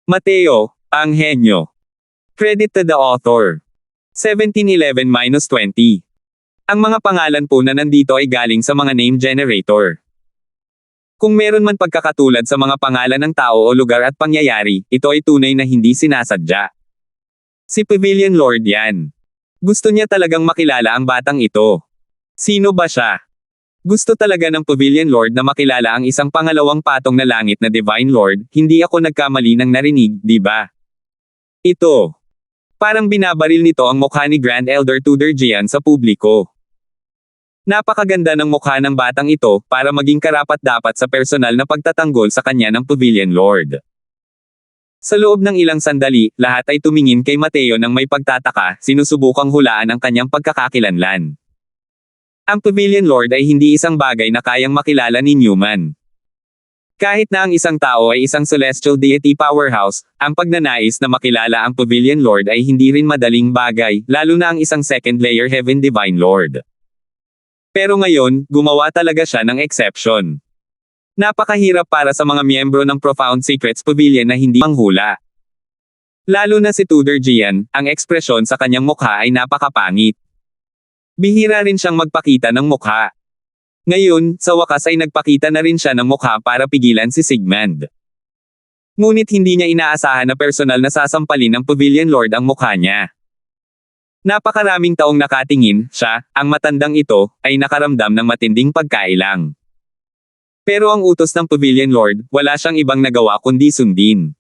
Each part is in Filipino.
Mateo, ang henyo. Credit to the author. 1711-20. Ang mga pangalan po na nandito ay galing sa mga name generator. Kung meron man pagkakatulad sa mga pangalan ng tao o lugar at pangyayari, ito ay tunay na hindi sinasadya. Si Pavilion Lord yan. Gusto niya talagang makilala ang batang ito. Sino ba siya? Gusto talaga ng Pavilion Lord na makilala ang isang pangalawang patong na langit na Divine Lord, hindi ako nagkamali ng narinig, di ba? Ito. Parang binabaril nito ang mukha ni Grand Elder Tudor Jian sa publiko. Napakaganda ng mukha ng batang ito para maging karapat-dapat sa personal na pagtatanggol sa kanya ng Pavilion Lord. Sa loob ng ilang sandali, lahat ay tumingin kay Mateo ng may pagtataka, sinusubukang hulaan ang kanyang pagkakakilanlan. Ang Pavilion Lord ay hindi isang bagay na kayang makilala ni Newman. Kahit na ang isang tao ay isang celestial deity powerhouse, ang pagnanais na makilala ang Pavilion Lord ay hindi rin madaling bagay, lalo na ang isang second layer Heaven Divine Lord. Pero ngayon, gumawa talaga siya ng exception. Napakahirap para sa mga miyembro ng Profound Secrets Pavilion na hindi manghula. Lalo na si Tudor Jian, ang ekspresyon sa kanyang mukha ay napakapangit. Bihira rin siyang magpakita ng mukha. Ngayon, sa wakas ay nagpakita na rin siya ng mukha para pigilan si Sigmund. Ngunit hindi niya inaasahan na personal na sasampalin ng Pavilion Lord ang mukha niya. Napakaraming taong nakatingin, siya, ang matandang ito, ay nakaramdam ng matinding pagkailang. Pero ang utos ng Pavilion Lord, wala siyang ibang nagawa kundi sundin.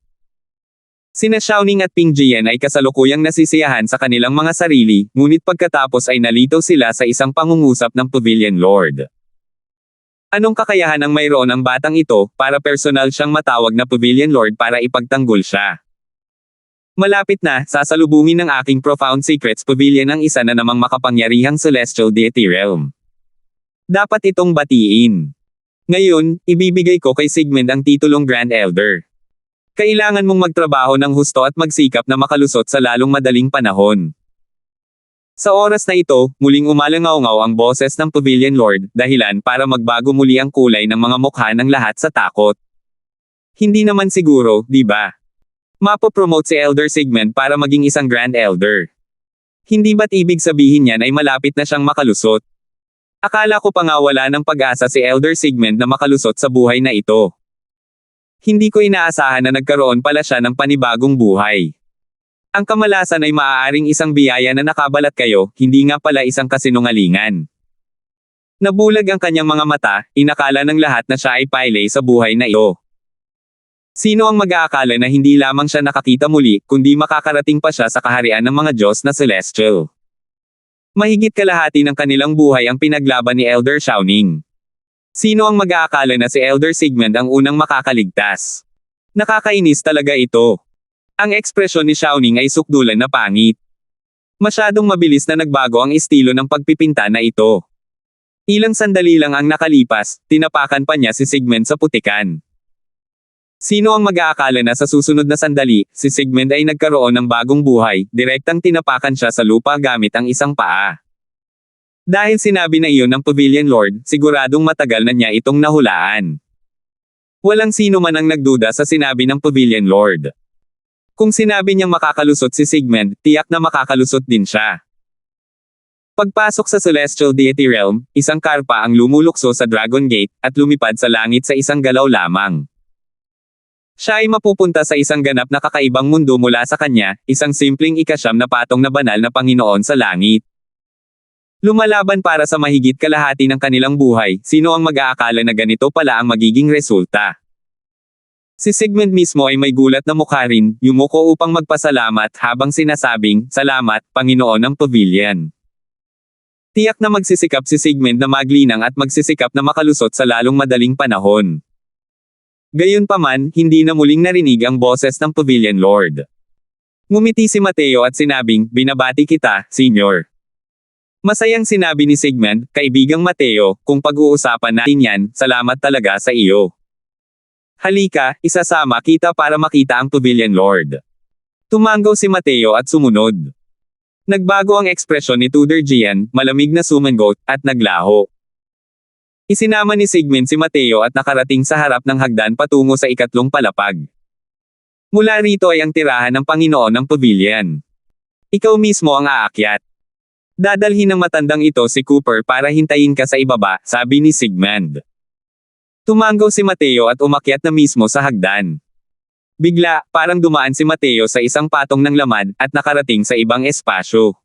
Sina Xiaoning at Ping Jian ay kasalukuyang nasisiyahan sa kanilang mga sarili, ngunit pagkatapos ay nalito sila sa isang pangungusap ng Pavilion Lord. Anong kakayahan ang mayroon ang batang ito, para personal siyang matawag na Pavilion Lord para ipagtanggol siya? Malapit na, sasalubungin ng aking Profound Secrets Pavilion ang isa na namang makapangyarihang Celestial Deity Realm. Dapat itong batiin. Ngayon, ibibigay ko kay Sigmund ang titulong Grand Elder. Kailangan mong magtrabaho ng husto at magsikap na makalusot sa lalong madaling panahon. Sa oras na ito, muling umalangaw-ngaw ang boses ng Pavilion Lord, dahilan para magbago muli ang kulay ng mga mukha ng lahat sa takot. Hindi naman siguro, di ba? Mapopromote si Elder Sigmund para maging isang Grand Elder. Hindi ba't ibig sabihin niyan ay malapit na siyang makalusot? Akala ko pa nga wala ng pag-asa si Elder Sigmund na makalusot sa buhay na ito. Hindi ko inaasahan na nagkaroon pala siya ng panibagong buhay. Ang kamalasan ay maaaring isang biyaya na nakabalat kayo, hindi nga pala isang kasinungalingan. Nabulag ang kanyang mga mata, inakala ng lahat na siya ay paylay sa buhay na ito. Sino ang mag-aakala na hindi lamang siya nakakita muli, kundi makakarating pa siya sa kaharian ng mga Diyos na celestial? Mahigit kalahati ng kanilang buhay ang pinaglaban ni Elder Xiaoning. Sino ang mag-aakala na si Elder Sigmund ang unang makakaligtas? Nakakainis talaga ito. Ang ekspresyon ni Xiaoning ay sukdulan na pangit. Masyadong mabilis na nagbago ang estilo ng pagpipinta na ito. Ilang sandali lang ang nakalipas, tinapakan pa niya si Sigmund sa putikan. Sino ang mag-aakala na sa susunod na sandali, si Sigmund ay nagkaroon ng bagong buhay, direktang tinapakan siya sa lupa gamit ang isang paa. Dahil sinabi na iyon ng Pavilion Lord, siguradong matagal na niya itong nahulaan. Walang sino man ang nagduda sa sinabi ng Pavilion Lord. Kung sinabi niyang makakalusot si Sigmund, tiyak na makakalusot din siya. Pagpasok sa Celestial Deity Realm, isang karpa ang lumulukso sa Dragon Gate, at lumipad sa langit sa isang galaw lamang. Siya ay mapupunta sa isang ganap na kakaibang mundo mula sa kanya, isang simpleng ikasyam na patong na banal na Panginoon sa langit. Lumalaban para sa mahigit kalahati ng kanilang buhay, sino ang mag-aakala na ganito pala ang magiging resulta? Si Sigmund mismo ay may gulat na mukha rin, yumuko upang magpasalamat habang sinasabing, "Salamat, Panginoon ng Pavilion." Tiyak na magsisikap si Sigmund na maglinang at magsisikap na makalusot sa lalong madaling panahon. Gayunpaman, hindi na muling narinig ang boses ng Pavilion Lord. Ngumiti si Mateo at sinabing, "Binabati kita, Senyor." Masayang sinabi ni Sigmund, "Kaibigang Mateo, kung pag-uusapan natin yan, salamat talaga sa iyo. Halika, isasama kita para makita ang Pavilion Lord." Tumanggaw si Mateo at sumunod. Nagbago ang ekspresyon ni Tudor Jian, malamig na sumangot, at naglaho. Isinama ni Sigmund si Mateo at nakarating sa harap ng hagdan patungo sa ikatlong palapag. Mula rito ay ang tirahan ng Panginoon ng pavilion. Ikaw mismo ang aakyat. Dadalhin ng matandang ito si Cooper para hintayin ka sa ibaba, sabi ni Sigmund. Tumanggaw si Mateo at umakyat na mismo sa hagdan. Bigla, parang dumaan si Mateo sa isang patong ng laman at nakarating sa ibang espasyo.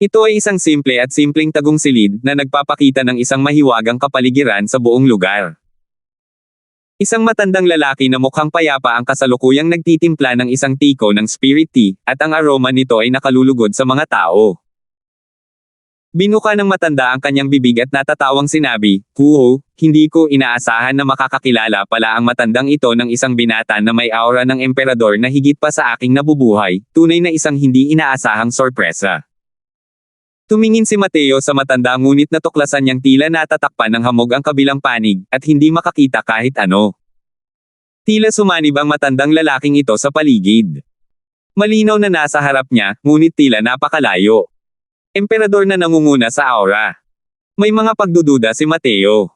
Ito ay isang simple at simpleng tagong silid na nagpapakita ng isang mahiwagang kapaligiran sa buong lugar. Isang matandang lalaki na mukhang payapa ang kasalukuyang nagtitimpla ng isang tiko ng spirit tea, at ang aroma nito ay nakalulugod sa mga tao. Binuka ng matanda ang kanyang bibig at natatawang sinabi, "Kuho, hindi ko inaasahan na makakakilala pala ang matandang ito ng isang binata na may aura ng emperador na higit pa sa aking nabubuhay, tunay na isang hindi inaasahang sorpresa." Tumingin si Mateo sa matanda ngunit natuklasan niyang tila natatakpan ng hamog ang kabilang panig, at hindi makakita kahit ano. Tila sumanib ang matandang lalaking ito sa paligid. Malinaw na nasa harap niya, ngunit tila napakalayo. Emperador na nangunguna sa aura. May mga pagdududa si Mateo.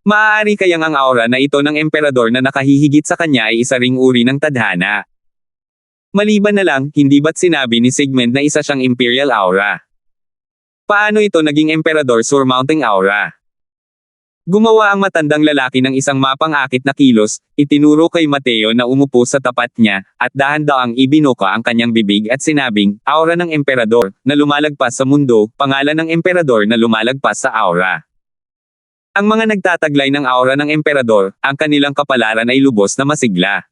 Maaari kayang ang aura na ito ng emperador na nakahihigit sa kanya ay isa ring uri ng tadhana. Maliban na lang, hindi ba't sinabi ni Sigmund na isa siyang imperial aura? Paano ito naging emperador surmounting aura? Gumawa ang matandang lalaki ng isang mapang-akit na kilos, itinuro kay Mateo na umupo sa tapat niya, at dahan-daang ibinuka ang kanyang bibig at sinabing, "Aura ng emperador, na lumalagpas sa mundo, pangalan ng emperador na lumalagpas sa aura." Ang mga nagtataglay ng aura ng emperador, ang kanilang kapalaran ay lubos na masigla.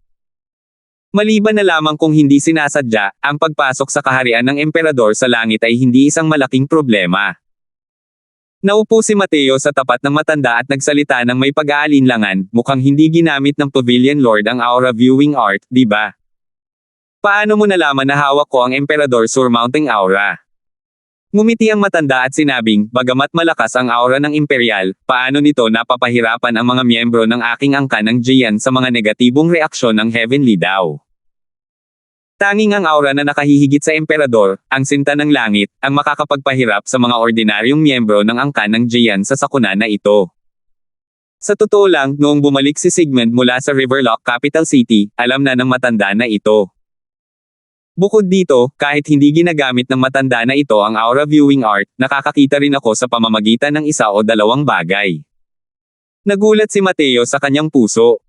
Maliban na lamang kung hindi sinasadya, ang pagpasok sa kaharian ng emperador sa langit ay hindi isang malaking problema. Naupo si Mateo sa tapat ng matanda at nagsalita ng may pag-aalinlangan, "Mukhang hindi ginamit ng Pavilion Lord ang aura viewing art, di ba? Paano mo nalaman na hawak ko ang emperador surmounting aura?" Ngumiti ang matanda at sinabing, "Bagamat malakas ang aura ng imperial, paano nito napapahirapan ang mga miyembro ng aking angkan ng Jian sa mga negatibong reaksyon ng heavenly daw? Tanging ang aura na nakahihigit sa emperador, ang sinta ng langit, ang makakapagpahirap sa mga ordinaryong miyembro ng angkan ng Jian sa sakuna na ito." Sa totoo lang, noong bumalik si Sigmund mula sa Riverlock Capital City, alam na ng matanda na ito. Bukod dito, kahit hindi ginagamit ng matanda na ito ang aura viewing art, nakakakita rin ako sa pamamagitan ng isa o dalawang bagay. Nagulat si Mateo sa kanyang puso.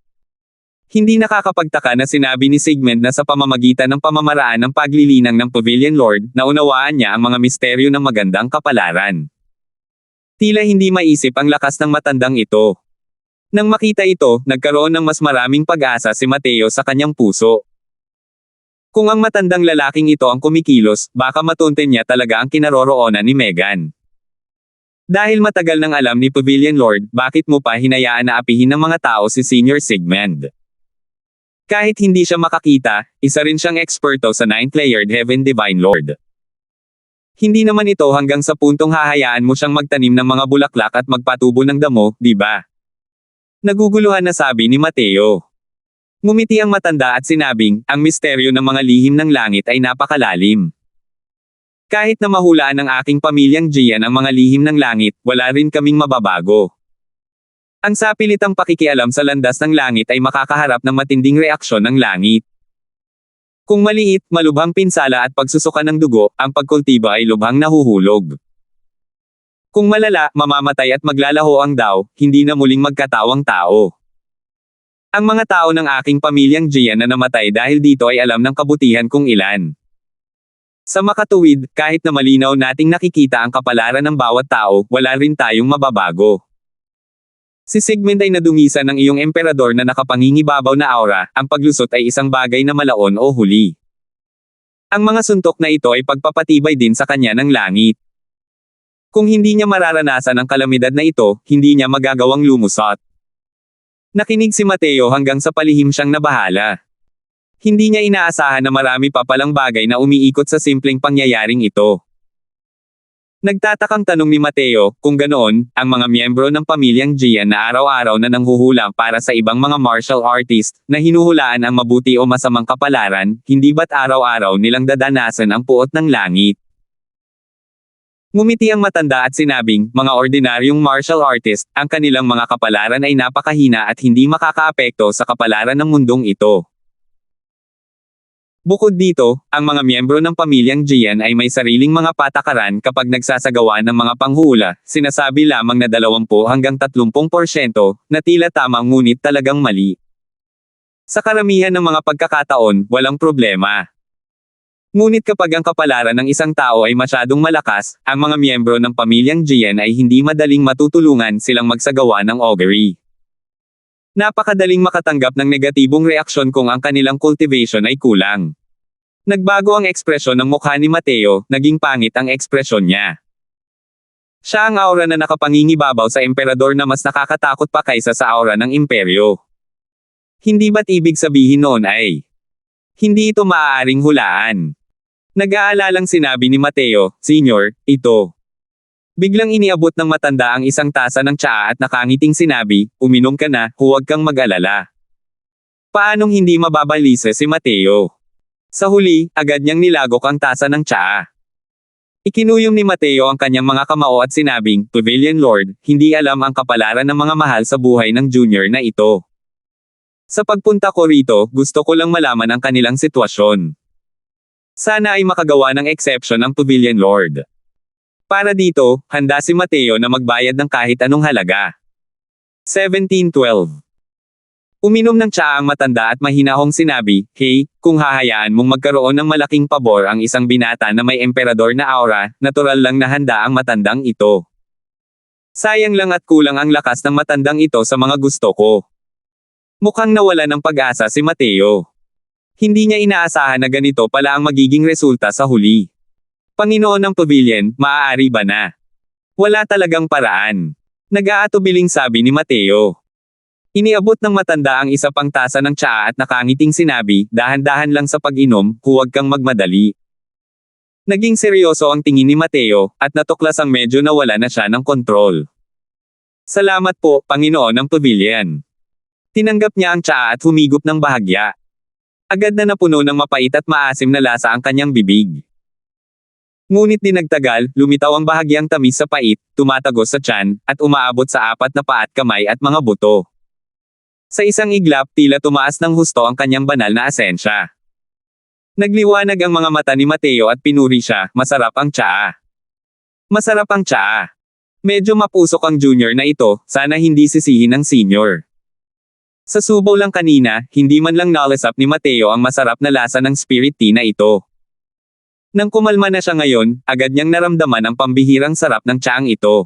Hindi nakakapagtaka na sinabi ni Sigmund na sa pamamagitan ng pamamaraan ng paglilinang ng Pavilion Lord, naunawaan niya ang mga misteryo ng magandang kapalaran. Tila hindi maisip ang lakas ng matandang ito. Nang makita ito, nagkaroon ng mas maraming pag-asa si Mateo sa kanyang puso. Kung ang matandang lalaking ito ang kumikilos, baka matunten niya talaga ang kinaroroonan ni Megan. Dahil matagal nang alam ni Pavilion Lord, bakit mo pa hinayaan na apihin ng mga tao si Senior Sigmund? Kahit hindi siya makakita, isa rin siyang eksperto sa 9th-layered Heaven Divine Lord. Hindi naman ito hanggang sa puntong hahayaan mo siyang magtanim ng mga bulaklak at magpatubo ng damo, di ba? Naguguluhan na sabi ni Mateo. Ngumiti ang matanda at sinabing, "Ang misteryo ng mga lihim ng langit ay napakalalim. Kahit na mahulaan ng aking pamilyang Jian ang mga lihim ng langit, wala rin kaming mababago. Ang sapilitang pakikialam sa landas ng langit ay makakaharap ng matinding reaksyon ng langit. Kung maliit, malubhang pinsala at pagsusuka ng dugo, ang pagkultiba ay lubhang nahuhulog. Kung malala, mamamatay at maglalaho ang daw, hindi na muling magkatawang tao. Ang mga tao ng aking pamilyang Jian na namatay dahil dito ay alam ng kabutihan kung ilan. Sa makatuwid, kahit na malinaw nating nakikita ang kapalaran ng bawat tao, wala rin tayong mababago. Si Sigmund ay nadungisan ng iyong emperador na nakapangingibabaw na aura, ang paglusot ay isang bagay na malaon o huli. Ang mga suntok na ito ay pagpapatibay din sa kanya ng langit. Kung hindi niya mararanasan ang kalamidad na ito, hindi niya magagawang lumusot. Nakinig si Mateo hanggang sa palihim siyang nabahala. Hindi niya inaasahan na marami pa palang bagay na umiikot sa simpleng pangyayaring ito. Nagtatakang tanong ni Mateo, kung ganoon, ang mga miyembro ng pamilyang Jian na araw-araw na nanghuhula para sa ibang mga martial artist, na hinuhulaan ang mabuti o masamang kapalaran, hindi ba't araw-araw nilang dadanasan ang puot ng langit? Ngumiti ang matanda at sinabing, "Mga ordinaryong martial artist, ang kanilang mga kapalaran ay napakahina at hindi makakaapekto sa kapalaran ng mundong ito. Bukod dito, ang mga miyembro ng pamilyang Jian ay may sariling mga patakaran kapag nagsasagawa ng mga panghula, sinasabi lamang na 20 hanggang 30% na tila tama ngunit talagang mali. Sa karamihan ng mga pagkakataon, walang problema. Ngunit kapag ang kapalaran ng isang tao ay masyadong malakas, ang mga miyembro ng pamilyang Jian ay hindi madaling matutulungan silang magsagawa ng augury. Napakadaling makatanggap ng negatibong reaksyon kung ang kanilang cultivation ay kulang. Nagbago ang ekspresyon ng mukha ni Mateo, naging pangit ang ekspresyon niya. Siya ang aura na nakapangingibabaw sa emperador na mas nakakatakot pa kaysa sa aura ng imperyo. Hindi ba't ibig sabihin noon ay hindi ito maaaring hulaan? Nag-aalalang sinabi ni Mateo, Senior, ito. Biglang iniabot ng matanda ang isang tasa ng tsaa at nakangiting sinabi, uminom ka na, huwag kang mag-alala. Paanong hindi mababalisa si Mateo? Sa huli, agad niyang nilagok ang tasa ng tsaa. Ikinuyom ni Mateo ang kanyang mga kamao at sinabing, Pavilion Lord, hindi alam ang kapalaran ng mga mahal sa buhay ng junior na ito. Sa pagpunta ko rito, gusto ko lang malaman ang kanilang sitwasyon. Sana ay makagawa ng exception ang Pavilion Lord. Para dito, handa si Mateo na magbayad ng kahit anong halaga. 1712. Uminom ng tsaa ang matanda at mahinahong sinabi, Hey, kung hahayaan mong magkaroon ng malaking pabor ang isang binata na may emperador na aura, natural lang na handa ang matandang ito. Sayang lang at kulang ang lakas ng matandang ito sa mga gusto ko. Mukhang nawala ng pag-asa si Mateo. Hindi niya inaasahan na ganito pala ang magiging resulta sa huli. Panginoon ng Pavilion, maaari ba na? Wala talagang paraan. Nag-aatubiling sabi ni Mateo. Iniabot ng matanda ang isa pang tasa ng tsaa at nakangiting sinabi, dahan-dahan lang sa pag-inom, huwag kang magmadali. Naging seryoso ang tingin ni Mateo, at natuklas ang medyo nawala na siya ng kontrol. Salamat po, Panginoon ng Pavilion. Tinanggap niya ang tsaa at humigop ng bahagya. Agad na napuno ng mapait at maasim na lasa ang kanyang bibig. Ngunit di nagtagal, lumitaw ang bahagyang tamis sa pait, tumatagos sa tiyan, at umaabot sa 4 na paa at kamay at mga buto. Sa isang iglap, tila tumaas ng husto ang kanyang banal na asensya. Nagliwanag ang mga mata ni Mateo at pinuri siya, masarap ang tsaa. Masarap ang tsaa. Medyo mapusok ang junior na ito, sana hindi sisihin ng senior. Sa subo lang kanina, hindi man lang nalasap ni Mateo ang masarap na lasa ng spirit tea na ito. Nang kumalma na siya ngayon, agad niyang naramdaman ang pambihirang sarap ng tsaang ito.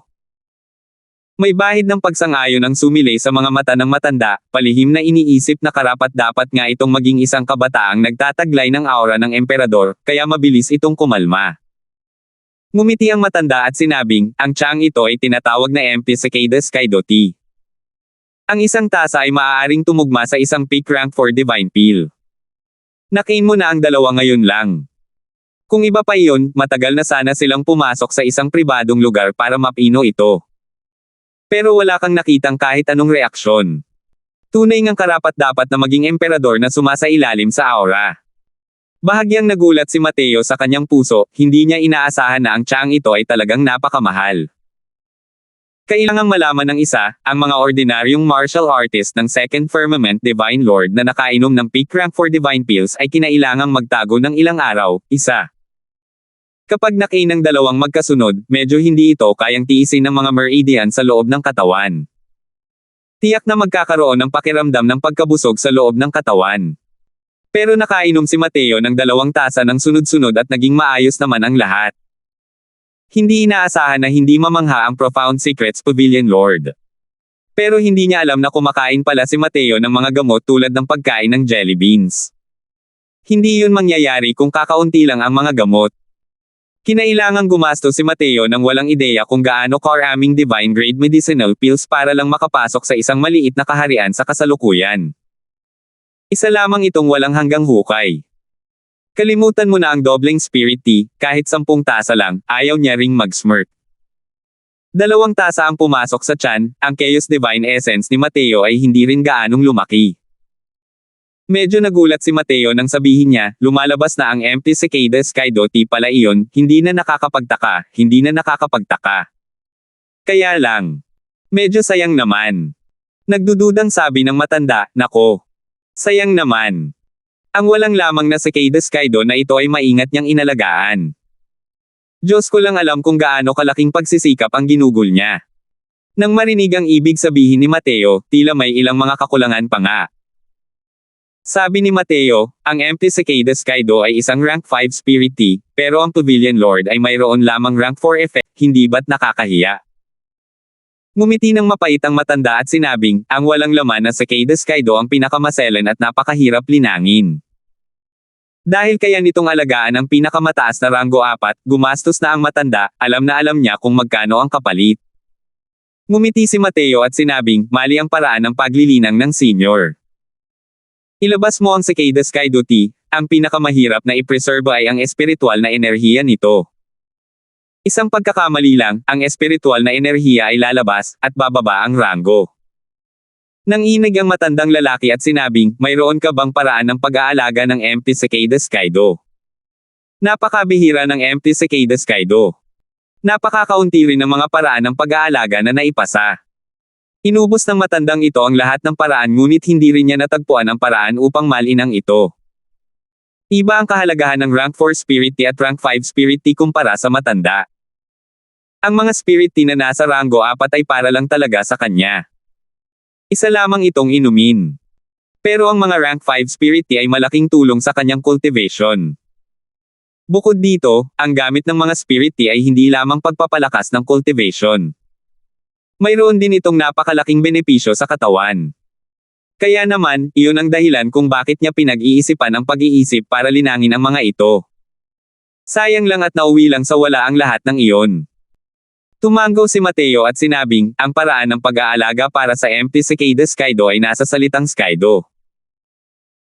May bahid ng pagsang-ayon ang sumilay sa mga mata ng matanda, palihim na iniisip na karapat-dapat nga itong maging isang kabataang nagtataglay ng aura ng emperador, kaya mabilis itong kumalma. Ngumiti ang matanda at sinabing, ang tsaang ito ay tinatawag na empty cicadas kaidoti. Ang isang tasa ay maaaring tumugma sa isang peak rank for divine peel. Nakain mo na ang 2 ngayon lang. Kung iba pa iyon, matagal na sana silang pumasok sa isang pribadong lugar para mapino ito. Pero wala kang nakitang kahit anong reaksyon. Tunay ngang karapat-dapat na maging emperador na sumasailalim sa aura. Bahagyang nagulat si Mateo sa kanyang puso, hindi niya inaasahan na ang tsaang ito ay talagang napakamahal. Kailangang malaman ng isa, ang mga ordinaryong martial artist ng Second Firmament Divine Lord na nakainom ng peak rank for divine pills ay kinailangang magtago ng ilang araw, isa. Kapag nakain ng 2 magkasunod, medyo hindi ito kayang tiisin ng mga meridian sa loob ng katawan. Tiyak na magkakaroon ng pakiramdam ng pagkabusog sa loob ng katawan. Pero nakainom si Mateo ng 2 tasa ng sunod-sunod at naging maayos naman ang lahat. Hindi inaasahan na hindi mamangha ang Profound Secrets Pavilion Lord. Pero hindi niya alam na kumakain pala si Mateo ng mga gamot tulad ng pagkain ng jelly beans. Hindi yun mangyayari kung kakaunti lang ang mga gamot. Kinailangang gumasto si Mateo ng walang ideya kung gaano karaming divine grade medicinal pills para lang makapasok sa isang maliit na kaharian sa kasalukuyan. Isa lamang itong walang hanggang hukay. Kalimutan mo na ang dobleng spirit tea, kahit 10 tasa lang, ayaw niya ring mag-smirk. 2 tasa ang pumasok sa tiyan, ang Chaos Divine Essence ni Mateo ay hindi rin gaanong lumaki. Medyo nagulat si Mateo nang sabihin niya, lumalabas na ang empty cicadas kaidoti pala iyon, hindi na nakakapagtaka, hindi na nakakapagtaka. Kaya lang. Medyo sayang naman. Nagdududang sabi ng matanda, nako. Sayang naman. Ang walang lamang na Cicada Skydo na ito ay maingat niyang inalagaan. Diyos ko lang alam kung gaano kalaking pagsisikap ang ginugol niya. Nang marinig ang ibig sabihin ni Mateo, tila may ilang mga kakulangan pa nga. Sabi ni Mateo, ang Empty Cicada Skydo ay isang rank 5 Spirit Tea, pero ang Pavilion Lord ay mayroon lamang rank 4 effect, hindi ba't nakakahiya? Ngumiti ng mapait ang matanda at sinabing, ang walang laman na Cicada Skydo ang pinakamaselan at napakahirap linangin. Dahil kaya nitong alagaan ang pinakamataas na ranggo 4, gumastos na ang matanda, alam na alam niya kung magkano ang kapalit. Ngumiti si Mateo at sinabing, mali ang paraan ng paglilinang ng senior. Ilabas mo ang Cicada Skydo Tea, ang pinakamahirap na i-preserve ay ang espiritual na enerhiya nito. Isang pagkakamali lang, ang espiritual na enerhiya ay lalabas, at bababa ang ranggo. Nanginig ang matandang lalaki at sinabing, mayroon ka bang paraan ng pag-aalaga ng Empty Cicada Skydo? Napakabihira ng Empty Cicada Skydo. Napakakaunti rin ng mga paraan ng pag-aalaga na naipasa. Inubos ng matandang ito ang lahat ng paraan ngunit hindi rin niya natagpuan ang paraan upang malinang ito. Iba ang kahalagahan ng rank 4 Spirit Tea at rank 5 Spirit Tea kumpara sa matanda. Ang mga Spirit Tea na nasa ranggo 4 ay para lang talaga sa kanya. Isa lamang itong inumin. Pero ang mga rank 5 Spirit Tea ay malaking tulong sa kanyang cultivation. Bukod dito, ang gamit ng mga Spirit Tea ay hindi lamang pagpapalakas ng cultivation. Mayroon din itong napakalaking benepisyo sa katawan. Kaya naman, iyon ang dahilan kung bakit niya pinag-iisipan ang pag-iisip para linangin ang mga ito. Sayang lang at nauwi lang sa wala ang lahat ng iyon. Tumango si Mateo at sinabing, ang paraan ng pag-aalaga para sa Empty Cicada Skydo ay nasa salitang Skydo.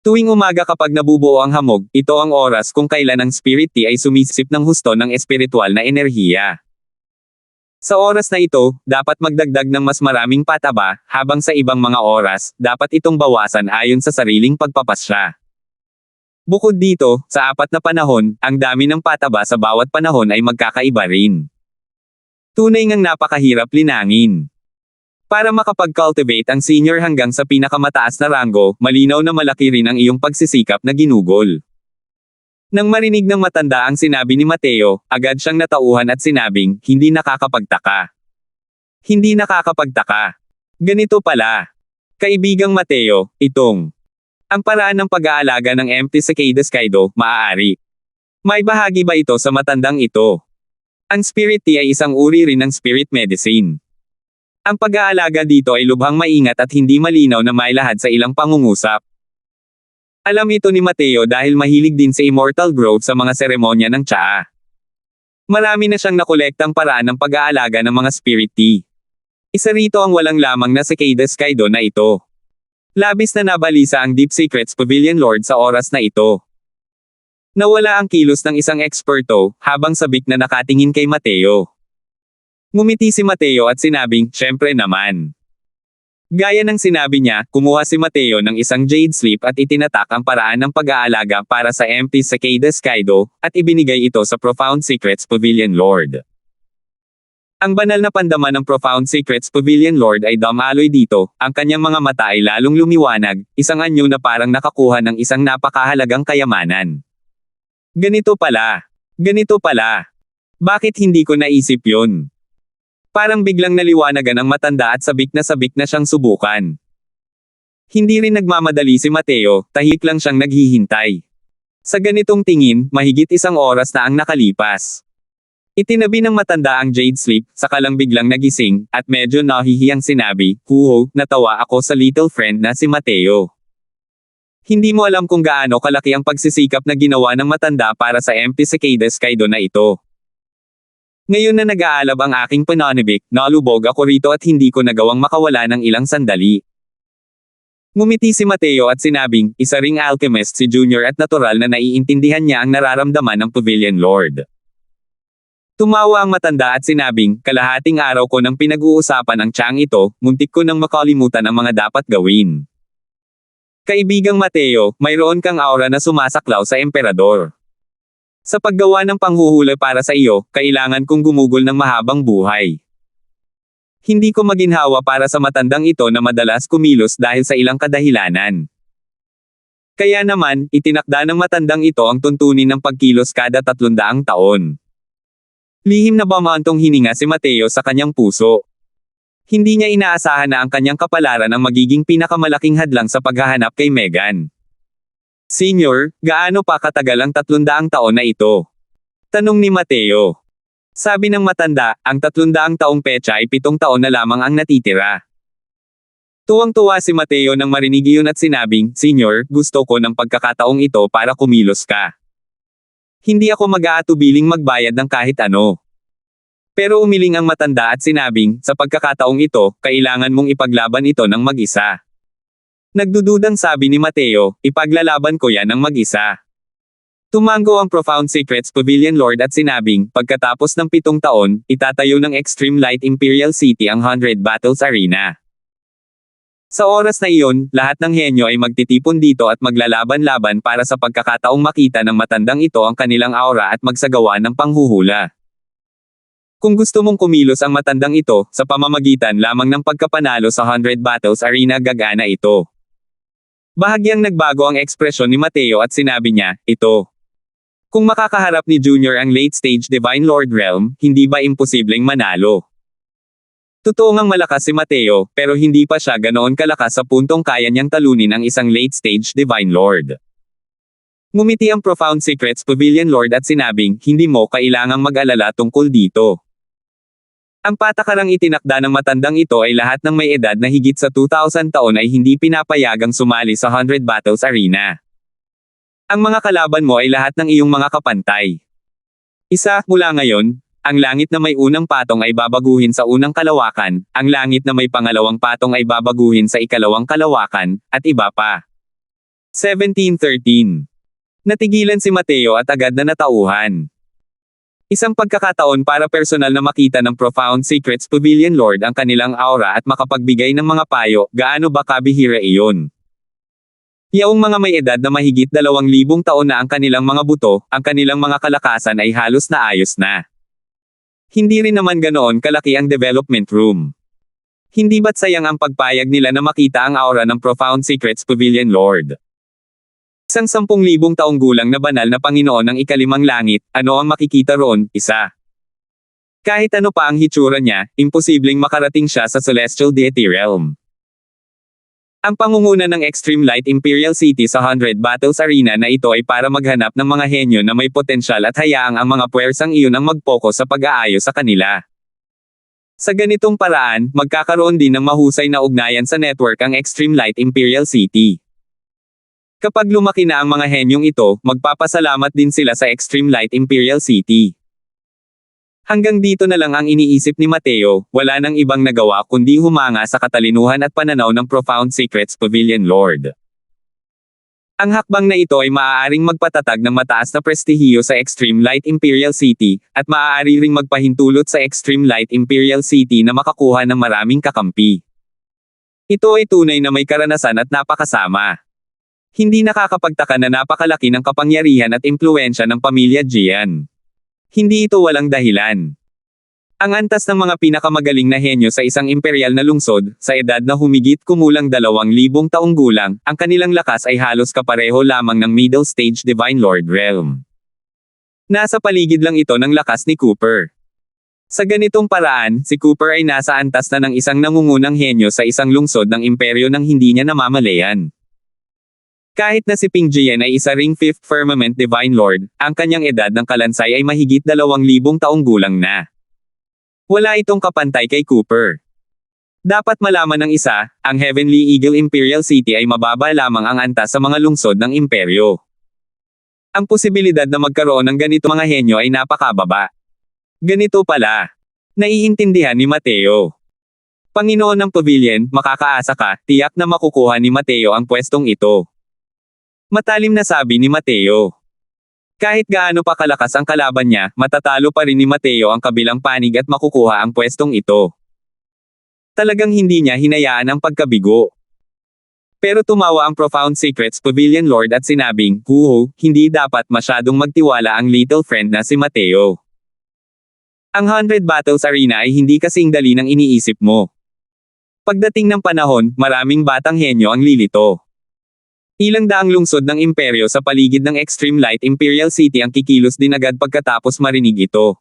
Tuwing umaga kapag nabubuo ang hamog, ito ang oras kung kailan ang Spirit Tea ay sumisip ng husto ng espiritual na enerhiya. Sa oras na ito, dapat magdagdag ng mas maraming pataba, habang sa ibang mga oras, dapat itong bawasan ayon sa sariling pagpapasya. Bukod dito, sa 4 na panahon, ang dami ng pataba sa bawat panahon ay magkakaiba rin. Tunay ngang napakahirap linangin. Para makapag-cultivate ang senior hanggang sa pinakamataas na ranggo, malinaw na malaki rin ang iyong pagsisikap na ginugol. Nang marinig ng matanda ang sinabi ni Mateo, agad siyang natauhan at sinabing, hindi nakakapagtaka. Hindi nakakapagtaka. Ganito pala. Kaibigang Mateo, itong. Ang paraan ng pag-aalaga ng Empty Cicada Skydo, maaari. May bahagi ba ito sa matandang ito? Ang Spirit Tea ay isang uri rin ng spirit medicine. Ang pag-aalaga dito ay lubhang maingat at hindi malinaw na mailahad sa ilang pangungusap. Alam ito ni Mateo dahil mahilig din si Immortal Grove sa mga seremonya ng tsaa. Marami na siyang nakolektang paraan ng pag-aalaga ng mga Spirit Tea. Isa rito ang walang lamang na Cicada Skydo na ito. Labis na nabalisa ang Deep Secrets Pavilion Lord sa oras na ito. Nawala ang kilos ng isang eksperto, habang sabik na nakatingin kay Mateo. Ngumiti si Mateo at sinabing, syempre naman. Gaya ng sinabi niya, kumuha si Mateo ng isang jade slip at itinatak ang paraan ng pag-aalaga para sa Empty Cicada Skydo, at ibinigay ito sa Profound Secrets Pavilion Lord. Ang banal na pandaman ng Profound Secrets Pavilion Lord ay dumaloy dito, ang kanyang mga mata ay lalong lumiwanag, isang anyo na parang nakakuha ng isang napakahalagang kayamanan. Ganito pala. Ganito pala. Bakit hindi ko naisip yun? Parang biglang naliwanagan ang matanda at sabik na siyang subukan. Hindi rin nagmamadali si Mateo, tahik lang siyang naghihintay. Sa ganitong tingin, mahigit 1 oras na ang nakalipas. Itinabi ng matanda ang jade slip, saka lang biglang nagising, at medyo nahihiyang sinabi, "Huho, natawa ako sa little friend na si Mateo." Hindi mo alam kung gaano kalaki ang pagsisikap na ginawa ng matanda para sa Empty Cicada Skydo na ito. Ngayon na nag-aalab ang aking pananibik, nalubog ako rito at hindi ko nagawang makawala ng ilang sandali. Ngumiti si Mateo at sinabing, isa ring alchemist si Junior at natural na naiintindihan niya ang nararamdaman ng Pavilion Lord. Tumawa ang matanda at sinabing, kalahating araw ko nang pinag-uusapan ang tiyang ito, muntik ko nang makalimutan ang mga dapat gawin. Kaibigang Mateo, mayroon kang aura na sumasaklaw sa emperador. Sa paggawa ng panghuhula para sa iyo, kailangan kong gumugol ng mahabang buhay. Hindi ko maginhawa para sa matandang ito na madalas kumilos dahil sa ilang kadahilanan. Kaya naman, itinakda ng matandang ito ang tuntunin ng pagkilos kada 300 taon. Lihim na bumantong hininga si Mateo sa kanyang puso. Hindi niya inaasahan na ang kanyang kapalaran ang magiging pinakamalaking hadlang sa paghahanap kay Megan. Senior, gaano pa katagal ang 300 taon na ito? Tanong ni Mateo. Sabi ng matanda, ang 300 taong petsa ay 7 taon na lamang ang natitira. Tuwang-tuwa si Mateo nang marinig iyon at sinabing, Senior, gusto ko ng pagkakataong ito para kumilos ka. Hindi ako mag-aatubiling magbayad ng kahit ano. Pero umiling ang matanda at sinabing, sa pagkakataong ito, kailangan mong ipaglaban ito ng mag-isa. Nagdududang sabi ni Mateo, ipaglalaban ko yan ng mag-isa. Tumango ang Profound Secrets Pavilion Lord at sinabing, pagkatapos ng 7 taon, itatayo ng Extreme Light Imperial City ang 100 Battles Arena. Sa oras na iyon, lahat ng henyo ay magtitipon dito at maglalaban-laban para sa pagkakataong makita ng matandang ito ang kanilang aura at magsagawa ng panghuhula. Kung gusto mong kumilos ang matandang ito, sa pamamagitan lamang ng pagkapanalo sa 100 Battles Arena gagana ito. Bahagyang nagbago ang ekspresyon ni Mateo at sinabi niya, ito. Kung makakaharap ni Junior ang late-stage Divine Lord Realm, hindi ba imposibleng manalo? Totoo ngang malakas si Mateo, pero hindi pa siya ganoon kalakas sa puntong kaya niyang talunin ang isang late-stage Divine Lord. Ngumiti ang Profound Secrets Pavilion Lord at sinabing, hindi mo kailangang mag-alala tungkol dito. Ang patakarang itinakda ng matandang ito ay lahat ng may edad na higit sa 2,000 taon ay hindi pinapayagang sumali sa 100 Battles Arena. Ang mga kalaban mo ay lahat ng iyong mga kapantay. Isa, mula ngayon, ang langit na may unang patong ay babaguhin sa unang kalawakan, ang langit na may pangalawang patong ay babaguhin sa ikalawang kalawakan, at iba pa. 1713. Natigilan si Mateo at agad na natauhan. Isang pagkakataon para personal na makita ng Profound Secrets Pavilion Lord ang kanilang aura at makapagbigay ng mga payo, gaano ba kabihira iyon? Yaong mga may edad na mahigit 2,000 taon na ang kanilang mga buto, ang kanilang mga kalakasan ay halos na ayos na. Hindi rin naman ganoon kalaki ang development room. Hindi ba't sayang ang pagpayag nila na makita ang aura ng Profound Secrets Pavilion Lord? Isang 10,000 taong gulang na banal na Panginoon ng ikalimang langit, ano ang makikita roon? Isa. Kahit ano pa ang hitsura niya, imposibleng makarating siya sa Celestial Deity Realm. Ang pangunguna ng Extreme Light Imperial City sa 100 Battles Arena na ito ay para maghanap ng mga henyo na may potensyal at hayaang ang mga puwersang iyon ang mag-focus sa pag-aayos sa kanila. Sa ganitong paraan, magkakaroon din ng mahusay na ugnayan sa network ang Extreme Light Imperial City. Kapag lumaki na ang mga henyong ito, magpapasalamat din sila sa Extreme Light Imperial City. Hanggang dito na lang ang iniisip ni Mateo, wala nang ibang nagawa kundi humanga sa katalinuhan at pananaw ng Profound Secrets Pavilion Lord. Ang hakbang na ito ay maaaring magpatatag ng mataas na prestihiyo sa Extreme Light Imperial City, at maaari ring magpahintulot sa Extreme Light Imperial City na makakuha ng maraming kakampi. Ito ay tunay na may karanasan at napakasama. Hindi nakakapagtaka na napakalaki ng kapangyarihan at impluwensya ng pamilya Jian. Hindi ito walang dahilan. Ang antas ng mga pinakamagaling na henyo sa isang imperial na lungsod, sa edad na humigit kumulang 2,000 taong gulang, ang kanilang lakas ay halos kapareho lamang ng middle stage Divine Lord Realm. Nasa paligid lang ito ng lakas ni Cooper. Sa ganitong paraan, si Cooper ay nasa antas na ng isang nangungunang henyo sa isang lungsod ng imperyo nang hindi niya namamalayan. Kahit na si Ping Jian ay isa ring 5th Firmament Divine Lord, ang kanyang edad ng kalansay ay mahigit 2,000 taong gulang na. Wala itong kapantay kay Cooper. Dapat malaman ng isa, ang Heavenly Eagle Imperial City ay mababa lamang ang antas sa mga lungsod ng imperyo. Ang posibilidad na magkaroon ng ganito mga henyo ay napakababa. Ganito pala. Naiintindihan ni Mateo. Panginoon ng Pavilion, makakaasa ka, tiyak na makukuha ni Mateo ang pwestong ito. Matalim na sabi ni Mateo. Kahit gaano pa kalakas ang kalaban niya, matatalo pa rin ni Mateo ang kabilang panig at makukuha ang pwestong ito. Talagang hindi niya hinayaan ang pagkabigo. Pero tumawa ang Profound Secrets Pavilion Lord at sinabing, Huho, hindi dapat masyadong magtiwala ang little friend na si Mateo. Ang 100 Battles Arena ay hindi kasing dali ng iniisip mo. Pagdating ng panahon, maraming batang henyo ang lilito. Ilang daang lungsod ng imperyo sa paligid ng Extreme Light Imperial City ang kikilos din agad pagkatapos marinig ito.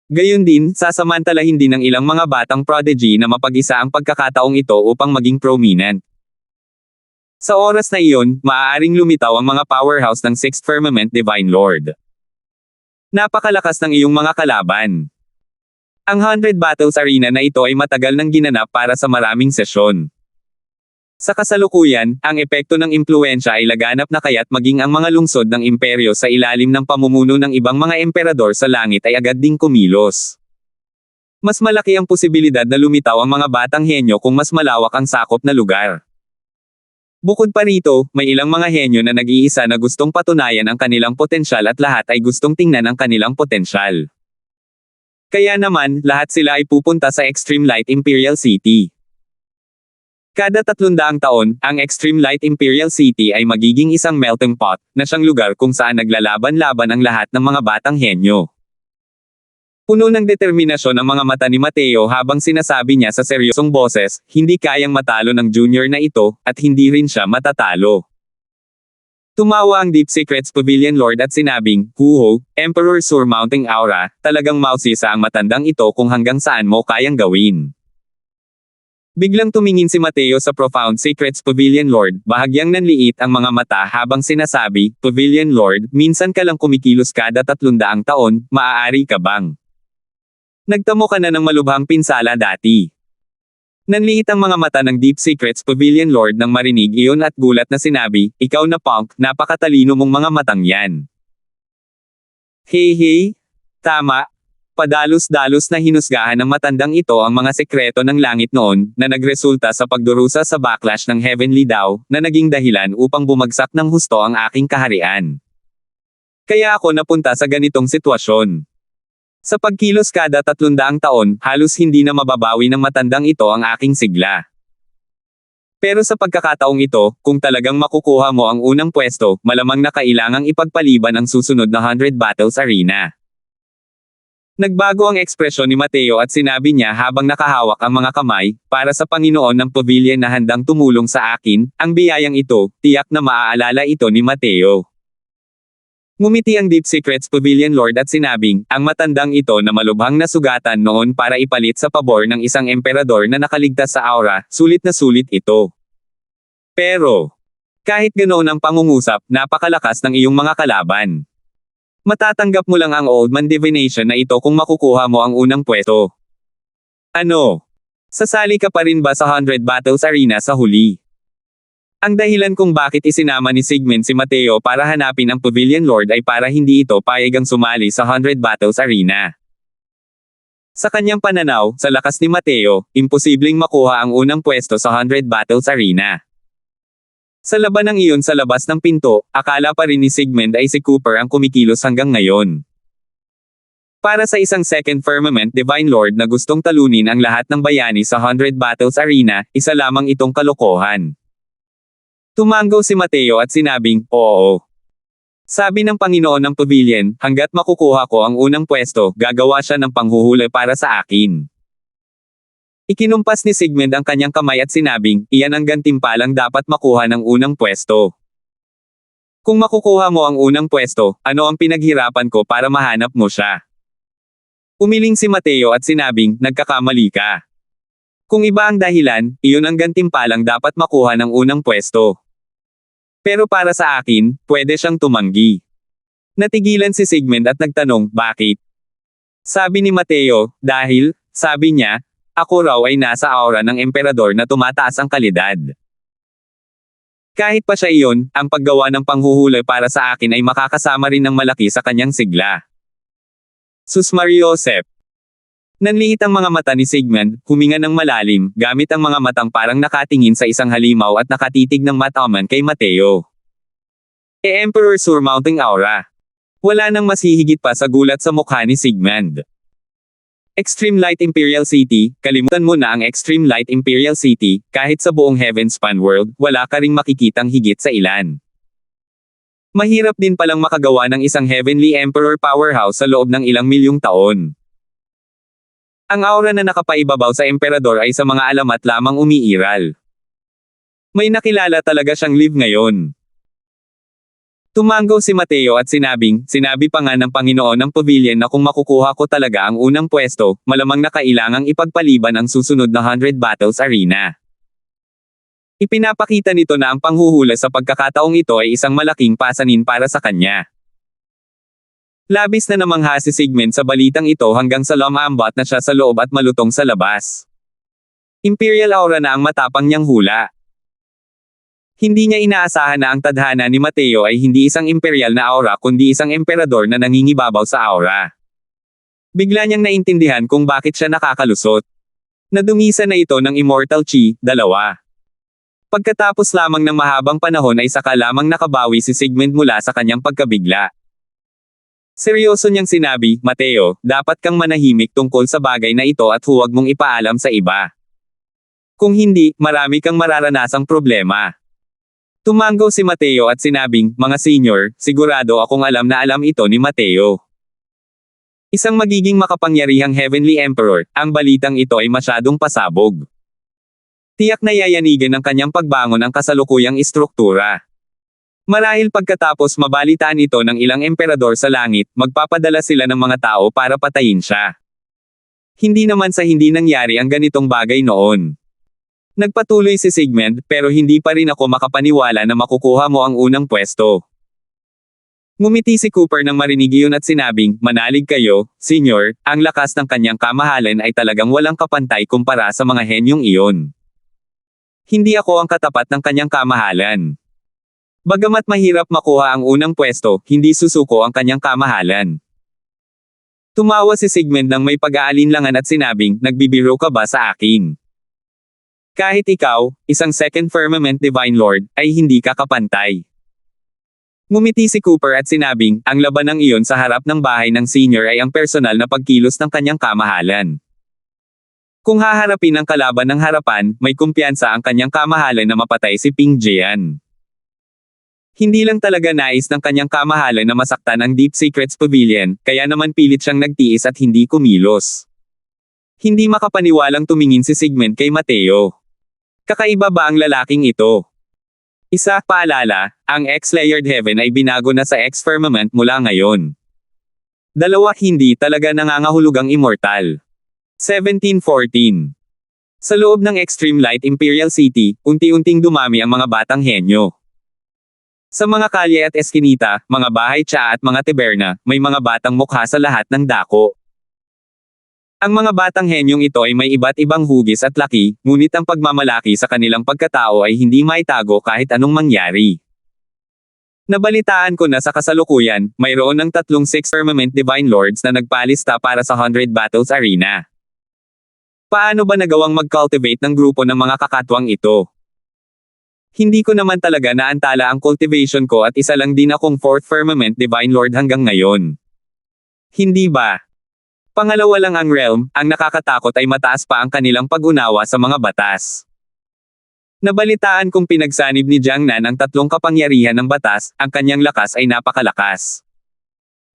Gayon din, sasamantalahin din ng ilang mga batang prodigy na mapag-isa ang pagkakataong ito upang maging prominent. Sa oras na iyon, maaaring lumitaw ang mga powerhouse ng Sixth Firmament Divine Lord. Napakalakas ng iyong mga kalaban. Ang 100 Battles Arena na ito ay matagal nang ginanap para sa maraming sesyon. Sa kasalukuyan, ang epekto ng impluwensya ay laganap na kaya't maging ang mga lungsod ng imperyo sa ilalim ng pamumuno ng ibang mga emperador sa langit ay agad ding kumilos. Mas malaki ang posibilidad na lumitaw ang mga batang henyo kung mas malawak ang sakop na lugar. Bukod pa rito, may ilang mga henyo na nag-iisa na gustong patunayan ang kanilang potensyal at lahat ay gustong tingnan ang kanilang potensyal. Kaya naman, lahat sila ay pupunta sa Extreme Light Imperial City. Kada 300 taon, ang Extreme Light Imperial City ay magiging isang melting pot, na siyang lugar kung saan naglalaban-laban ang lahat ng mga batang henyo. Puno ng determinasyon ang mga mata ni Mateo habang sinasabi niya sa seryosong boses, hindi kayang matalo ng junior na ito, at hindi rin siya matatalo. Tumawa ang Deep Secrets Pavilion Lord at sinabing, Huho, Emperor Surmounting Aura, talagang mausisa ang matandang ito kung hanggang saan mo kayang gawin. Biglang tumingin si Mateo sa Profound Secrets Pavilion Lord, bahagyang nanliit ang mga mata habang sinasabi, Pavilion Lord, minsan ka lang kumikilos kada 300 taon, maaari ka bang? Nagtamo ka na ng malubhang pinsala dati. Nanliit ang mga mata ng Deep Secrets Pavilion Lord nang marinig iyon at gulat na sinabi, ikaw na punk, napakatalino mong mga matang yan. Hey, tama. Padalos-dalos na hinusgahan ng matandang ito ang mga sekreto ng langit noon, na nagresulta sa pagdurusa sa backlash ng Heavenly Daw, na naging dahilan upang bumagsak ng husto ang aking kaharian. Kaya ako napunta sa ganitong sitwasyon. Sa pagkilos kada 300 taon, halos hindi na mababawi ng matandang ito ang aking sigla. Pero sa pagkakataong ito, kung talagang makukuha mo ang unang pwesto, malamang na kailangang ipagpaliban ang susunod na 100 Battles Arena. Nagbago ang ekspresyon ni Mateo at sinabi niya habang nakahawak ang mga kamay, para sa Panginoon ng Pavilion na handang tumulong sa akin, ang biyayang ito, tiyak na maaalala ito ni Mateo. Ngumiti ang Deep Secrets Pavilion Lord at sinabing, ang matandang ito na malubhang nasugatan noon para ipalit sa pabor ng isang emperador na nakaligtas sa aura, sulit na sulit ito. Pero, kahit ganoon ang pangungusap, napakalakas ng iyong mga kalaban. Matatanggap mo lang ang Old Man Divination na ito kung makukuha mo ang unang pwesto. Ano? Sasali ka pa rin ba sa 100 Battles Arena sa huli? Ang dahilan kung bakit isinama ni Sigmund si Mateo para hanapin ang Pavilion Lord ay para hindi ito payagang sumali sa 100 Battles Arena. Sa kanyang pananaw, sa lakas ni Mateo, imposibleng makuha ang unang pwesto sa 100 Battles Arena. Sa labanang iyon sa labas ng pinto, akala pa rin ni Sigmund ay si Cooper ang kumikilos hanggang ngayon. Para sa isang Second Firmament Divine Lord na gustong talunin ang lahat ng bayani sa 100 Battles Arena, isa lamang itong kalokohan. Tumanggo si Mateo at sinabing, oo. Sabi ng Panginoon ng Pavilion, hanggat makukuha ko ang unang pwesto, gagawa siya ng panghuhuli para sa akin. Ikinumpas ni Sigmund ang kanyang kamay at sinabing, iyan ang gantimpalang dapat makuha ng unang pwesto. Kung makukuha mo ang unang pwesto, ano ang pinaghirapan ko para mahanap mo siya? Umiling si Mateo at sinabing, nagkakamali ka. Kung iba ang dahilan, iyon ang gantimpalang dapat makuha ng unang pwesto. Pero para sa akin, pwede siyang tumanggi. Natigilan si Sigmund at nagtanong, bakit? Sabi ni Mateo, dahil, sabi niya, ako raw ay nasa aura ng emperador na tumataas ang kalidad. Kahit pa siya iyon, ang paggawa ng panghuhuli para sa akin ay makakasama rin ng malaki sa kanyang sigla. Sus Mariosep. Nanliit ang mga mata ni Sigmund, huminga ng malalim, gamit ang mga matang parang nakatingin sa isang halimaw at nakatitig ng mataman kay Mateo. Emperor Surmounting Aura. Wala nang mas hihigit pa sa gulat sa mukha ni Sigmund. Extreme Light Imperial City, kalimutan mo na ang Extreme Light Imperial City, kahit sa buong Heavenspan World, wala ka ring makikitang higit sa ilan. Mahirap din palang makagawa ng isang Heavenly Emperor powerhouse sa loob ng ilang milyong taon. Ang aura na nakapaibabaw sa emperador ay sa mga alamat lamang umiiral. May nakilala talaga siyang live ngayon. Tumango si Mateo at sinabi pa nga ng Panginoon ng Pavilion na kung makukuha ko talaga ang unang pwesto, malamang na kailangang ipagpaliban ang susunod na 100 Battles Arena. Ipinapakita nito na ang panghuhula sa pagkakataong ito ay isang malaking pasanin para sa kanya. Labis na namangha si Sigmund sa balitang ito hanggang sa lumambot na siya sa loob at malutong sa labas. Imperial aura na ang matapang niyang hula. Hindi niya inaasahan na ang tadhana ni Mateo ay hindi isang imperial na aura kundi isang emperador na nangingibabaw sa aura. Bigla niyang naintindihan kung bakit siya nakakalusot. Nadumisa na ito ng Immortal Chi, 2. Pagkatapos lamang ng mahabang panahon ay saka lamang nakabawi si Sigmund mula sa kanyang pagkabigla. Seryoso niyang sinabi, Mateo, dapat kang manahimik tungkol sa bagay na ito at huwag mong ipaalam sa iba. Kung hindi, marami kang mararanasang problema. Tumango si Mateo at sinabing, mga senior, sigurado akong alam na alam ito ni Mateo. Isang magiging makapangyarihang Heavenly Emperor, ang balitang ito ay masyadong pasabog. Tiyak na yayanigan ng kanyang pagbangon ang kasalukuyang istruktura. Marahil pagkatapos mabalitaan ito ng ilang emperador sa langit, magpapadala sila ng mga tao para patayin siya. Hindi naman sa hindi nangyari ang ganitong bagay noon. Nagpatuloy si Sigmund, pero hindi pa rin ako makapaniwala na makukuha mo ang unang pwesto. Ngumiti si Cooper nang marinig iyon at sinabing, manalig kayo, senyor, ang lakas ng kanyang kamahalan ay talagang walang kapantay kumpara sa mga henyong iyon. Hindi ako ang katapat ng kanyang kamahalan. Bagamat mahirap makuha ang unang pwesto, hindi susuko ang kanyang kamahalan. Tumawa si Sigmund nang may pag-aalinlangan at sinabing, nagbibiro ka ba sa akin? Kahit ikaw, isang Second Firmament Divine Lord, ay hindi ka kapantay. Ngumiti si Cooper at sinabing, ang labanang iyon sa harap ng bahay ng senior ay ang personal na pagkilos ng kanyang kamahalan. Kung haharapin ang kalaban ng harapan, may kumpiyansa ang kanyang kamahalan na mapatay si Ping Jian. Hindi lang talaga nais ng kanyang kamahalan na masaktan ang Deep Secrets Pavilion, kaya naman pilit siyang nagtiis at hindi kumilos. Hindi makapaniwalang tumingin si Sigmund kay Mateo. Kakaiba ba ang lalaking ito? Isa, paalala, ang X-Layered Heaven ay binago na sa X-Firmament mula ngayon. 2, hindi talaga nangangahulugang immortal. 1714. Sa loob ng Extreme Light Imperial City, unti-unting dumami ang mga batang henyo. Sa mga kalye at eskinita, mga bahay tsa at mga taberna, may mga batang mukha sa lahat ng dako. Ang mga batang henyong ito ay may iba't ibang hugis at laki, ngunit ang pagmamalaki sa kanilang pagkatao ay hindi maitago kahit anong mangyari. Nabalitaan ko na sa kasalukuyan, mayroon ng 3 Sixth Firmament Divine Lords na nagpalista para sa 100 Battles Arena. Paano ba nagawang mag-cultivate ng grupo ng mga kakatwang ito? Hindi ko naman talaga naantala ang cultivation ko at isa lang din akong 4th Firmament Divine Lord hanggang ngayon. Hindi ba? Pangalawa lang ang realm, ang nakakatakot ay mataas pa ang kanilang pag-unawa sa mga batas. Nabalitaan kong pinagsanib ni Jiang Nan ang 3 kapangyarihan ng batas, ang kanyang lakas ay napakalakas.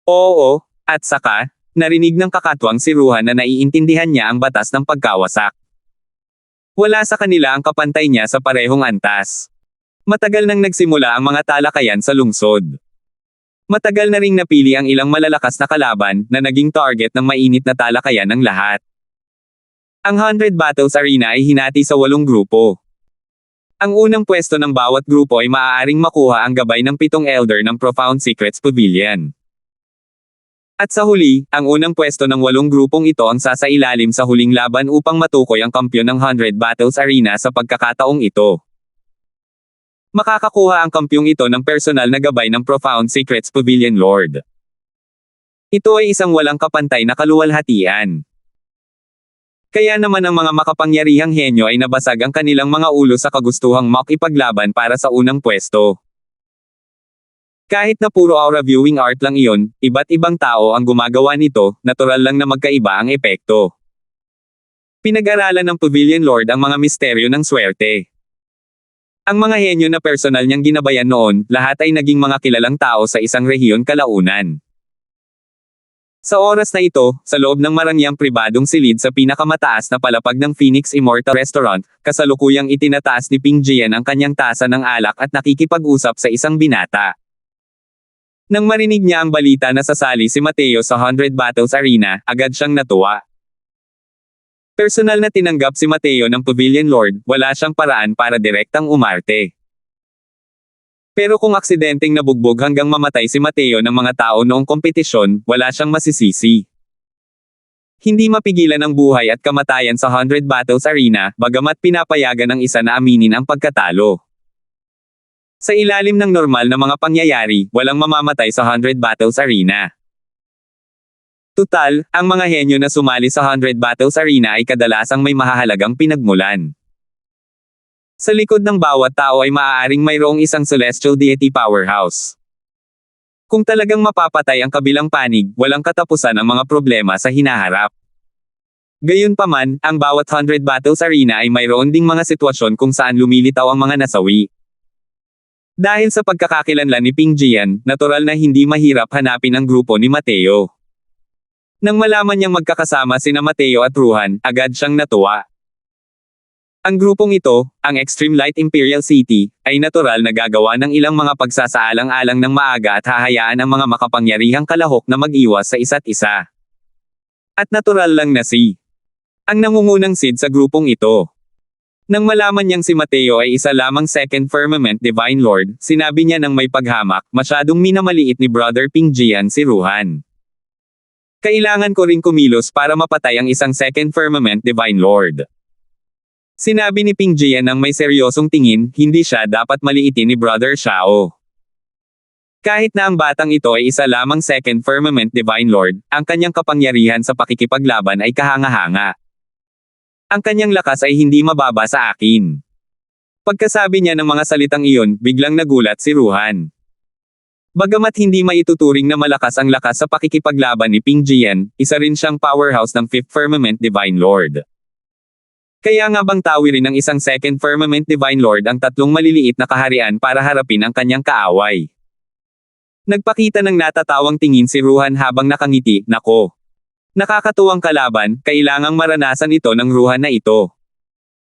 Oo, at saka, narinig ng kakatwang si Ruhan na naiintindihan niya ang batas ng pagkawasak. Wala sa kanila ang kapantay niya sa parehong antas. Matagal nang nagsimula ang mga talakayan sa lungsod. Matagal na ring napili ang ilang malalakas na kalaban na naging target ng mainit na talakayan ng lahat. Ang 100 Battles Arena ay hinati sa 8 grupo. Ang unang pwesto ng bawat grupo ay maaaring makuha ang gabay ng 7 Elder ng Profound Secrets Pavilion. At sa huli, ang unang pwesto ng 8 grupong ito ang sasailalim sa huling laban upang matukoy ang kampyon ng 100 Battles Arena sa pagkakataong ito. Makakakuha ang kampyong ito ng personal na gabay ng Profound Secrets Pavilion Lord. Ito ay isang walang kapantay na kaluwalhatian. Kaya naman ang mga makapangyarihang henyo ay nabasag ang kanilang mga ulo sa kagustuhang makipaglaban para sa unang pwesto. Kahit na puro aura viewing art lang iyon, iba't ibang tao ang gumagawa nito, natural lang na magkaiba ang epekto. Pinag-aralan ng Pavilion Lord ang mga misteryo ng swerte. Ang mga henyo na personal niyang ginabayan noon, lahat ay naging mga kilalang tao sa isang rehiyon kalaunan. Sa oras na ito, sa loob ng marangyang pribadong silid sa pinakamataas na palapag ng Phoenix Immortal Restaurant, kasalukuyang itinataas ni Ping Jian ang kanyang tasa ng alak at nakikipag-usap sa isang binata. Nang marinig niya ang balita na sasali si Mateo sa 100 Battles Arena, agad siyang natuwa. Personal na tinanggap si Mateo ng Pavilion Lord, wala siyang paraan para direktang umarte. Pero kung aksidenteng nabugbog hanggang mamatay si Mateo ng mga tao noong kompetisyon, wala siyang masisisi. Hindi mapigilan ang buhay at kamatayan sa 100 Battles Arena, bagamat pinapayagan ng isa na aminin ang pagkatalo. Sa ilalim ng normal na mga pangyayari, walang mamamatay sa 100 Battles Arena. Tutal, ang mga henyo na sumali sa 100 Battles Arena ay kadalasang may mahahalagang pinagmulan. Sa likod ng bawat tao ay maaaring mayroong isang celestial deity powerhouse. Kung talagang mapapatay ang kabilang panig, walang katapusan ang mga problema sa hinaharap. Gayunpaman, ang bawat 100 Battles Arena ay mayroon ding mga sitwasyon kung saan lumilitaw ang mga nasawi. Dahil sa pagkakakilanlan ni Ping Jian, natural na hindi mahirap hanapin ang grupo ni Mateo. Nang malaman niyang magkakasama sina Mateo at Ruhan, agad siyang natuwa. Ang grupong ito, ang Extreme Light Imperial City, ay natural na gagawa ng ilang mga pagsasaalang-alang ng maaga at hahayaan ang mga makapangyarihang kalahok na mag-iwas sa isa't isa. At natural lang na ang nangungunang sid sa grupong ito. Nang malaman niyang si Mateo ay isa lamang Second Firmament Divine Lord, sinabi niya ng may paghamak, masyadong minamaliit ni Brother Ping Jian si Ruhan. Kailangan ko ring kumilos para mapatay ang isang Second Firmament Divine Lord. Sinabi ni Ping Jian ng may seryosong tingin, hindi siya dapat maliitin ni Brother Xiao. Kahit na ang batang ito ay isa lamang Second Firmament Divine Lord, ang kanyang kapangyarihan sa pakikipaglaban ay kahanga-hanga. Ang kanyang lakas ay hindi mababa sa akin. Pagkasabi niya ng mga salitang iyon, biglang nagulat si Ruhan. Bagamat hindi maituturing na malakas ang lakas sa pakikipaglaban ni Ping Jian, isa rin siyang powerhouse ng Fifth Firmament Divine Lord. Kaya nga bang tawirin ng isang Second Firmament Divine Lord ang tatlong maliliit na kaharian para harapin ang kanyang kaaway? Nagpakita ng natatawang tingin si Ruhan habang nakangiti, nako. Nakakatuwang kalaban, kailangang maranasan ito ng Ruhan na ito.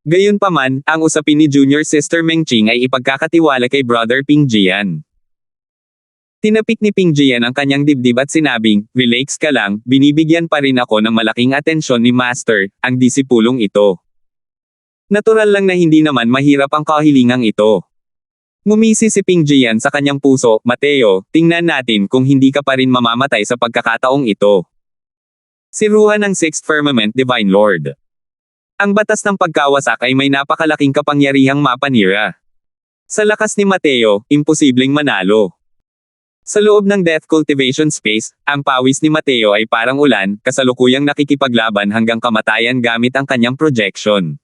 Gayunpaman, ang usapin ni Junior Sister Meng Qing ay ipagkakatiwala kay Brother Ping Jian. Tinapik ni Ping Jian ang kanyang dibdib at sinabing, relax ka lang, binibigyan pa rin ako ng malaking atensyon ni Master, ang disipulong ito. Natural lang na hindi naman mahirap ang kahilingang ito. Ngumisi si Ping Jian sa kanyang puso, Mateo, tingnan natin kung hindi ka pa rin mamamatay sa pagkakataong ito. Si Ruhan ang Sixth Firmament Divine Lord. Ang batas ng pagkawasak ay may napakalaking kapangyarihang mapanira. Sa lakas ni Mateo, imposibleng manalo. Sa loob ng Death Cultivation Space, ang pawis ni Mateo ay parang ulan, kasalukuyang nakikipaglaban hanggang kamatayan gamit ang kanyang projection.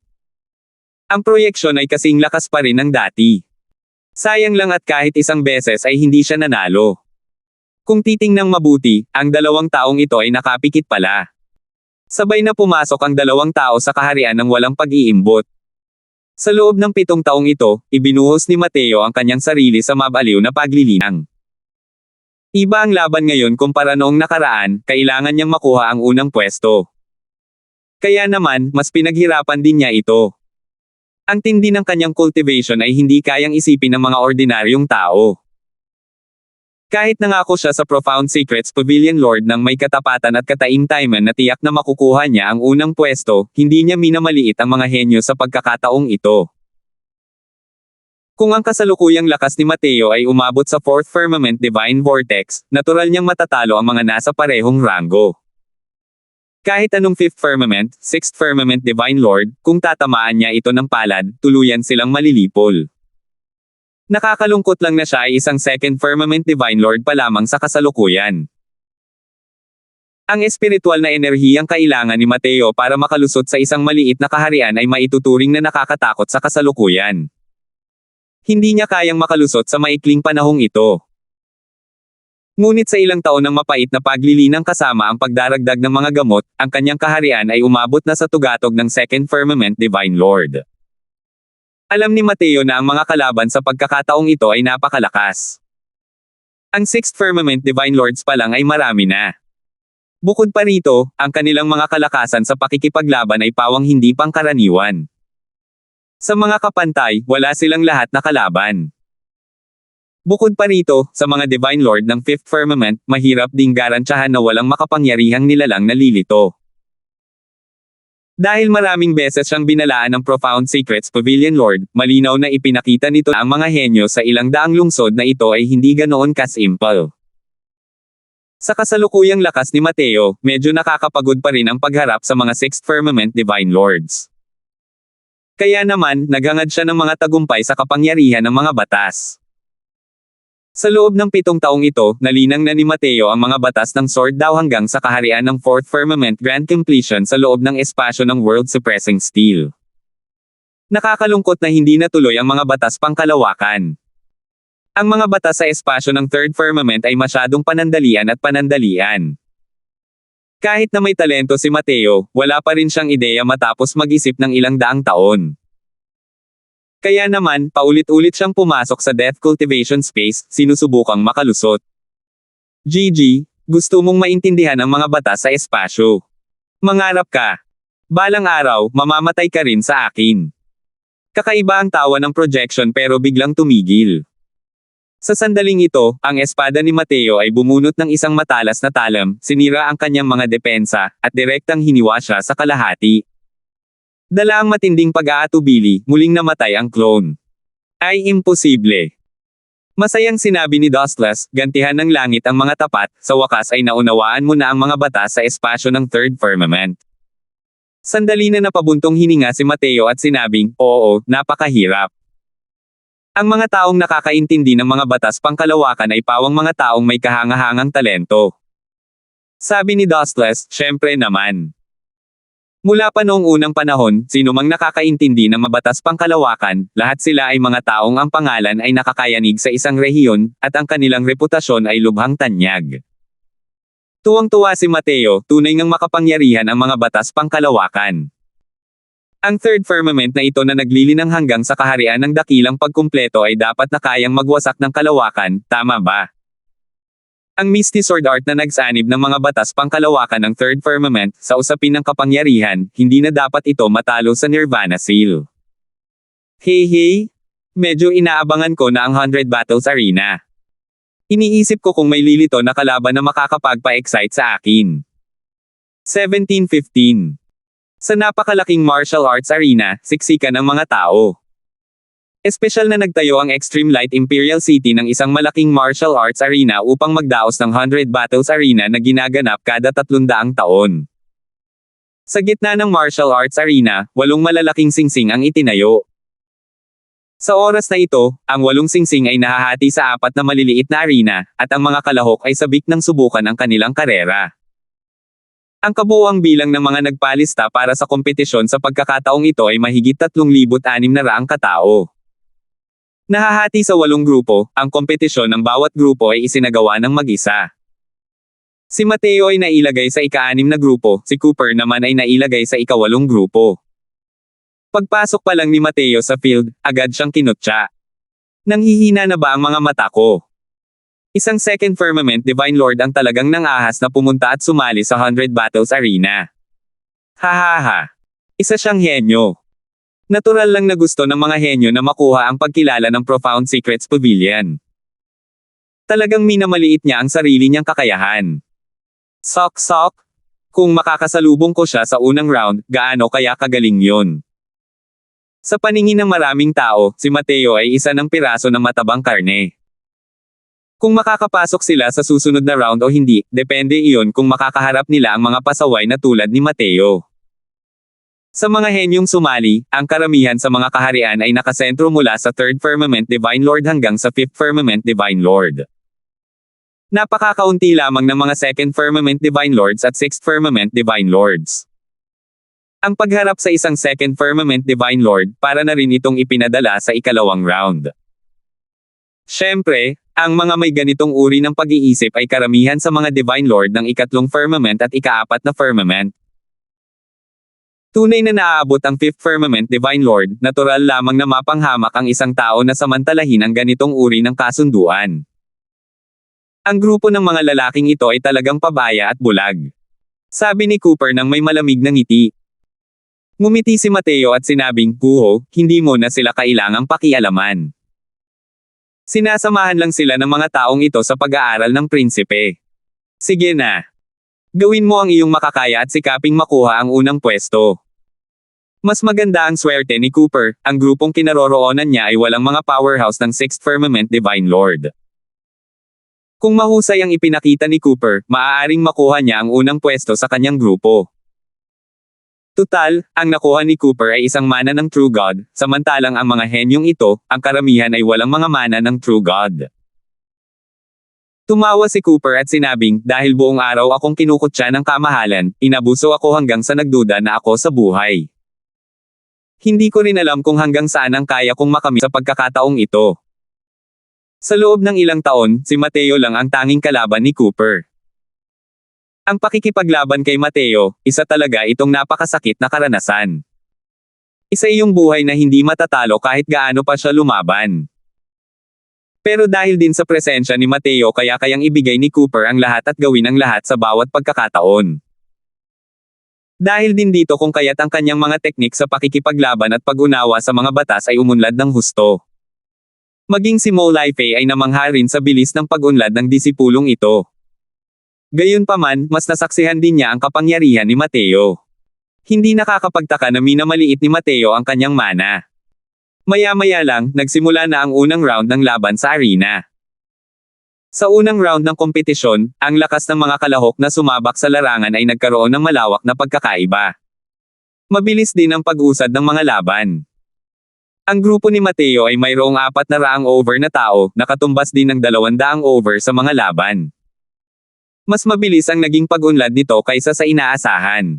Ang proyeksyon ay kasing lakas pa rin ng dati. Sayang lang at kahit isang beses ay hindi siya nanalo. Kung titingnang mabuti, ang dalawang taong ito ay nakapikit pala. Sabay na pumasok ang dalawang tao sa kaharian ng walang pag-iimbot. Sa loob ng 7 taong ito, ibinuhos ni Mateo ang kanyang sarili sa mabaliw na paglilinang. Iba ang laban ngayon kumpara noong nakaraan, kailangan niyang makuha ang unang pwesto. Kaya naman, mas pinaghirapan din niya ito. Ang tindi ng kanyang cultivation ay hindi kayang isipin ng mga ordinaryong tao. Kahit nangako siya sa Profound Secrets Pavilion Lord ng may katapatan at kataimtaiman na tiyak na makukuha niya ang unang pwesto, hindi niya minamaliit ang mga henyo sa pagkakataong ito. Kung ang kasalukuyang lakas ni Mateo ay umabot sa Fourth Firmament Divine Vortex, natural niyang matatalo ang mga nasa parehong ranggo. Kahit anong Fifth Firmament, Sixth Firmament Divine Lord, kung tatamaan niya ito ng palad, tuluyan silang malilipol. Nakakalungkot lang na siya ay isang Second Firmament Divine Lord pa lamang sa kasalukuyan. Ang espiritual na enerhiyang kailangan ni Mateo para makalusot sa isang maliit na kaharian ay maituturing na nakakatakot sa kasalukuyan. Hindi niya kayang makalusot sa maikling panahong ito. Ngunit sa ilang taon ng mapait na paglilinang kasama ang pagdaragdag ng mga gamot, ang kanyang kaharian ay umabot na sa tugatog ng Second Firmament Divine Lord. Alam ni Mateo na ang mga kalaban sa pagkakataong ito ay napakalakas. Ang Sixth Firmament Divine Lords pa lang ay marami na. Bukod pa rito, ang kanilang mga kalakasan sa pakikipaglaban ay pawang hindi pangkaraniwan. Sa mga kapantay, wala silang lahat na kalaban. Bukod pa rito, sa mga Divine Lord ng Fifth Firmament, mahirap ding garantyahan na walang makapangyarihang nilalang na lilito. Dahil maraming beses siyang binalaan ng Profound Secrets Pavilion Lord, malinaw na ipinakita nito na ang mga henyo sa ilang daang lungsod na ito ay hindi ganoon kasimple. Sa kasalukuyang lakas ni Mateo, medyo nakakapagod pa rin ang pagharap sa mga Sixth Firmament Divine Lords. Kaya naman, naghangad siya ng mga tagumpay sa kapangyarihan ng mga batas. Sa loob ng 7 taong ito, nalinang na ni Mateo ang mga batas ng Sword Dao hanggang sa kaharian ng Fourth Firmament Grand Completion sa loob ng espasyo ng World Suppressing Steel. Nakakalungkot na hindi natuloy ang mga batas pangkalawakan. Ang mga batas sa espasyo ng Third Firmament ay masyadong panandalian at panandalian. Kahit na may talento si Mateo, wala pa rin siyang ideya matapos mag-isip ng ilang daang taon. Kaya naman, paulit-ulit siyang pumasok sa Death Cultivation Space, sinusubukang makalusot. GG, gusto mong maintindihan ang mga batas sa espasyo. Mangarap ka. Balang araw, mamamatay ka rin sa akin. Kakaiba ang tawa ng projection pero biglang tumigil. Sa sandaling ito, ang espada ni Mateo ay bumunot ng isang matalas na talam, sinira ang kanyang mga depensa, at direktang hiniwa siya sa kalahati. Dala ang matinding pag-aatubili, muling namatay ang clone. Ay imposible. Masayang sinabi ni Dustless, gantihan ng langit ang mga tapat, sa wakas ay naunawaan mo na ang mga batas sa espasyo ng Third Firmament. Sandali na napabuntong hininga si Mateo at sinabing, oo, napakahirap. Ang mga taong nakakaintindi ng mga batas pangkalawakan ay pawang mga taong may kahangahangang talento. Sabi ni Dustless, syempre naman. Mula pa noong unang panahon, sino mang nakakaintindi ng mabatas pangkalawakan, lahat sila ay mga taong ang pangalan ay nakakayanig sa isang rehiyon, at ang kanilang reputasyon ay lubhang tanyag. Tuwang-tuwa si Mateo, tunay ngang makapangyarihan ang mga batas pangkalawakan. Ang Third Firmament na ito na naglilinang hanggang sa kaharian ng dakilang pagkumpleto ay dapat na kayang magwasak ng kalawakan, tama ba? Ang Misty Sword Art na nagsanib ng mga batas pangkalawakan ng Third Firmament, sa usapin ng kapangyarihan, hindi na dapat ito matalo sa Nirvana Seal. Hey, medyo inaabangan ko na ang 100 Battles Arena. Iniisip ko kung may lilito na kalaban na makakapagpa-excite sa akin. 1715. Sa napakalaking martial arts arena, siksikan ang mga tao. Espesyal na nagtayo ang Extreme Light Imperial City ng isang malaking martial arts arena upang magdaos ng 100 Battles Arena na ginaganap kada 300 taon. Sa gitna ng martial arts arena, 8 malalaking singsing ang itinayo. Sa oras na ito, ang 8 singsing ay nahahati sa 4 na maliliit na arena, at ang mga kalahok ay sabik ng subukan ang kanilang karera. Ang kabuuang bilang ng mga nagpalista para sa kompetisyon sa pagkakataong ito ay mahigit 3,600 katao. Nahahati sa 8 grupo, ang kompetisyon ng bawat grupo ay isinagawa ng mag-isa. Si Mateo ay nailagay sa ika-6 na grupo, si Cooper naman ay nailagay sa ika-8 grupo. Pagpasok pa lang ni Mateo sa field, agad siyang kinutya. Nanghihina na ba ang mga mata ko? Isang Second Firmament Divine Lord ang talagang nangahas na pumunta at sumali sa 100 Battles Arena. Hahaha. Isa siyang henyo. Natural lang na gusto ng mga henyo na makuha ang pagkilala ng Profound Secrets Pavilion. Talagang minamaliit niya ang sarili niyang kakayahan. Sok. Kung makakasalubong ko siya sa unang round, gaano kaya kagaling yun? Sa paningin ng maraming tao, si Mateo ay isa ng piraso ng matabang karne. Kung makakapasok sila sa susunod na round o hindi, depende iyon kung makakaharap nila ang mga pasaway na tulad ni Mateo. Sa mga henyong sumali, ang karamihan sa mga kaharian ay nakasentro mula sa Third Firmament Divine Lord hanggang sa Fifth Firmament Divine Lord. Napakakaunti lamang ng mga Second Firmament Divine Lords at Sixth Firmament Divine Lords. Ang pagharap sa isang Second Firmament Divine Lord, para na rin itong ipinadala sa ikalawang round. Siyempre, ang mga may ganitong uri ng pag-iisip ay karamihan sa mga Divine Lord ng ika-3 Firmament at ika-4 na Firmament. Tunay na naaabot ang Fifth Firmament Divine Lord, natural lamang na mapanghamak ang isang tao na samantalahin ang ganitong uri ng kasunduan. Ang grupo ng mga lalaking ito ay talagang pabaya at bulag. Sabi ni Cooper nang may malamig na ngiti. Ngumiti si Mateo at sinabing, "Kuho, hindi mo na sila kailangang pakialaman. Sinasamahan lang sila ng mga taong ito sa pag-aaral ng prinsipe. Sige na. Gawin mo ang iyong makakaya at sikaping makuha ang unang pwesto." Mas maganda ang swerte ni Cooper, ang grupong kinaroroonan niya ay walang mga powerhouse ng Sixth Firmament Divine Lord. Kung mahusay ang ipinakita ni Cooper, maaaring makuha niya ang unang pwesto sa kanyang grupo. Tutal, ang nakuha ni Cooper ay isang mana ng True God, samantalang ang mga henyong ito, ang karamihan ay walang mga mana ng True God. Tumawa si Cooper at sinabing, "Dahil buong araw akong kinukutya ng kamahalan, inabuso ako hanggang sa nagduda na ako sa buhay. Hindi ko rin alam kung hanggang saan ang kaya kong makamit sa pagkakataong ito." Sa loob ng ilang taon, si Mateo lang ang tanging kalaban ni Cooper. Ang pakikipaglaban kay Mateo, isa talaga itong napakasakit na karanasan. Isa iyong buhay na hindi matatalo kahit gaano pa siya lumaban. Pero dahil din sa presensya ni Mateo kaya kayang ibigay ni Cooper ang lahat at gawin ang lahat sa bawat pagkakataon. Dahil din dito kung kaya't ang kanyang mga teknik sa pakikipaglaban at pag-unawa sa mga batas ay umunlad ng husto. Maging si Mo Lifei ay namangha rin sa bilis ng pag-unlad ng disipulong ito. Gayunpaman, mas nasaksihan din niya ang kapangyarihan ni Mateo. Hindi nakakapagtaka na minamaliit ni Mateo ang kanyang mana. Maya-maya lang, nagsimula na ang unang round ng laban sa arena. Sa unang round ng kompetisyon, ang lakas ng mga kalahok na sumabak sa larangan ay nagkaroon ng malawak na pagkakaiba. Mabilis din ang pag-usad ng mga laban. Ang grupo ni Mateo ay mayroong 400 over na tao, nakatumbas din ng 200 over sa mga laban. Mas mabilis ang naging pag-unlad nito kaysa sa inaasahan.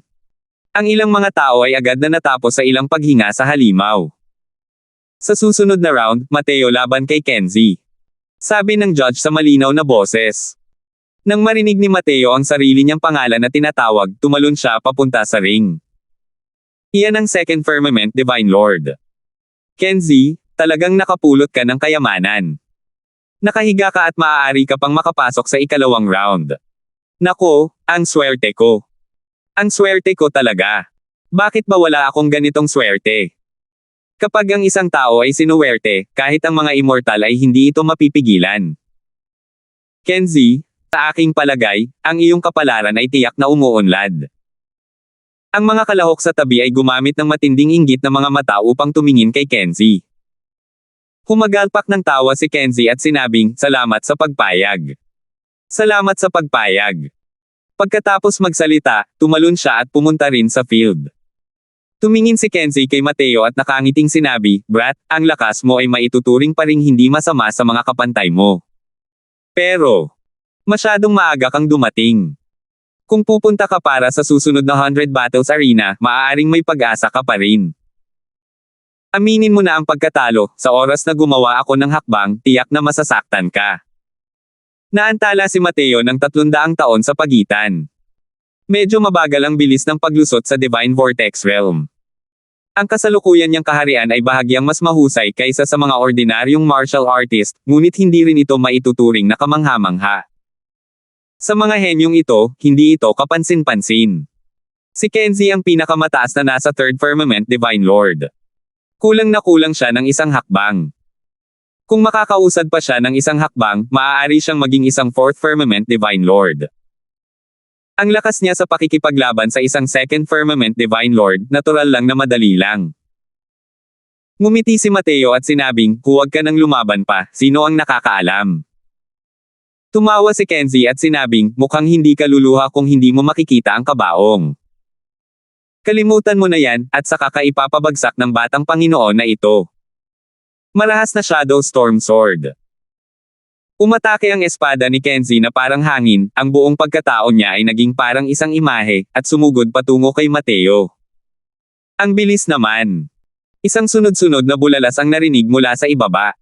Ang ilang mga tao ay agad na natapos sa ilang paghinga sa halimaw. Sa susunod na round, Mateo laban kay Kenzie. Sabi ng judge sa malinaw na boses. Nang marinig ni Mateo ang sarili niyang pangalan na tinatawag, tumalon siya papunta sa ring. Iyan ang Second Firmament Divine Lord. "Kenzie, talagang nakapulot ka ng kayamanan. Nakahiga ka at maaari ka pang makapasok sa ikalawang round." "Nako, ang swerte ko. Ang swerte ko talaga. Bakit ba wala akong ganitong swerte? Kapag ang isang tao ay sinuwerte, kahit ang mga immortal ay hindi ito mapipigilan. Kenzie, sa aking palagay, ang iyong kapalaran ay tiyak na umuunlad." Ang mga kalahok sa tabi ay gumamit ng matinding inggit na mga mata upang tumingin kay Kenzie. Humagalpak ng tawa si Kenzie at sinabing, "Salamat sa pagpayag. Salamat sa pagpayag." Pagkatapos magsalita, tumalon siya at pumunta rin sa field. Tumingin si Kenzie kay Mateo at nakangiting sinabi, "Brat, ang lakas mo ay maituturing pa ring hindi masama sa mga kapantay mo. Pero, masyadong maaga kang dumating. Kung pupunta ka para sa susunod na 100 Battles Arena, maaaring may pag-asa ka pa rin. Aminin mo na ang pagkatalo, sa oras na gumawa ako ng hakbang, tiyak na masasaktan ka." Naantala si Mateo ng 300 taon sa pagitan. Medyo mabagal ang bilis ng paglusot sa Divine Vortex Realm. Ang kasalukuyan niyang kaharian ay bahagyang mas mahusay kaysa sa mga ordinaryong martial artist, ngunit hindi rin ito maituturing na kamangha-mangha. Sa mga henyong ito, hindi ito kapansin-pansin. Si Kenzie ang pinakamataas na nasa Third Firmament Divine Lord. Kulang na kulang siya ng isang hakbang. Kung makakausad pa siya ng isang hakbang, maaari siyang maging isang Fourth Firmament Divine Lord. Ang lakas niya sa pakikipaglaban sa isang Second Firmament Divine Lord, natural lang na madali lang. Ngumiti si Mateo at sinabing, "Huwag ka nang lumaban pa, sino ang nakakaalam?" Tumawa si Kenzie at sinabing, "Mukhang hindi ka luluha kung hindi mo makikita ang kabaong. Kalimutan mo na yan, at saka ka ipapabagsak ng batang Panginoon na ito." Marahas na Shadow Storm Sword. Umatake ang espada ni Kenzie na parang hangin, ang buong pagkatao niya ay naging parang isang imahe, at sumugod patungo kay Mateo. Ang bilis naman. Isang sunod-sunod na bulalas ang narinig mula sa ibaba.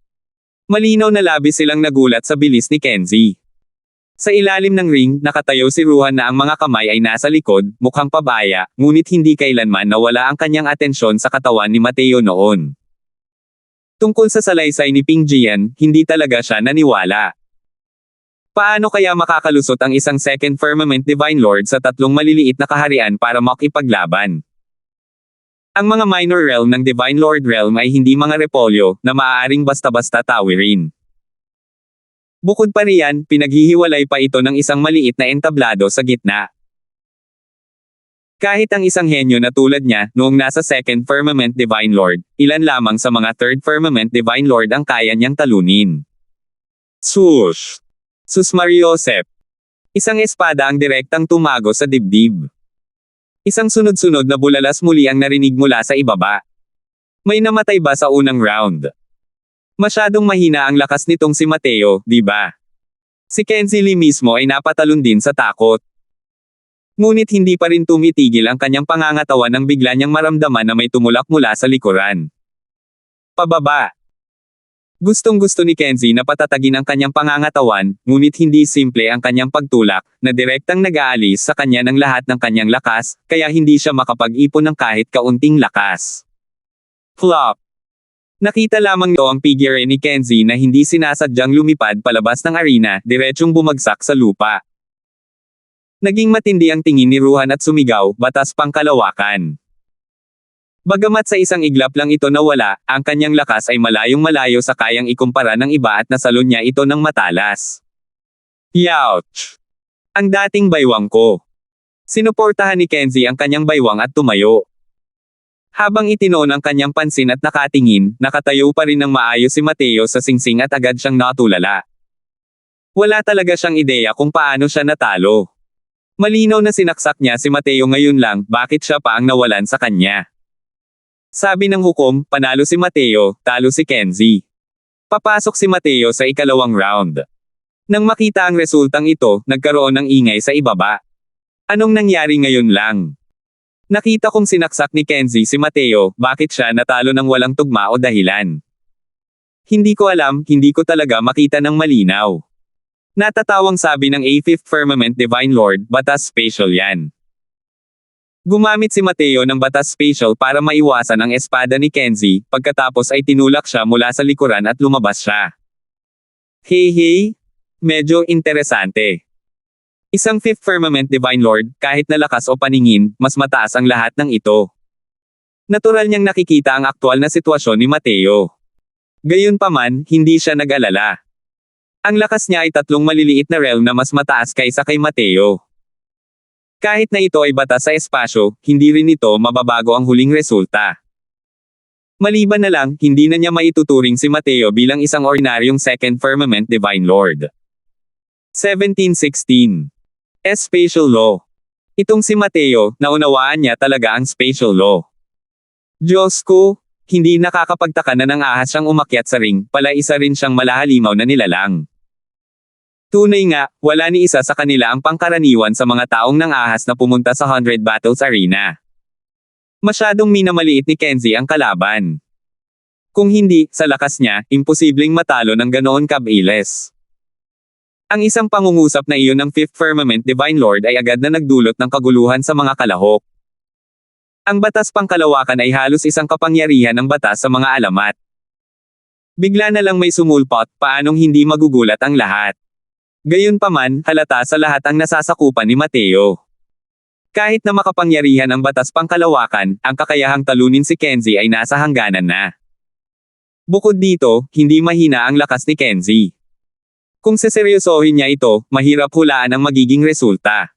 Malinaw na labis silang nagulat sa bilis ni Kenzie. Sa ilalim ng ring, nakatayo si Ruhan na ang mga kamay ay nasa likod, mukhang pabaya, ngunit hindi kailanman nawala ang kanyang atensyon sa katawan ni Mateo noon. Tungkol sa salaysay ni Ping Jian, hindi talaga siya naniwala. Paano kaya makakalusot ang isang second firmament Divine Lord sa tatlong maliliit na kaharian para makipaglaban? Ang mga minor realm ng Divine Lord realm ay hindi mga repolyo na maaaring basta-basta tawirin. Bukod pa riyan, pinaghihiwalay pa ito ng isang maliit na entablado sa gitna. Kahit ang isang henyo na tulad niya, noong nasa second firmament Divine Lord, ilan lamang sa mga third firmament Divine Lord ang kaya niyang talunin. Swoosh! Susmariosep. Isang espada ang direktang tumago sa dibdib. Isang sunod-sunod na bulalas muli ang narinig mula sa ibaba. May namatay ba sa unang round? Masyadong mahina ang lakas nitong si Mateo, di ba? Si Kenzie Lee mismo ay napatalon din sa takot. Ngunit hindi pa rin tumitigil ang kanyang pangangatawan nang bigla niyang maramdaman na may tumulak mula sa likuran. Pababa. Gustong-gusto ni Kenzie na patatagin ang kanyang pangangatawan, ngunit hindi simple ang kanyang pagtulak, na direktang nag-aalis sa kanya ng lahat ng kanyang lakas, kaya hindi siya makapag-ipon ng kahit kaunting lakas. Flop. Nakita lamang nito ang figure ni Kenzie na hindi sinasadyang lumipad palabas ng arena, diretsyong bumagsak sa lupa. Naging matindi ang tingin ni Ruhan at sumigaw, batas pang kalawakan. Bagamat sa isang iglap lang ito nawala, ang kanyang lakas ay malayong-malayo sa kayang ikumpara ng iba at nasalon niya ito ng matalas. Youch! Ang dating baywang ko. Sinuportahan ni Kenzie ang kanyang baywang at tumayo. Habang itinoon ang kanyang pansin at nakatingin, nakatayo pa rin ng maayos si Mateo sa singsing at agad siyang natulala. Wala talaga siyang ideya kung paano siya natalo. Malinaw na sinaksak niya si Mateo ngayon lang, bakit siya pa ang nawalan sa kanya. Sabi ng hukom, panalo si Mateo, talo si Kenzie. Papasok si Mateo sa ikalawang round. Nang makita ang resultang ito, nagkaroon ng ingay sa ibaba. Anong nangyari ngayon lang? Nakita kong sinaksak ni Kenzie si Mateo, bakit siya natalo ng walang tugma o dahilan? Hindi ko alam, hindi ko talaga makita ng malinaw. Natatawang sabi ng A5th Firmament Divine Lord, batas special yan. Gumamit si Mateo ng batas special para maiwasan ang espada ni Kenzie, pagkatapos ay tinulak siya mula sa likuran at lumabas siya. Hey, medyo interesante. Isang 5th Firmament Divine Lord, kahit na lakas o paningin, mas mataas ang lahat ng ito. Natural niyang nakikita ang aktwal na sitwasyon ni Mateo. Gayunpaman, hindi siya nag-alala. Ang lakas niya ay tatlong maliliit na realm na mas mataas kaysa kay Mateo. Kahit na ito ay batas sa espasyo, hindi rin ito mababago ang huling resulta. Maliban na lang, hindi na niya maituturing si Mateo bilang isang ordinaryong second firmament Divine Lord. 1716. Spatial Law. Itong si Mateo, naunawaan niya talaga ang spatial law. Diyos ko, hindi nakakapagtaka na nang ahas siyang umakyat sa ring, pala isa rin siyang malahalimaw na nilalang. Tunay nga, wala ni isa sa kanila ang pangkaraniwan sa mga taong nang ahas na pumunta sa 100 Battles Arena. Masyadong minamaliit ni Kenzie ang kalaban. Kung hindi, sa lakas niya, imposibleng matalo ng ganoon kabilis. Ang isang pangungusap na iyon ng 5th Firmament Divine Lord ay agad na nagdulot ng kaguluhan sa mga kalahok. Ang batas pangkalawakan ay halos isang kapangyarihan ng batas sa mga alamat. Bigla na lang may sumulpot, paanong hindi magugulat ang lahat. Gayunpaman, halata sa lahat ang nasasakupan ni Mateo. Kahit na makapangyarihan ang batas pangkalawakan, ang kakayahang talunin si Kenzie ay nasa hangganan na. Bukod dito, hindi mahina ang lakas ni Kenzie. Kung seseryosohin niya ito, mahirap hulaan ang magiging resulta.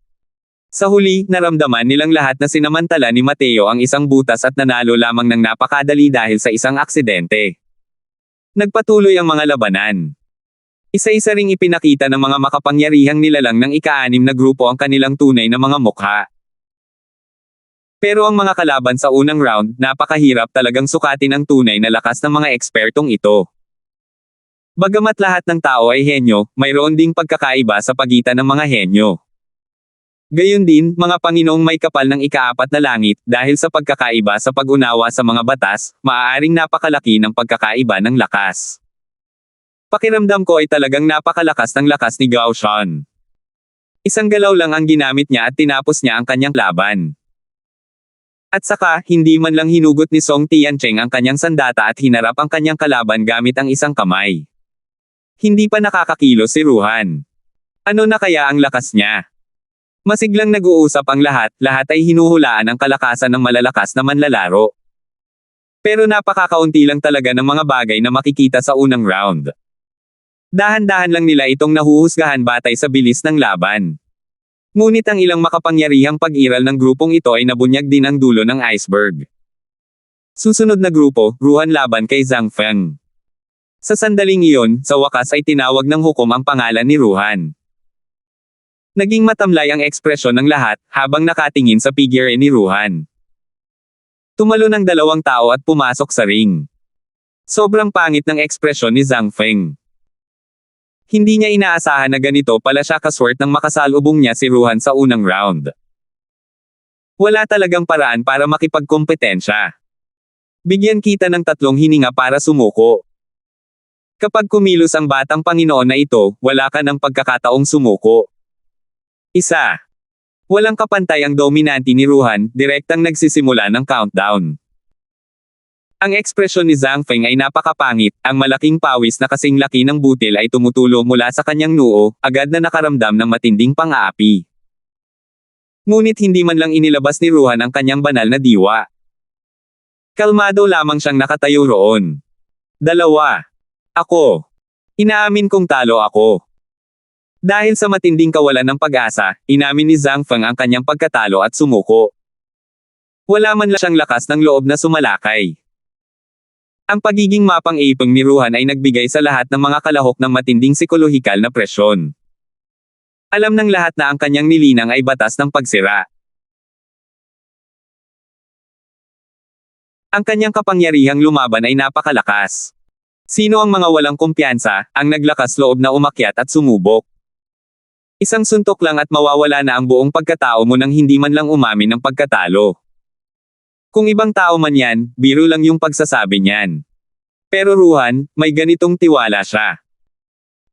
Sa huli, naramdaman nilang lahat na sinamantala ni Mateo ang isang butas at nanalo lamang ng napakadali dahil sa isang aksidente. Nagpatuloy ang mga labanan. Isa-isa ring ipinakita ng mga makapangyarihang nilalang ng ika-6 na grupo ang kanilang tunay na mga mukha. Pero ang mga kalaban sa unang round, napakahirap talagang sukatin ang tunay na lakas ng mga ekspertong ito. Bagamat lahat ng tao ay henyo, mayroon ding pagkakaiba sa pagitan ng mga henyo. Gayon din, mga Panginoong may kapal ng ika-4 na langit, dahil sa pagkakaiba sa pag-unawa sa mga batas, maaaring napakalaki ng pagkakaiba ng lakas. Pakiramdam ko ay talagang napakalakas ng lakas ni Gao Shan. Isang galaw lang ang ginamit niya at tinapos niya ang kanyang laban. At saka, hindi man lang hinugot ni Song Tiancheng ang kanyang sandata at hinarap ang kanyang kalaban gamit ang isang kamay. Hindi pa nakakakilos si Ruhan. Ano na kaya ang lakas niya? Masiglang nag-uusap ang lahat ay hinuhulaan ang kalakasan ng malalakas na manlalaro. Pero napakakaunti lang talaga ng mga bagay na makikita sa unang round. Dahan-dahan lang nila itong nahuhusgahan batay sa bilis ng laban. Ngunit ang ilang makapangyarihang pag-iral ng grupong ito ay nabunyag din ang dulo ng iceberg. Susunod na grupo, Ruhan laban kay Zhang Feng. Sa sandaling iyon, sa wakas ay tinawag ng hukom ang pangalan ni Ruhan. Naging matamlay ang ekspresyon ng lahat, habang nakatingin sa figure ni Ruhan. Tumalo ng dalawang tao at pumasok sa ring. Sobrang pangit ng ekspresyon ni Zhang Feng. Hindi niya inaasahan na ganito pala siya kaswert nang makasalubong niya si Ruhan sa unang round. Wala talagang paraan para makipagkompetensya. Bigyan kita ng 3 hininga para sumuko. Kapag kumilos ang batang Panginoon na ito, wala ka ng pagkakataong sumuko. 1. Walang kapantay ang dominante ni Ruhan, direktang nagsisimula ng countdown. Ang ekspresyon ni Zhang Feng ay napakapangit, ang malaking pawis na kasing laki ng butil ay tumutulo mula sa kanyang noo, agad na nakaramdam ng matinding pang-aapi. Ngunit hindi man lang inilabas ni Ruhan ang kanyang banal na diwa. Kalmado lamang siyang nakatayo roon. 2. Ako. Inaamin kong talo ako. Dahil sa matinding kawalan ng pag-asa, inamin ni Zhang Feng ang kanyang pagkatalo at sumuko. Wala man lang siyang lakas ng loob na sumalakay. Ang pagiging mapang-ipang ni Ruhan ay nagbigay sa lahat ng mga kalahok ng matinding psikolohikal na presyon. Alam ng lahat na ang kanyang nilinang ay batas ng pagsira. Ang kanyang kapangyarihang lumaban ay napakalakas. Sino ang mga walang kumpiyansa, ang naglakas loob na umakyat at sumubok? Isang suntok lang at mawawala na ang buong pagkatao mo nang hindi man lang umamin ng pagkatalo. Kung ibang tao man yan, biro lang yung pagsasabi niyan. Pero Ruhan, may ganitong tiwala siya.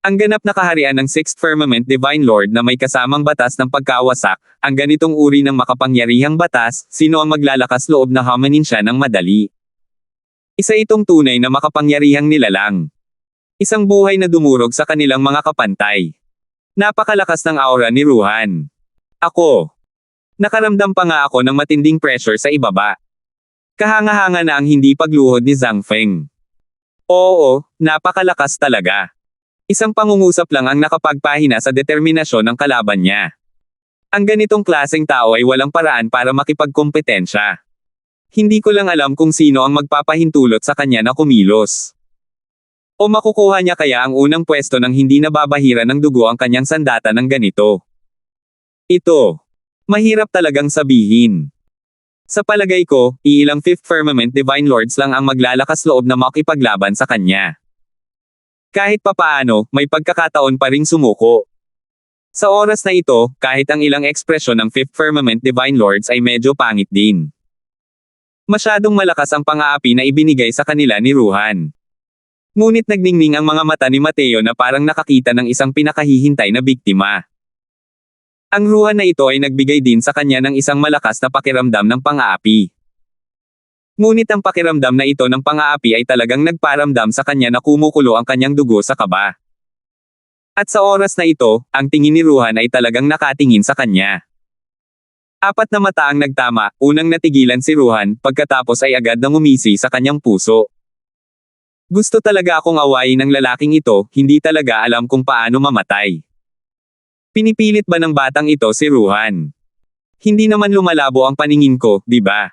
Ang ganap na kaharian ng Sixth Firmament Divine Lord na may kasamang batas ng pagkawasak, ang ganitong uri ng makapangyarihang batas, sino ang maglalakas loob na hamanin siya ng madali? Isa itong tunay na makapangyarihang nilalang. Isang buhay na dumurog sa kanilang mga kapantay. Napakalakas ng aura ni Ruhan. Ako. Nakaramdam pa nga ako ng matinding pressure sa ibaba. Kahanga-hanga na ang hindi pagluhod ni Zhang Feng. Oo, napakalakas talaga. Isang pangungusap lang ang nakapagpahina sa determinasyon ng kalaban niya. Ang ganitong klaseng tao ay walang paraan para makipagkompetensya. Hindi ko lang alam kung sino ang magpapahintulot sa kanya na kumilos. O makukuha niya kaya ang unang pwesto nang hindi nababahira ng dugo ang kanyang sandata ng ganito? Ito. Mahirap talagang sabihin. Sa palagay ko, iilang Fifth Firmament Divine Lords lang ang maglalakas loob na makipaglaban sa kanya. Kahit papaano, may pagkakataon pa ring sumuko. Sa oras na ito, kahit ang ilang ekspresyon ng Fifth Firmament Divine Lords ay medyo pangit din. Masyadong malakas ang pang-aapi na ibinigay sa kanila ni Ruhan. Ngunit nagningning ang mga mata ni Mateo na parang nakakita ng isang pinakahihintay na biktima. Ang Ruhan na ito ay nagbigay din sa kanya ng isang malakas na pakiramdam ng pang-aapi. Ngunit ang pakiramdam na ito ng pang-aapi ay talagang nagparamdam sa kanya na kumukulo ang kanyang dugo sa kaba. At sa oras na ito, ang tingin ni Ruhan ay talagang nakatingin sa kanya. 4 na mata ang nagtama, unang natigilan si Ruhan, pagkatapos ay agad nang umisi sa kanyang puso. Gusto talaga akong awayin ng lalaking ito, hindi talaga alam kung paano mamatay. Pinipilit ba ng batang ito si Ruhan? Hindi naman lumalabo ang paningin ko, di ba?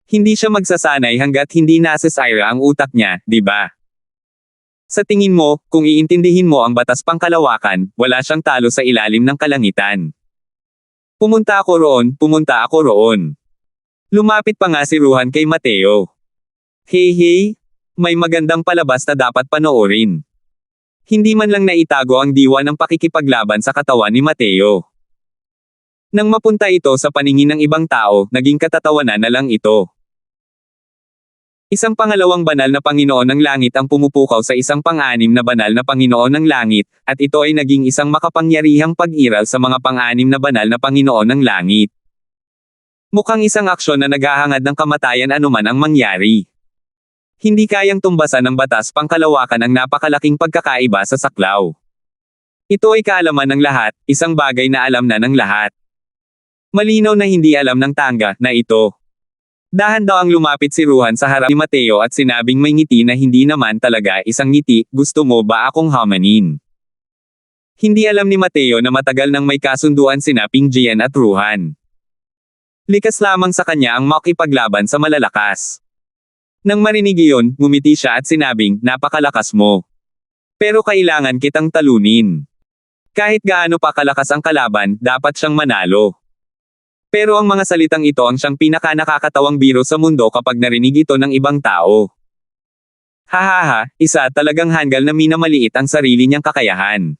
Hindi siya magsasanay hanggat hindi nasasira ang utak niya, di ba? Sa tingin mo, kung iintindihin mo ang batas pangkalawakan, wala siyang talo sa ilalim ng kalangitan. Pumunta ako roon. Lumapit pa nga si Ruhan kay Mateo. Hey, may magandang palabas na dapat panoorin. Hindi man lang naitago ang diwa ng pakikipaglaban sa katawan ni Mateo. Nang mapunta ito sa paningin ng ibang tao, naging katatawanan na lang ito. Isang pangalawang banal na Panginoon ng Langit ang pumupukaw sa isang pang-anim na banal na Panginoon ng Langit, at ito ay naging isang makapangyarihang pag-iral sa mga pang-anim na banal na Panginoon ng Langit. Mukhang isang aksyon na naghahangad ng kamatayan anuman ang mangyari. Hindi kayang tumbasan ng batas pangkalawakan ang napakalaking pagkakaiba sa saklaw. Ito ay kaalaman ng lahat, isang bagay na alam na ng lahat. Malinaw na hindi alam ng tangga na ito. Dahan-dahang lumapit si Ruhan sa harap ni Mateo at sinabing may ngiti na hindi naman talaga isang ngiti, gusto mo ba akong hamanin? Hindi alam ni Mateo na matagal nang may kasunduan sina Ping Jian at Ruhan. Likas lamang sa kanya ang makipaglaban sa malalakas. Nang marinig iyon, ngumiti siya at sinabing, napakalakas mo. Pero kailangan kitang talunin. Kahit gaano pa kalakas ang kalaban, dapat siyang manalo. Pero ang mga salitang ito ang siyang pinaka-nakakatawang biro sa mundo kapag narinig ito ng ibang tao. Hahaha, isa talagang hanggal na minamaliit ang sarili niyang kakayahan.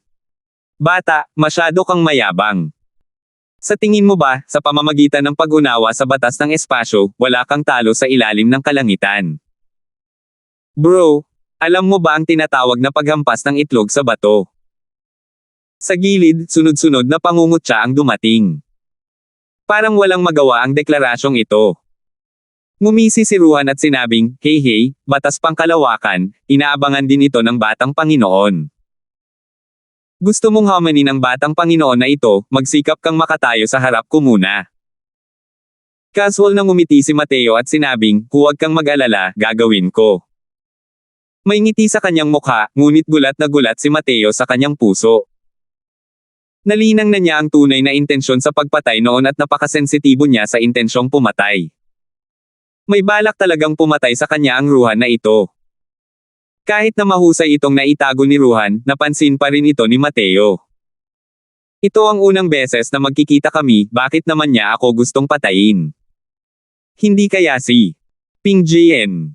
Bata, masyado kang mayabang. Sa tingin mo ba, sa pamamagitan ng pag-unawa sa batas ng espasyo, wala kang talo sa ilalim ng kalangitan? Bro, alam mo ba ang tinatawag na paghampas ng itlog sa bato? Sa gilid, sunod-sunod na pangungutya ang dumating. Parang walang magawa ang deklarasyong ito. Ngumisi si Ruhan at sinabing, hey, batas pangkalawakan, inaabangan din ito ng batang Panginoon. Gusto mong hamanin ang batang Panginoon na ito, magsikap kang makatayo sa harap ko muna. Casual na ngumiti si Mateo at sinabing, huwag kang mag-alala, gagawin ko. May ngiti sa kanyang mukha, ngunit gulat na gulat si Mateo sa kanyang puso. Nalinang na niya ang tunay na intensyon sa pagpatay noon at napakasensitibo niya sa intensyong pumatay. May balak talagang pumatay sa kanya ang Ruhan na ito. Kahit na mahusay itong naitago ni Ruhan, napansin pa rin ito ni Mateo. Ito ang unang beses na magkikita kami, bakit naman niya ako gustong patayin? Hindi kaya si Ping Jian.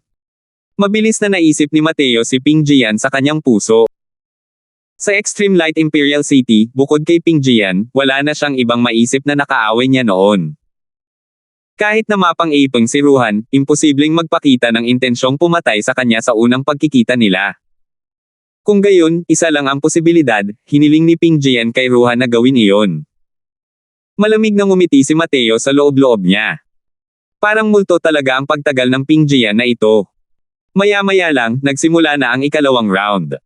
Mabilis na naisip ni Mateo si Ping Jian sa kanyang puso. Sa Extreme Light Imperial City, bukod kay Ping Jian, wala na siyang ibang maisip na nakaaway niya noon. Kahit na mapang-ipang si Ruhan, imposibleng magpakita ng intensyong pumatay sa kanya sa unang pagkikita nila. Kung gayon, isa lang ang posibilidad, hiniling ni Ping Jian kay Ruhan na gawin iyon. Malamig na ngumiti si Mateo sa loob-loob niya. Parang multo talaga ang pagtagal ng Ping Jian na ito. Maya-maya lang, nagsimula na ang ikalawang round.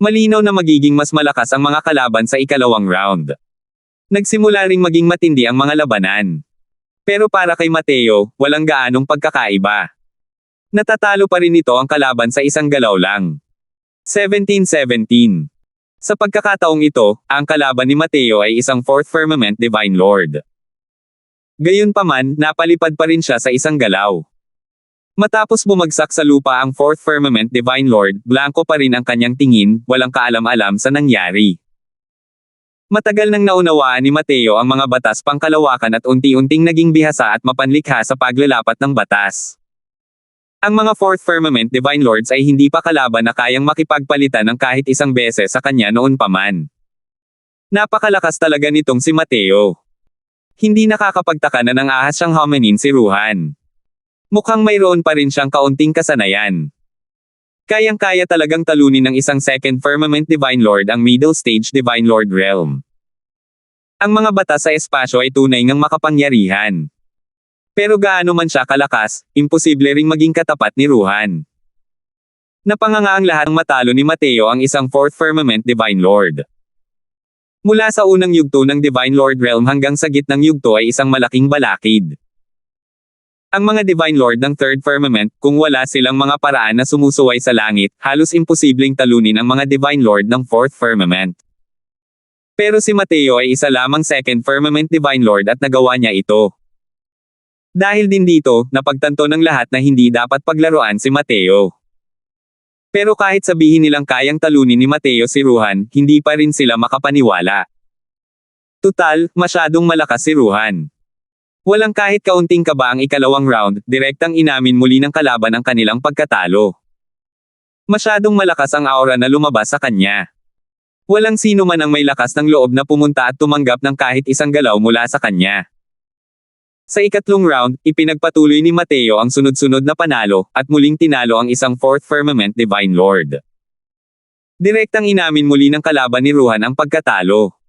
Malinaw na magiging mas malakas ang mga kalaban sa ikalawang round. Nagsimula ring maging matindi ang mga labanan. Pero para kay Mateo, walang gaanong pagkakaiba. Natatalo pa rin ito ang kalaban sa isang galaw lang. 17-17. Sa pagkakataong ito, ang kalaban ni Mateo ay isang Fourth Firmament Divine Lord. Gayunpaman, napalipad pa rin siya sa isang galaw. Matapos bumagsak sa lupa ang Fourth Firmament Divine Lord, blanko pa rin ang kanyang tingin, walang kaalam-alam sa nangyari. Matagal nang naunawaan ni Mateo ang mga batas pangkalawakan at unti-unting naging bihasa at mapanlikha sa paglalapat ng batas. Ang mga Fourth Firmament Divine Lords ay hindi pa kalaban na kayang makipagpalitan ng kahit isang beses sa kanya noon pa man. Napakalakas talaga nitong si Mateo. Hindi nakakapagtaka na nang ahas siyang hamanin si Ruhan. Mukhang mayroon pa rin siyang kaunting kasanayan. Kayang-kaya talagang talunin ng isang Second Firmament Divine Lord ang Middle Stage Divine Lord Realm. Ang mga batas sa espasyo ay tunay ngang makapangyarihan. Pero gaano man siya kalakas, imposible ring maging katapat ni Ruhan. Napangangaang lahat ng matalo ni Mateo ang isang Fourth Firmament Divine Lord. Mula sa unang yugto ng Divine Lord Realm hanggang sa gitnang yugto ay isang malaking balakid. Ang mga Divine Lord ng Third Firmament, kung wala silang mga paraan na sumusuway sa langit, halos imposibleng talunin ang mga Divine Lord ng Fourth Firmament. Pero si Mateo ay isa lamang Second Firmament Divine Lord at nagawa niya ito. Dahil din dito, napagtanto ng lahat na hindi dapat paglaruan si Mateo. Pero kahit sabihin nilang kayang talunin ni Mateo si Ruhan, hindi pa rin sila makapaniwala. Tutal, masyadong malakas si Ruhan. Walang kahit kaunting kaba ang ikalawang round, direktang inamin muli ng kalaban ang kanilang pagkatalo. Masyadong malakas ang aura na lumabas sa kanya. Walang sino man ang may lakas ng loob na pumunta at tumanggap ng kahit isang galaw mula sa kanya. Sa ikatlong round, ipinagpatuloy ni Mateo ang sunod-sunod na panalo, at muling tinalo ang isang Fourth Firmament Divine Lord. Direktang inamin muli ng kalaban ni Ruhan ang pagkatalo.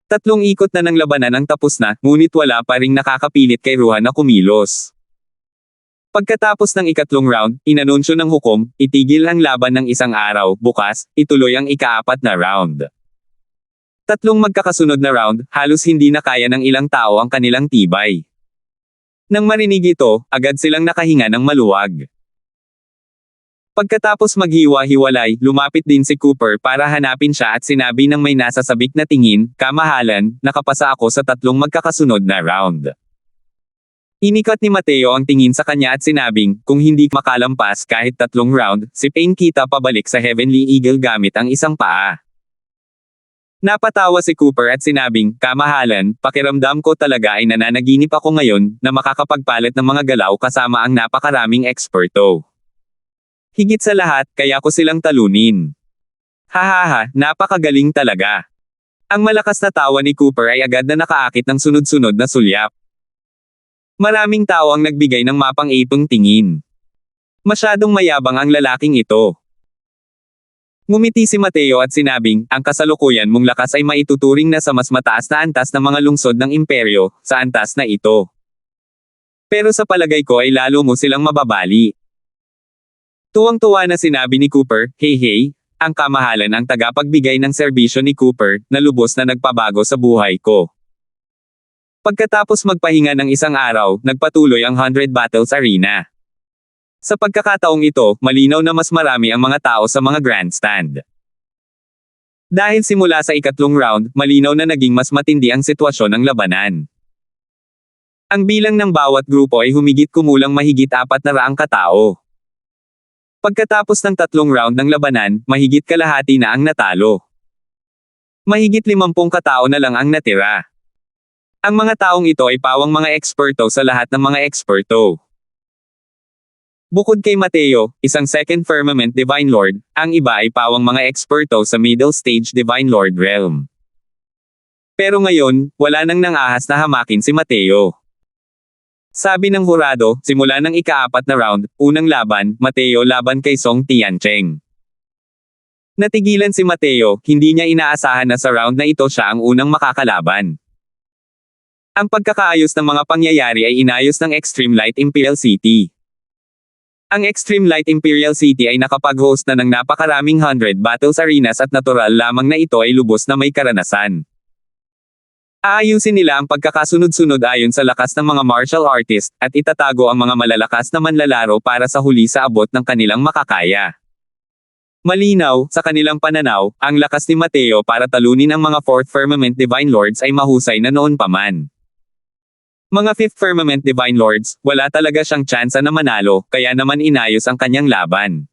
3 ikot na ng labanan ang tapos na, ngunit wala pa ring nakakapilit kay Ruhan na kumilos. Pagkatapos ng ikatlong round, inanunsyo ng hukom, itigil ang laban ng isang araw, bukas, ituloy ang ika-4 na round. Tatlong magkakasunod na round, halos hindi na kaya ng ilang tao ang kanilang tibay. Nang marinig ito, agad silang nakahinga ng maluwag. Pagkatapos maghiwa-hiwalay, lumapit din si Cooper para hanapin siya at sinabi ng may nasasabik na tingin, "Kamahalan, nakapasa ako sa tatlong magkakasunod na round." Inikat ni Mateo ang tingin sa kanya at sinabing, kung hindi makalampas kahit tatlong round, sipain kita pabalik sa Heavenly Eagle gamit ang isang paa. Napatawa si Cooper at sinabing, "Kamahalan, pakiramdam ko talaga ay nananaginip ako ngayon, na makakapagpalit ng mga galaw kasama ang napakaraming eksperto. Higit sa lahat, kaya ko silang talunin." Hahaha, napakagaling talaga. Ang malakas na tawa ni Cooper ay agad na nakaakit ng sunod-sunod na sulyap. Maraming tao ang nagbigay ng mapang-ipong tingin. Masyadong mayabang ang lalaking ito. Ngumiti si Mateo at sinabing, "Ang kasalukuyan mong lakas ay maituturing na sa mas mataas na antas ng mga lungsod ng imperyo, sa antas na ito. Pero sa palagay ko ay lalo mo silang mababali." Tuwang-tuwa na sinabi ni Cooper, "Hey, ang kamahalan ang tagapagbigay ng serbisyo ni Cooper, na lubos na nagpabago sa buhay ko." Pagkatapos magpahinga ng isang araw, nagpatuloy ang 100 Battles Arena. Sa pagkakataong ito, malinaw na mas marami ang mga tao sa mga grandstand. Dahil simula sa ikatlong round, malinaw na naging mas matindi ang sitwasyon ng labanan. Ang bilang ng bawat grupo ay humigit kumulang mahigit 400 katao. Pagkatapos ng tatlong round ng labanan, mahigit kalahati na ang natalo. Mahigit 50 katao na lang ang natira. Ang mga taong ito ay pawang mga eksperto sa lahat ng mga eksperto. Bukod kay Mateo, isang second firmament Divine Lord, ang iba ay pawang mga eksperto sa middle stage Divine Lord realm. Pero ngayon, wala nang nangahas na hamakin si Mateo. Sabi ng hurado, simula ng ika-4 na round, unang laban, Mateo laban kay Song Tiancheng. Natigilan si Mateo, hindi niya inaasahan na sa round na ito siya ang unang makakalaban. Ang pagkakaayos ng mga pangyayari ay inayos ng Extreme Light Imperial City. Ang Extreme Light Imperial City ay nakapag-host na ng napakaraming 100 Battles Arenas at natural lamang na ito ay lubos na may karanasan. Aayusin nila ang pagkakasunod-sunod ayon sa lakas ng mga martial artist, at itatago ang mga malalakas na manlalaro para sa huli sa abot ng kanilang makakaya. Malinaw, sa kanilang pananaw, ang lakas ni Mateo para talunin ang mga 4th Firmament Divine Lords ay mahusay na noon pa man. Mga 5th Firmament Divine Lords, wala talaga siyang tsansa na manalo, kaya naman inayos ang kanyang laban.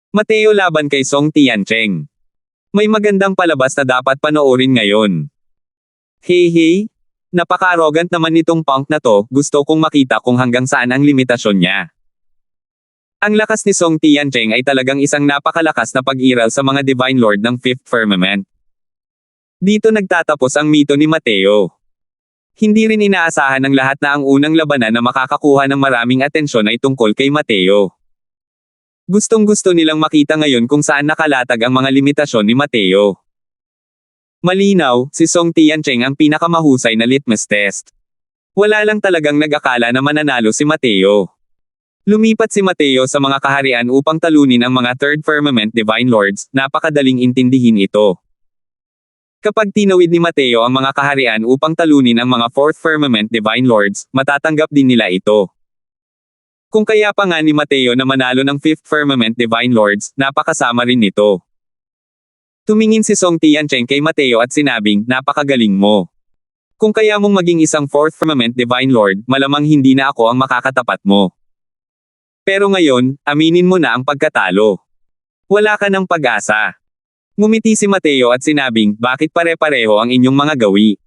Mateo laban kay Song Tiancheng. May magandang palabas na dapat panoorin ngayon. Hey, napaka-arrogant naman nitong punk na to, gusto kong makita kung hanggang saan ang limitasyon niya. Ang lakas ni Song Tiancheng ay talagang isang napakalakas na pag-iral sa mga Divine Lord ng 5th Firmament. Dito nagtatapos ang mito ni Mateo. Hindi rin inaasahan ng lahat na ang unang labanan na makakakuha ng maraming atensyon ay tungkol kay Mateo. Gustong-gusto nilang makita ngayon kung saan nakalatag ang mga limitasyon ni Mateo. Malinaw, si Song Tiancheng ang pinakamahusay na litmus test. Wala lang talagang nag-akala na mananalo si Mateo. Lumipat si Mateo sa mga kaharian upang talunin ang mga 3rd Firmament Divine Lords, napakadaling intindihin ito. Kapag tinawid ni Mateo ang mga kaharian upang talunin ang mga 4th Firmament Divine Lords, matatanggap din nila ito. Kung kaya pa nga ni Mateo na manalo ng 5th Firmament Divine Lords, napakasama rin nito. Tumingin si Song Tiancheng kay Mateo at sinabing, "Napakagaling mo. Kung kaya mong maging isang 4th Firmament Divine Lord, malamang hindi na ako ang makakatapat mo. Pero ngayon, aminin mo na ang pagkatalo. Wala ka ng pag-asa." Ngumiti si Mateo at sinabing, "Bakit pare-pareho ang inyong mga gawi?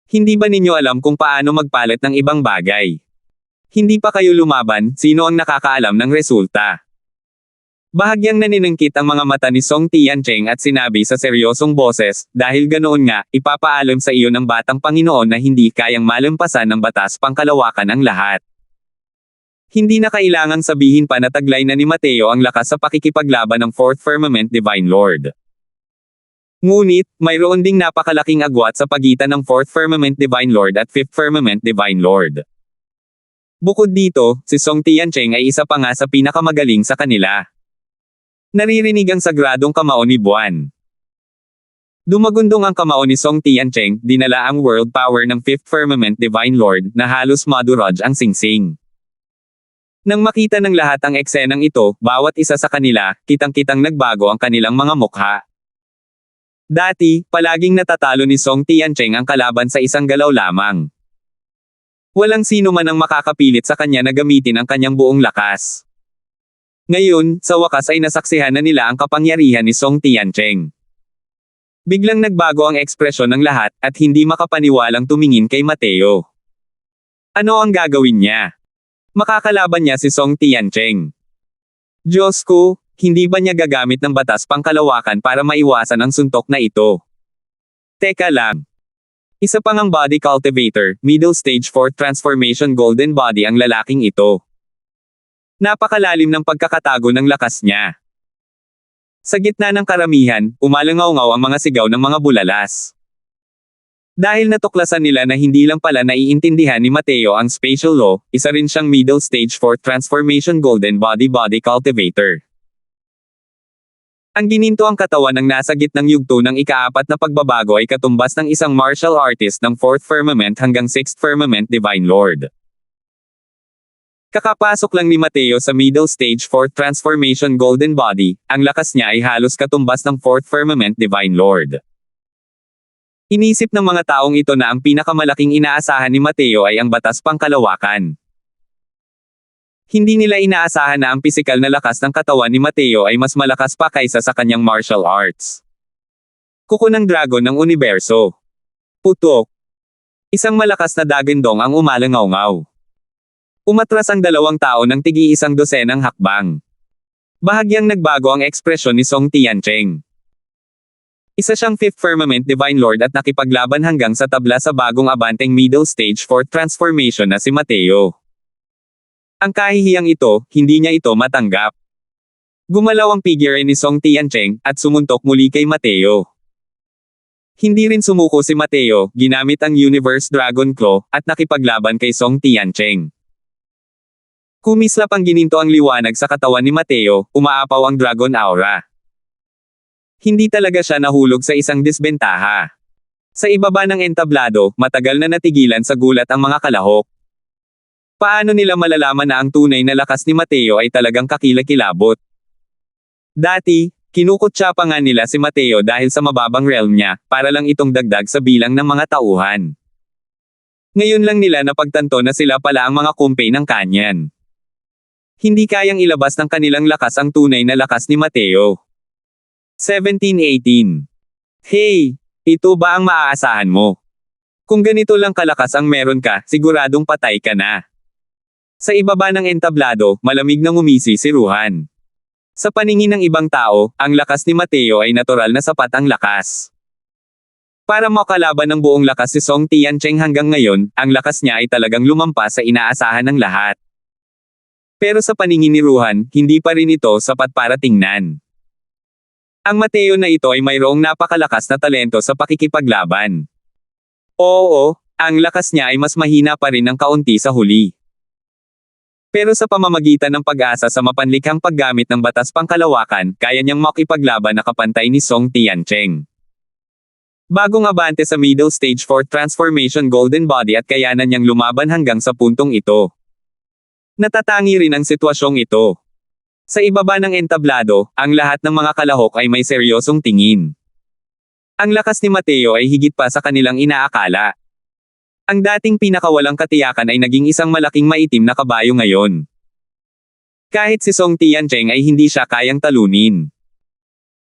Hindi ba ninyo alam kung paano magpalit ng ibang bagay? Hindi pa kayo lumaban, sino ang nakakaalam ng resulta?" Bahagyang naniningkit ang mga mata ni Song Tiancheng at sinabi sa seryosong boses, "Dahil ganoon nga, ipapaalam sa iyo ng batang Panginoon na hindi kayang malampasan ng batas pangkalawakan ang lahat." Hindi na kailangang sabihin pa na taglay na ni Mateo ang lakas sa pakikipaglaban ng 4th Firmament Divine Lord. Ngunit, mayroon ding napakalaking agwat sa pagitan ng 4th Firmament Divine Lord at 5th Firmament Divine Lord. Bukod dito, si Song Tiancheng ay isa pa nga sa pinakamagaling sa kanila. Naririnig ang sagradong kamao ni Buwan. Dumagundong ang kamao ni Song Tiancheng, dinala ang world power ng Fifth Firmament Divine Lord, na halos maduraj ang singsing. Nang makita ng lahat ang eksenang ito, bawat isa sa kanila, kitang-kitang nagbago ang kanilang mga mukha. Dati, palaging natatalo ni Song Tiancheng ang kalaban sa isang galaw lamang. Walang sino man ang makakapilit sa kanya na gamitin ang kanyang buong lakas. Ngayon, sa wakas ay nasaksihan na nila ang kapangyarihan ni Song Tiancheng. Biglang nagbago ang ekspresyon ng lahat, at hindi makapaniwalang tumingin kay Mateo. Ano ang gagawin niya? Makakalaban niya si Song Tiancheng. Diyos ko, hindi ba niya gagamit ng batas pangkalawakan para maiwasan ang suntok na ito? Teka lang. Isa pang ang body cultivator, middle stage 4 transformation golden body ang lalaking ito. Napakalalim ng pagkakatago ng lakas niya. Sa gitna ng karamihan, umalangaw-ngaw ang mga sigaw ng mga bulalas. Dahil natuklasan nila na hindi lang pala naiintindihan ni Mateo ang spatial law, isa rin siyang middle stage 4 transformation golden body cultivator. Ang gininto ang katawan ng nasa gitnang yugto ng ika-4 na pagbabago ay katumbas ng isang martial artist ng 4th firmament hanggang 6th firmament divine lord. Kakapasok lang ni Mateo sa middle stage 4th transformation golden body, ang lakas niya ay halos katumbas ng 4th firmament divine lord. Inisip ng mga taong ito na ang pinakamalaking inaasahan ni Mateo ay ang batas pangkalawakan. Hindi nila inaasahan na ang pisikal na lakas ng katawan ni Mateo ay mas malakas pa kaysa sa kanyang martial arts. Kuko ng dragon ng universo. Putok. Isang malakas na dagandong ang umalangaw-ngaw. Umatras ang dalawang tao ng tigi-isang dosenang hakbang. Bahagyang nagbago ang ekspresyon ni Song Tiancheng. Isa siyang 5th firmament divine lord at nakipaglaban hanggang sa tabla sa bagong abanteng middle stage 4 transformation na si Mateo. Ang kahihiyang ito, hindi niya ito matanggap. Gumalaw ang figure ni Song Tiancheng, at sumuntok muli kay Mateo. Hindi rin sumuko si Mateo, ginamit ang Universe Dragon Claw, at nakipaglaban kay Song Tiancheng. Kumislap ang gininto ang liwanag sa katawan ni Mateo, umaapaw ang dragon aura. Hindi talaga siya nahulog sa isang disbentaha. Sa ibaba ng entablado, matagal na natigilan sa gulat ang mga kalahok. Paano nila malalaman na ang tunay na lakas ni Mateo ay talagang kakilakilabot? Dati, kinukutsa pa nga nila si Mateo dahil sa mababang realm niya, para lang itong dagdag sa bilang ng mga tauhan. Ngayon lang nila napagtanto na sila pala ang mga kumpay ng kanyan. Hindi kayang ilabas ng kanilang lakas ang tunay na lakas ni Mateo. 1718. Hey! Ito ba ang maaasahan mo? Kung ganito lang kalakas ang meron ka, siguradong patay ka na. Sa ibaba ng entablado, malamig na ngumisi si Ruhan. Sa paningin ng ibang tao, ang lakas ni Mateo ay natural na sapat ang lakas. Para makalaban ng buong lakas si Song Tiancheng hanggang ngayon, ang lakas niya ay talagang lumampas sa inaasahan ng lahat. Pero sa paningin ni Ruhan, hindi pa rin ito sapat para tingnan. Ang Mateo na ito ay mayroong napakalakas na talento sa pakikipaglaban. Oo, ang lakas niya ay mas mahina pa rin ng kaunti sa huli. Pero sa pamamagitan ng pag-asa sa mapanlikhang paggamit ng batas pangkalawakan, kaya niyang makipaglaban na kapantay ni Song Tiancheng. Bagong abante sa middle stage 4 transformation golden body at kayanan niyang lumaban hanggang sa puntong ito. Natatangi rin ang sitwasyong ito. Sa ibaba ng entablado, ang lahat ng mga kalahok ay may seryosong tingin. Ang lakas ni Mateo ay higit pa sa kanilang inaakala. Ang dating pinakawalang katiyakan ay naging isang malaking maitim na kabayo ngayon. Kahit si Song Tiancheng ay hindi siya kayang talunin.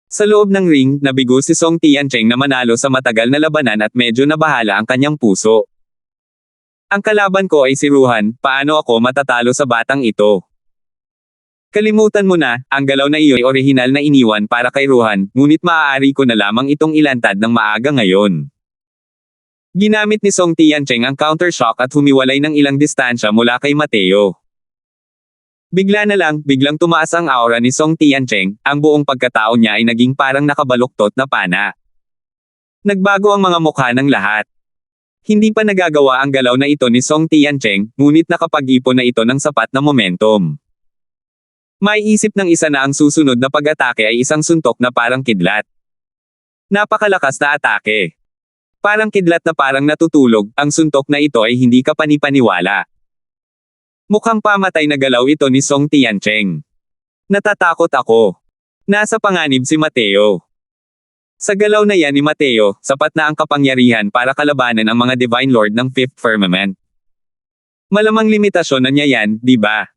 Sa loob ng ring, nabigo si Song Tiancheng na manalo sa matagal na labanan at medyo nabahala ang kanyang puso. Ang kalaban ko ay si Ruhan, paano ako matatalo sa batang ito? Kalimutan mo na, ang galaw na iyo ay orihinal na iniwan para kay Ruhan, ngunit maaari ko na lamang itong ilantad ng maaga ngayon. Ginamit ni Song Tiancheng ang countershock at humiwalay ng ilang distansya mula kay Mateo. Bigla na lang, biglang tumaas ang aura ni Song Tiancheng, ang buong pagkatao niya ay naging parang nakabaluktot na pana. Nagbago ang mga mukha ng lahat. Hindi pa nagagawa ang galaw na ito ni Song Tiancheng, ngunit nakapag-ipon na ito ng sapat na momentum. May isip ng isa na ang susunod na pag-atake ay isang suntok na parang kidlat. Napakalakas na atake. Parang kidlat na parang natutulog, ang suntok na ito ay hindi ka panipaniwala. Mukhang pamatay na galaw ito ni Song Tiancheng. Natatakot ako. Nasa panganib si Mateo. Sa galaw na yan ni Mateo, sapat na ang kapangyarihan para kalabanan ang mga Divine Lord ng Fifth Firmament. Malamang limitasyon na niya yan, di ba?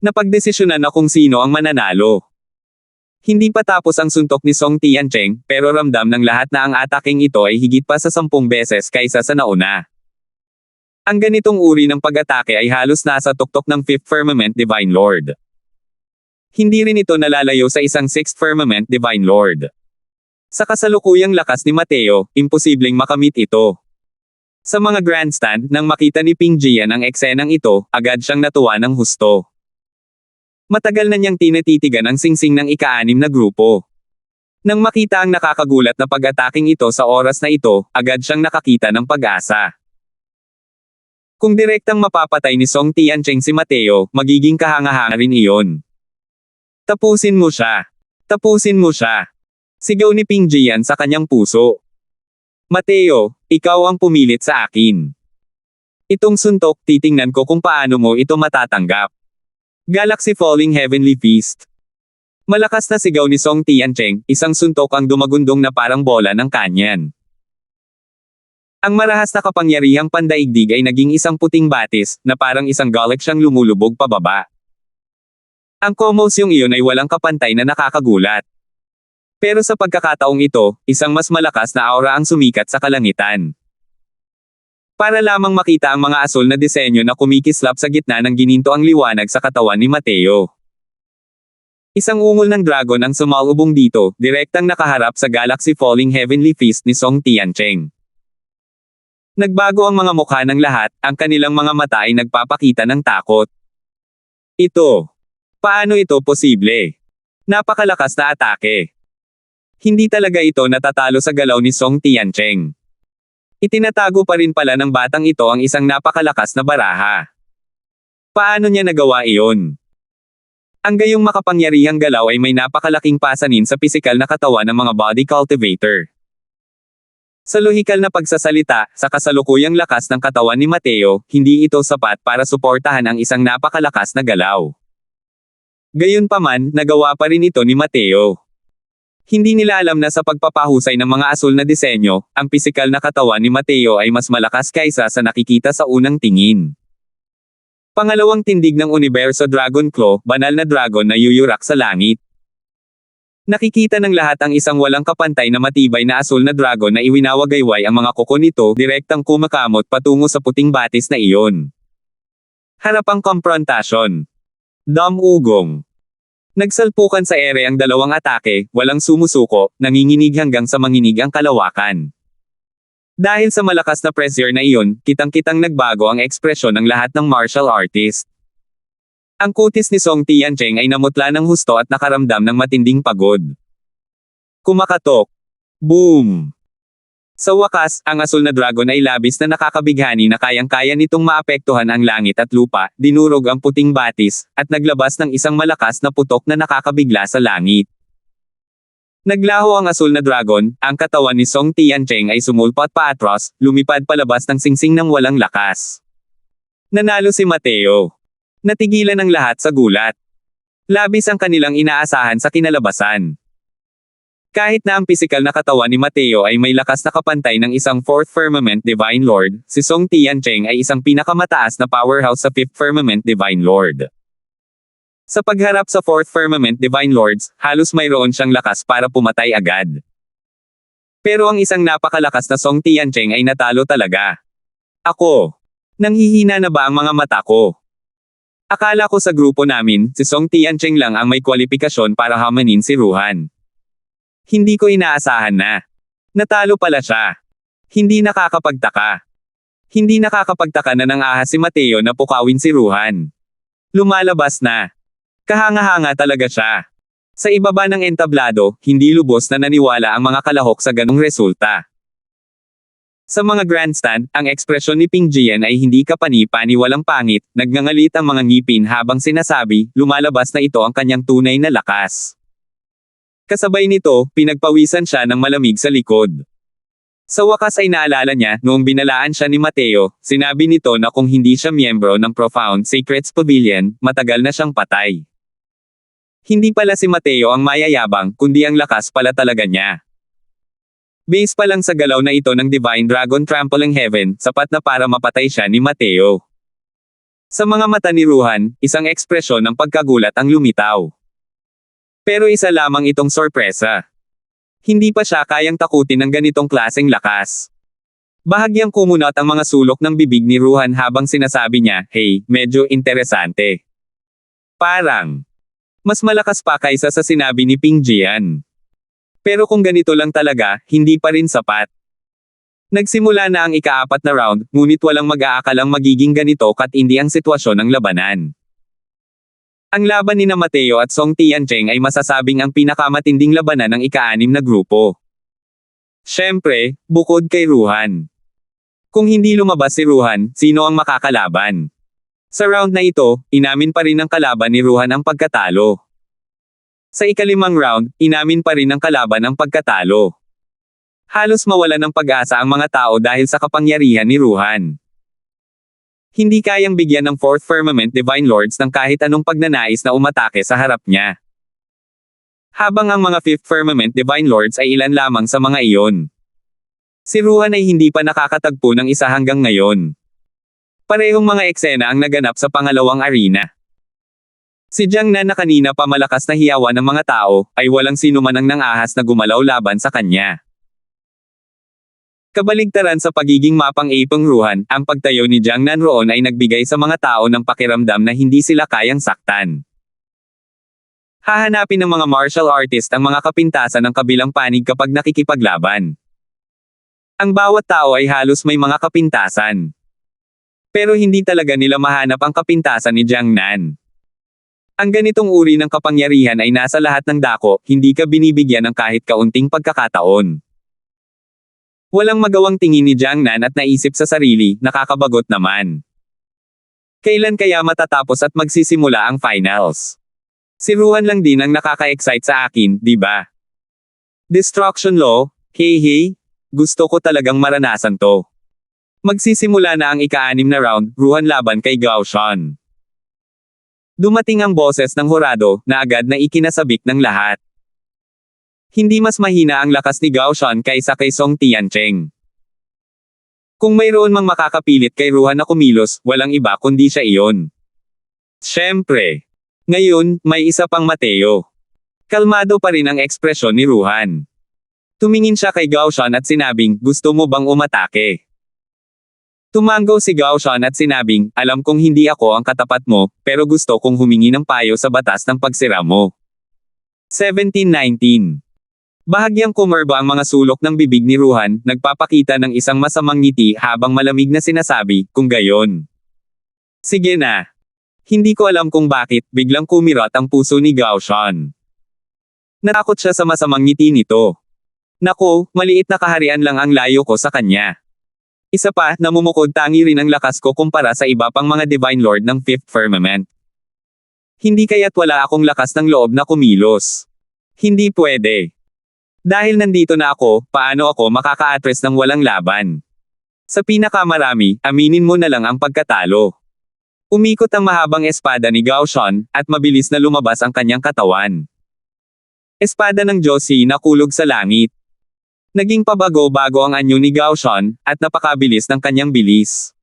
Napagdesisyonan na kung sino ang mananalo. Hindi pa tapos ang suntok ni Song Tiancheng, pero ramdam ng lahat na ang ataking ito ay higit pa sa 10 beses kaysa sa nauna. Ang ganitong uri ng pag-atake ay halos nasa tuktok ng Fifth Firmament Divine Lord. Hindi rin ito nalalayo sa isang Sixth Firmament Divine Lord. Sa kasalukuyang lakas ni Mateo, imposibleng makamit ito. Sa mga grandstand, nang makita ni Ping Jian ang eksenang ito, agad siyang natuwa ng husto. Matagal na niyang tinititigan ang singsing ng ika-6 na grupo. Nang makita ang nakakagulat na pag-ataking ito sa oras na ito, agad siyang nakakita ng pag-asa. Kung direktang mapapatay ni Song Tiancheng si Mateo, magiging kahanga-hanga rin iyon. Tapusin mo siya. Tapusin mo siya. Sigaw ni Ping Jian sa kanyang puso. Mateo, ikaw ang pumilit sa akin. Itong suntok, titingnan ko kung paano mo ito matatanggap. Galaxy Falling Heavenly Feast. Malakas na sigaw ni Song Tiancheng, isang suntok ang dumagundong na parang bola ng kanyan. Ang marahas na kapangyarihang pandaigdig ay naging isang puting batis, na parang isang galaxyang lumulubog pababa. Ang komosyong iyon ay walang kapantay na nakakagulat. Pero sa pagkakataong ito, isang mas malakas na aura ang sumikat sa kalangitan. Para lamang makita ang mga asul na disenyo na kumikislap sa gitna ng gininto ang liwanag sa katawan ni Mateo. Isang ungol ng dragon ang sumalubong dito, direktang nakaharap sa Galaxy Falling Heavenly Feast ni Song Tiancheng. Nagbago ang mga mukha ng lahat, ang kanilang mga mata ay nagpapakita ng takot. Ito. Paano ito posible? Napakalakas na atake. Hindi talaga ito natatalo sa galaw ni Song Tiancheng. Itinatago pa rin pala ng batang ito ang isang napakalakas na baraha. Paano niya nagawa iyon? Ang gayong makapangyarihang galaw ay may napakalaking pasanin sa pisikal na katawan ng mga body cultivator. Sa lohikal na pagsasalita, sa kasalukuyang lakas ng katawan ni Mateo, hindi ito sapat para suportahan ang isang napakalakas na galaw. Gayunpaman, nagawa pa rin ito ni Mateo. Hindi nila alam na sa pagpapahusay ng mga asul na disenyo, ang pisikal na katawan ni Mateo ay mas malakas kaysa sa nakikita sa unang tingin. Pangalawang tindig ng universo Dragon Claw, banal na dragon na yuyurak sa langit. Nakikita ng lahat ang isang walang kapantay na matibay na asul na dragon na iwinawagayway ang mga kuko nito, direktang kumakamot patungo sa puting batis na iyon. Harapang komprontasyon. Ugong. Nagsalpukan sa ere ang dalawang atake, walang sumusuko, nanginginig hanggang sa manginig ang kalawakan. Dahil sa malakas na pressure na iyon, kitang-kitang nagbago ang ekspresyon ng lahat ng martial artist. Ang kutis ni Song Tiancheng ay namutla ng husto at nakaramdam ng matinding pagod. Kumakatok. Boom! Sa wakas, ang asul na dragon ay labis na nakakabighani na kayang-kaya nitong maapektuhan ang langit at lupa, dinurog ang puting batis, at naglabas ng isang malakas na putok na nakakabigla sa langit. Naglaho ang asul na dragon, ang katawan ni Song Tiancheng ay sumulpat paatras, lumipad palabas ng singsing ng walang lakas. Nanalo si Mateo. Natigilan ang lahat sa gulat. Labis ang kanilang inaasahan sa kinalabasan. Kahit na ang pisikal na katawan ni Mateo ay may lakas na kapantay ng isang Fourth Firmament Divine Lord, si Song Tiancheng ay isang pinakamataas na powerhouse sa Fifth Firmament Divine Lord. Sa pagharap sa Fourth Firmament Divine Lords, halos mayroon siyang lakas para pumatay agad. Pero ang isang napakalakas na Song Tiancheng ay natalo talaga. Ako. Nanghihina na ba ang mga mata ko? Akala ko sa grupo namin, si Song Tiancheng lang ang may kwalifikasyon para hamanin si Ruhan. Hindi ko inaasahan na. Natalo pala siya. Hindi nakakapagtaka. Hindi nakakapagtaka na nang ahas si Mateo na pukawin si Ruhan. Lumalabas na. Kahanga-hanga talaga siya. Sa ibaba ng entablado, hindi lubos na naniwala ang mga kalahok sa ganong resulta. Sa mga grandstand, ang ekspresyon ni Ping Jian ay hindi kapani-pani walang pangit, nagngangalit ang mga ngipin habang sinasabi, lumalabas na ito ang kanyang tunay na lakas. Kasabay nito, pinagpawisan siya ng malamig sa likod. Sa wakas ay naalala niya, noong binalaan siya ni Mateo, sinabi nito na kung hindi siya miyembro ng Profound Secrets Pavilion, matagal na siyang patay. Hindi pala si Mateo ang mayayabang, kundi ang lakas pala talaga niya. Base pa lang sa galaw na ito ng Divine Dragon Trampling Heaven, sapat na para mapatay siya ni Mateo. Sa mga mata ni Ruhan, isang ekspresyon ng pagkagulat ang lumitaw. Pero isa lamang itong sorpresa. Hindi pa siya kayang takutin ng ganitong klaseng lakas. Bahagyang kumunat ang mga sulok ng bibig ni Ruhan habang sinasabi niya, "Hey, medyo interesante. Parang mas malakas pa kaysa sa sinabi ni Ping Jian. Pero kung ganito lang talaga, hindi pa rin sapat." Nagsimula na ang ika-4 na round, ngunit walang mag-aakalang magiging ganito katindi ang sitwasyon ng labanan. Ang laban ni Mateo at Song Tiancheng ay masasabing ang pinakamatinding labanan ng ika-6 na grupo. Siyempre, bukod kay Ruhan. Kung hindi lumabas si Ruhan, sino ang makakalaban? Sa round na ito, inamin pa rin ng kalaban ni Ruhan ang pagkatalo. Sa ika-5 round, inamin pa rin ng kalaban ang pagkatalo. Halos mawala ng pag-asa ang mga tao dahil sa kapangyarihan ni Ruhan. Hindi kayang bigyan ng 4th Firmament Divine Lords ng kahit anong pagnanais na umatake sa harap niya. Habang ang mga 5th Firmament Divine Lords ay ilan lamang sa mga iyon. Si Ruhan ay hindi pa nakakatagpo ng isa hanggang ngayon. Parehong mga eksena ang naganap sa pangalawang arena. Si Jiang Nan na kanina pa malakas na hiyawan ng mga tao, ay walang sino man ang nangahas na gumalaw laban sa kanya. Kabaligtaran sa pagiging mapang-ipang Ruhan, ang pagtayo ni Jiang Nan roon ay nagbigay sa mga tao ng pakiramdam na hindi sila kayang saktan. Hahanapin ng mga martial artist ang mga kapintasan ng kabilang panig kapag nakikipaglaban. Ang bawat tao ay halos may mga kapintasan. Pero hindi talaga nila mahanap ang kapintasan ni Jiang Nan. Ang ganitong uri ng kapangyarihan ay nasa lahat ng dako, hindi ka binibigyan ng kahit kaunting pagkakataon. Walang magawang tingin ni Jiang Nan at naisip sa sarili, nakakabagot naman. Kailan kaya matatapos at magsisimula ang finals? Si Ruhan lang din ang nakaka-excite sa akin, di ba? Destruction Law, hey, gusto ko talagang maranasan to. Magsisimula na ang ika-6 na round, Ruhan laban kay Gao Shan. Dumating ang boses ng hurado, na agad na ikinasabik ng lahat. Hindi mas mahina ang lakas ni Gao Shan kaysa kay Song Tiancheng. Kung mayroon mang makakapilit kay Ruhan na kumilos, walang iba kundi siya iyon. Siyempre. Ngayon, may isa pang Mateo. Kalmado pa rin ang ekspresyon ni Ruhan. Tumingin siya kay Gao Shan at sinabing, "Gusto mo bang umatake?" Tumango si Gao Shan at sinabing, "Alam kong hindi ako ang katapat mo, pero gusto kong humingi ng payo sa batas ng pagsira mo." 1719. Bahagyang kumerba ang mga sulok ng bibig ni Ruhan, nagpapakita ng isang masamang ngiti habang malamig na sinasabi, "Kung gayon. Sige na." Hindi ko alam kung bakit, biglang kumirat ang puso ni Gao Shan. Natakot siya sa masamang ngiti nito. Nako, maliit na kaharian lang ang layo ko sa kanya. Isa pa, namumukod tangi rin ang lakas ko kumpara sa iba pang mga Divine Lord ng 5th Firmament. Hindi kaya't wala akong lakas ng loob na kumilos. Hindi pwede. Dahil nandito na ako, paano ako makaka-address ng walang laban? Sa pinakamarami, aminin mo na lang ang pagkatalo. Umikot ang mahabang espada ni Gao Shan, at mabilis na lumabas ang kanyang katawan. Espada ng Josie na kulog sa langit. Naging pabago-bago ang anyo ni Gao Shan, at napakabilis ng kanyang bilis.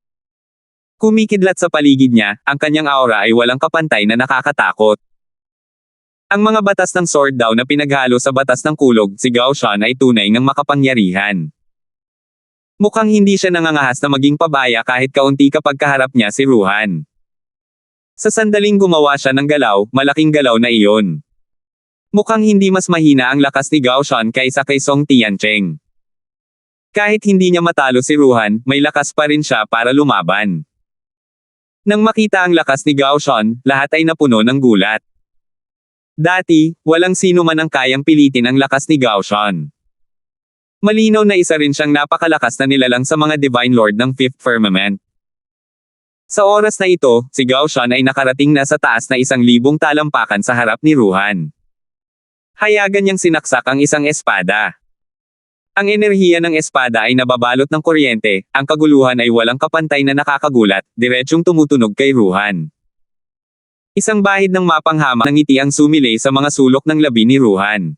Kumikidlat sa paligid niya, ang kanyang aura ay walang kapantay na nakakatakot. Ang mga batas ng sword daw na pinaghalo sa batas ng kulog, si Gao Shan ay tunay ngang makapangyarihan. Mukhang hindi siya nangangahas na maging pabaya kahit kaunti kapag kaharap niya si Ruhan. Sa sandaling gumawa siya ng galaw, malaking galaw na iyon. Mukhang hindi mas mahina ang lakas ni Gao Shan kaysa kay Song Tiancheng. Kahit hindi niya matalo si Ruhan, may lakas pa rin siya para lumaban. Nang makita ang lakas ni Gao Shan, lahat ay napuno ng gulat. Dati, walang sino man ang kayang pilitin ang lakas ni Gao Shan. Malinaw na isa rin siyang napakalakas na nilalang sa mga Divine Lord ng 5th Firmament. Sa oras na ito, si Gao Shan ay nakarating na sa taas na 1,000 talampakan sa harap ni Ruhan. Hayagan niyang sinaksak ang isang espada. Ang enerhiya ng espada ay nababalot ng kuryente, ang kaguluhan ay walang kapantay na nakakagulat, diretsyong tumutunog kay Ruhan. Isang bahid ng mapanghamak ng ngiti ang sumilay sa mga sulok ng labi ni Ruhan.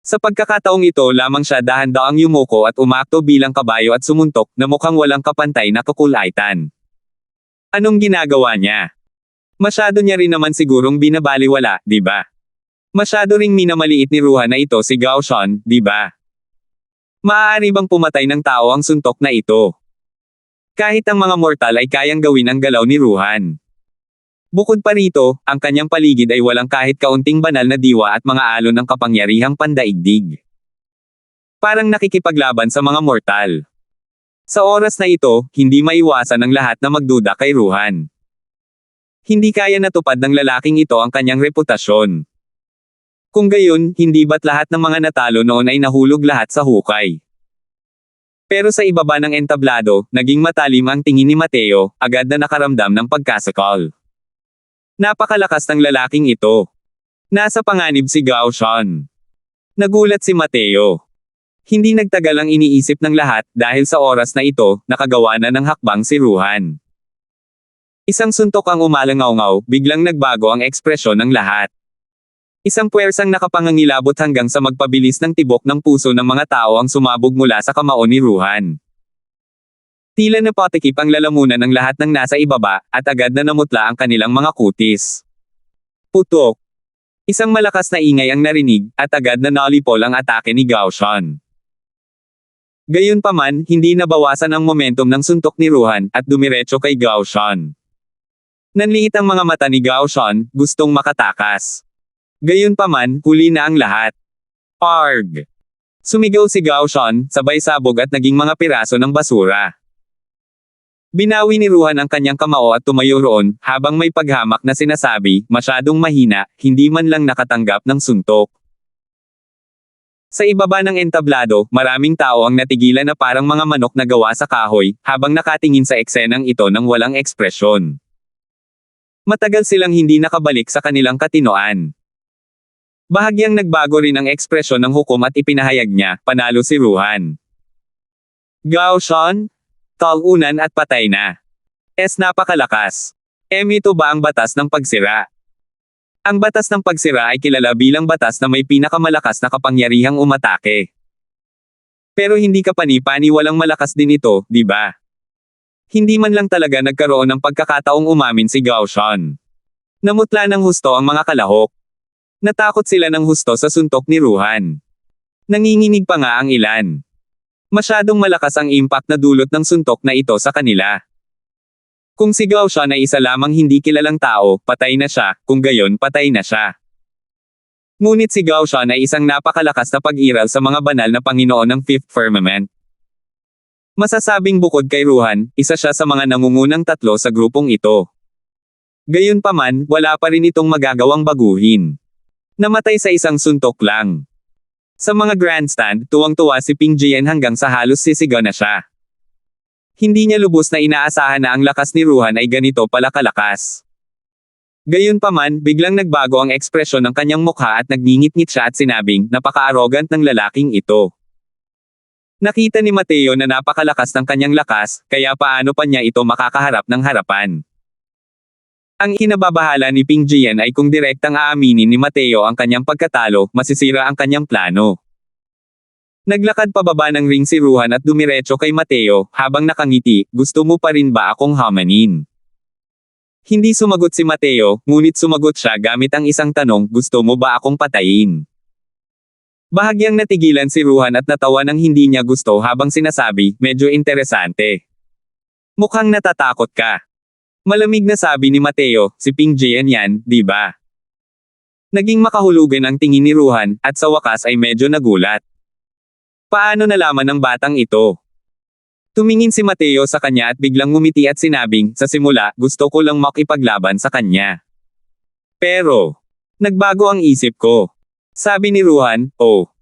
Sa pagkakataong ito lamang siya dahan-daang yumuko at umakto bilang kabayo at sumuntok na mukhang walang kapantay na kakulaitan. Anong ginagawa niya? Masyado niya rin naman sigurong binabaliwala, di ba? Masyado ring minamaliit ni Ruhan na ito si Gao Shan, di ba? Maaari bang pumatay ng tao ang suntok na ito? Kahit ang mga mortal ay kayang gawin ang galaw ni Ruhan. Bukod pa rito, ang kanyang paligid ay walang kahit kaunting banal na diwa at mga alon ng kapangyarihang pandaigdig. Parang nakikipaglaban sa mga mortal. Sa oras na ito, hindi maiwasan ang lahat na magduda kay Ruhan. Hindi kaya natupad ng lalaking ito ang kanyang reputasyon. Kung gayon, hindi ba't lahat ng mga natalo noon ay nahulog lahat sa hukay? Pero sa ibaba ng entablado, naging matalim ang tingin ni Mateo, agad na nakaramdam ng pagkasakal. Napakalakas ng lalaking ito. Nasa panganib si Gao Shan. Nagulat si Mateo. Hindi nagtagal ang iniisip ng lahat, dahil sa oras na ito, nakagawa na ng hakbang si Ruhan. Isang suntok ang umalangaw-ngaw, biglang nagbago ang ekspresyon ng lahat. Isang puwersang nakapangangilabot hanggang sa magpabilis ng tibok ng puso ng mga tao ang sumabog mula sa kamao ni Ruhan. Tila napatikip ang lalamunan ng lahat ng nasa ibaba, at agad na namutla ang kanilang mga kutis. Putok. Isang malakas na ingay ang narinig, at agad na nalipol ang atake ni Gao Shan. Gayunpaman, hindi nabawasan ang momentum ng suntok ni Ruhan, at dumiretso kay Gao Shan. Nanliit ang mga mata ni Gao Shan, gustong makatakas. Gayunpaman, huli na ang lahat. Arg! Sumigaw si Gao Shan, sabay sabog at naging mga piraso ng basura. Binawi ni Ruhan ang kanyang kamao at tumayo roon, habang may paghamak na sinasabi, masyadong mahina, hindi man lang nakatanggap ng suntok. Sa ibaba ng entablado, maraming tao ang natigilan na parang mga manok na gawa sa kahoy, habang nakatingin sa eksenang ito ng walang ekspresyon. Matagal silang hindi nakabalik sa kanilang katinoan. Bahagyang nagbago rin ang ekspresyon ng hukom at ipinahayag niya, panalo si Ruhan. Gao Shan? Talunan at patay na. Napakalakas. Ito ba ang batas ng pagsira? Ang batas ng pagsira ay kilala bilang batas na may pinakamalakas na kapangyarihang umatake. Pero hindi kapani-pani walang malakas din ito, di ba? Hindi man lang talaga nagkaroon ng pagkakataong umamin si Gao Shan. Namutla ng husto ang mga kalahok. Natakot sila ng husto sa suntok ni Ruhan. Nanginginig pa nga ang ilan. Masyadong malakas ang impact na dulot ng suntok na ito sa kanila. Kung si Gao Shan ay isa lamang hindi kilalang tao, patay na siya, kung gayon patay na siya. Ngunit si Gao Shan ay isang napakalakas na pag-iral sa mga banal na Panginoon ng Fifth Firmament. Masasabing bukod kay Ruhan, isa siya sa mga nangungunang tatlo sa grupong ito. Gayunpaman, wala pa rin itong magagawang baguhin. Namatay sa isang suntok lang. Sa mga grandstand, tuwang-tuwa si Ping Jian hanggang sa halos sisigaw na siya. Hindi niya lubos na inaasahan na ang lakas ni Ruhan ay ganito pala kalakas. Gayunpaman, biglang nagbago ang ekspresyon ng kanyang mukha at nagngingit-ngit siya at sinabing, napaka-arrogant ng lalaking ito. Nakita ni Mateo na napakalakas ng kanyang lakas, kaya paano pa niya ito makakaharap ng harapan. Ang kinababahala ni Ping Jian ay kung direktang aaminin ni Mateo ang kanyang pagkatalo, masisira ang kanyang plano. Naglakad pababa ng ring si Ruhan at dumiretso kay Mateo, habang nakangiti, gusto mo pa rin ba akong hamanin? Hindi sumagot si Mateo, ngunit sumagot siya gamit ang isang tanong, gusto mo ba akong patayin? Bahagyang natigilan si Ruhan at natawa ng hindi niya gusto habang sinasabi, medyo interesante. Mukhang natatakot ka. Malamig na sabi ni Mateo, si Ping Jian yan, di ba? Naging makahulugan ang tingin ni Ruhan, at sa wakas ay medyo nagulat. Paano nalaman ng batang ito? Tumingin si Mateo sa kanya at biglang ngumiti at sinabing, sa simula, gusto ko lang makipaglaban sa kanya. Pero, nagbago ang isip ko. Sabi ni Ruhan, oh.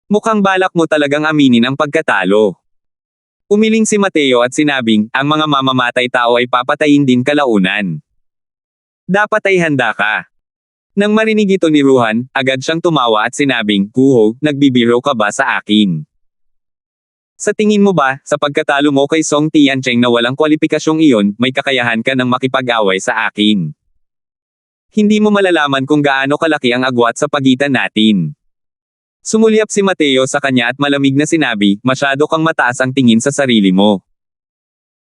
Mukhang balak mo talagang aminin ang pagkatalo. Umiling si Mateo at sinabing, ang mga mamamatay tao ay papatayin din kalaunan. Dapat ay handa ka. Nang marinig ito ni Ruhan, agad siyang tumawa at sinabing, "Kuho, nagbibiro ka ba sa akin? Sa tingin mo ba, sa pagkatalo mo kay Song Tiancheng na walang kwalipikasyong iyon, may kakayahan ka ng makipag-away sa akin? Hindi mo malalaman kung gaano kalaki ang agwat sa pagitan natin." Sumulyap si Mateo sa kanya at malamig na sinabi, "Masyado kang mataas ang tingin sa sarili mo."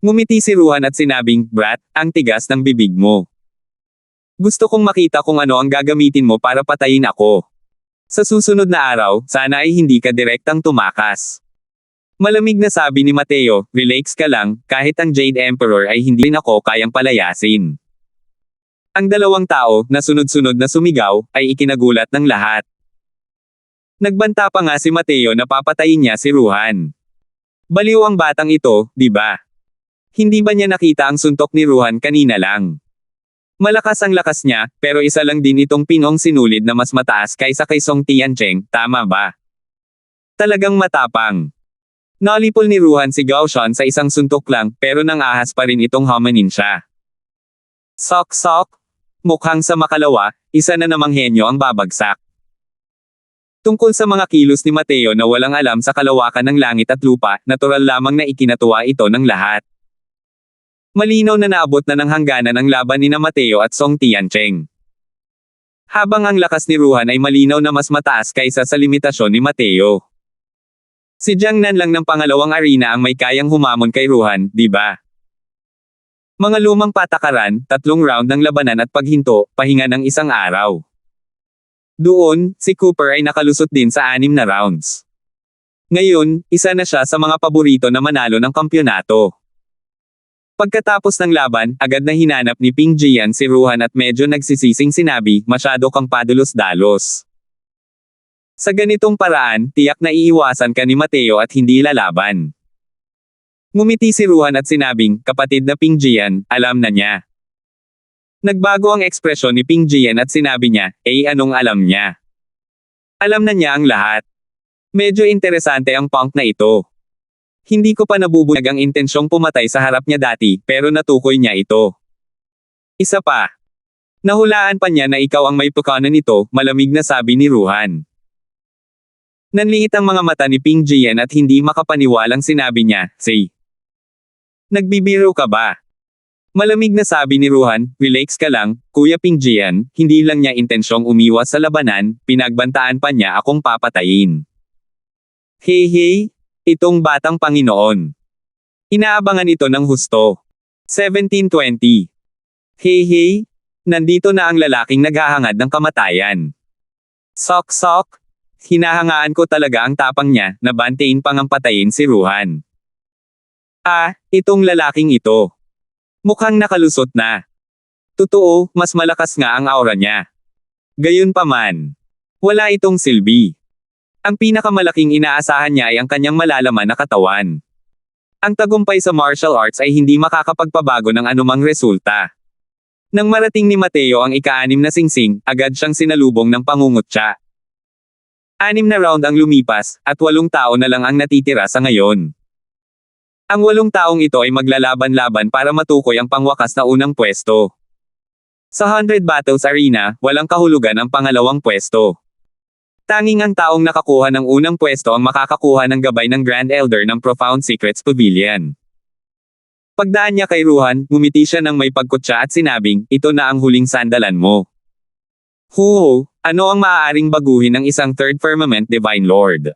Ngumiti si Ruhan at sinabing, "Brat, ang tigas ng bibig mo. Gusto kong makita kung ano ang gagamitin mo para patayin ako. Sa susunod na araw, sana ay hindi ka direktang tumakas." Malamig na sabi ni Mateo, "Relax ka lang, kahit ang Jade Emperor ay hindi rin ako kayang palayasin." Ang dalawang tao, na sunod-sunod na sumigaw, ay ikinagulat ng lahat. Nagbanta pa nga si Mateo na papatayin niya si Ruhan. Baliw ang batang ito, di ba? Hindi ba niya nakita ang suntok ni Ruhan kanina lang? Malakas ang lakas niya, pero isa lang din itong pinong sinulid na mas mataas kaysa kay Song Tiancheng, tama ba? Talagang matapang. Nalipol ni Ruhan si Gao Shan sa isang suntok lang, pero nang ahas pa rin itong hamanin siya. Sok-sok. Mukhang sa makalawa, isa na namang henyo ang babagsak. Tungkol sa mga kilos ni Mateo na walang alam sa kalawakan ng langit at lupa, natural lamang na ikinatuwa ito ng lahat. Malinaw na naabot na ng hangganan ang laban ni Mateo at Song Tiancheng. Habang ang lakas ni Ruhan ay malinaw na mas mataas kaysa sa limitasyon ni Mateo. Si Jiang Nan lang ng pangalawang arena ang may kayang humamon kay Ruhan, di ba? Mga lumang patakaran, 3 round ng labanan at paghinto, pahinga ng isang araw. Doon, si Cooper ay nakalusot din sa 6 na rounds. Ngayon, isa na siya sa mga paborito na manalo ng kampyonato. Pagkatapos ng laban, agad na hinanap ni Ping Jian si Ruhan at medyo nagsisising sinabi, "Masyado kang padulos-dalos. Sa ganitong paraan, tiyak na iiwasan ka ni Mateo at hindi lalaban." Ngumiti si Ruhan at sinabing, "Kapatid na Ping Jian, alam na niya." Nagbago ang ekspresyon ni Ping Jian at sinabi niya, anong alam niya? Alam na niya ang lahat. Medyo interesante ang punk na ito. Hindi ko pa nabubunyag ang intensyong pumatay sa harap niya dati, pero natukoy niya ito. Isa pa. Nahulaan pa niya na ikaw ang may pukanan nito, malamig na sabi ni Ruhan. Nanliit ang mga mata ni Ping Jian at hindi makapaniwalang sinabi niya, "Say. Nagbibiro ka ba?" Malamig na sabi ni Ruhan, "Relax ka lang, Kuya Ping Jian, hindi lang niya intensyong umiwas sa labanan, pinagbantaan pa niya akong papatayin." Hey, itong batang Panginoon. Inaabangan ito ng husto. 1720. Hey, nandito na ang lalaking naghahangad ng kamatayan. Sok-sok. Hinahangaan ko talaga ang tapang niya, na bantayin pang ang patayin si Ruhan. Itong lalaking ito. Mukhang nakalusot na. Totoo, mas malakas nga ang aura niya. Gayunpaman, wala itong silbi. Ang pinakamalaking inaasahan niya ay ang kanyang malalaman na katawan. Ang tagumpay sa martial arts ay hindi makakapagpabago ng anumang resulta. Nang marating ni Mateo ang ika-6 na singsing, agad siyang sinalubong ng pangungutya. 6 na round ang lumipas, at 8 tao na lang ang natitira sa ngayon. Ang 8 taong ito ay maglalaban-laban para matukoy ang pangwakas na unang pwesto. Sa 100 Battles Arena, walang kahulugan ang pangalawang pwesto. Tanging ang taong nakakuha ng unang pwesto ang makakakuha ng gabay ng Grand Elder ng Profound Secrets Pavilion. Pagdaan niya kay Ruhan, ngumiti siya ng may pagkutsa at sinabing, "Ito na ang huling sandalan mo." Ano ang maaaring baguhin ng isang Third Firmament Divine Lord?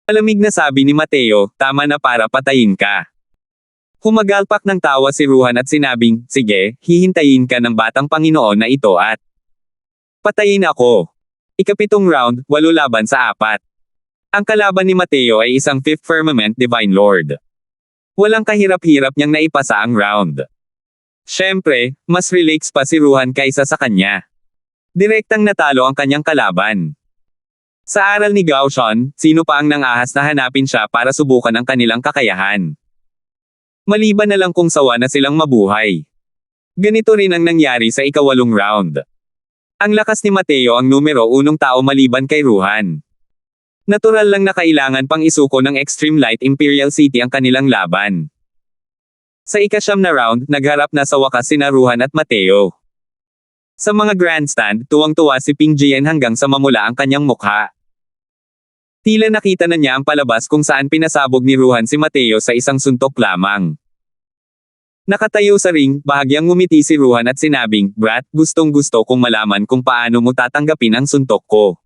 Malamig na sabi ni Mateo, "Tama na para patayin ka." Humagalpak ng tawa si Ruhan at sinabing, "Sige, hihintayin ka ng batang Panginoon na ito at patayin ako." Ika-7 round, 8 laban sa 4. Ang kalaban ni Mateo ay isang 5th Firmament Divine Lord. Walang kahirap-hirap niyang naipasa ang round. Siyempre, mas relax pa si Ruhan kaysa sa kanya. Direktang natalo ang kanyang kalaban. Sa aral ni Gao Shan, sino pa ang nangahas na hanapin siya para subukan ang kanilang kakayahan? Maliban na lang kung sawa na silang mabuhay. Ganito rin ang nangyari sa ika-8 round. Ang lakas ni Mateo ang numero 1 tao maliban kay Ruhan. Natural lang na kailangan pang isuko ng Extreme Light Imperial City ang kanilang laban. Sa ika-9 na round, nagharap na sa wakas sina Ruhan at Mateo. Sa mga grandstand, tuwang-tuwa si Ping Jian hanggang sa mamula ang kanyang mukha. Tila nakita na niya ang palabas kung saan pinasabog ni Ruhan si Mateo sa isang suntok lamang. Nakatayo sa ring, bahagyang ngumiti si Ruhan at sinabing, "Brat, gustong-gusto kong malaman kung paano mo tatanggapin ang suntok ko."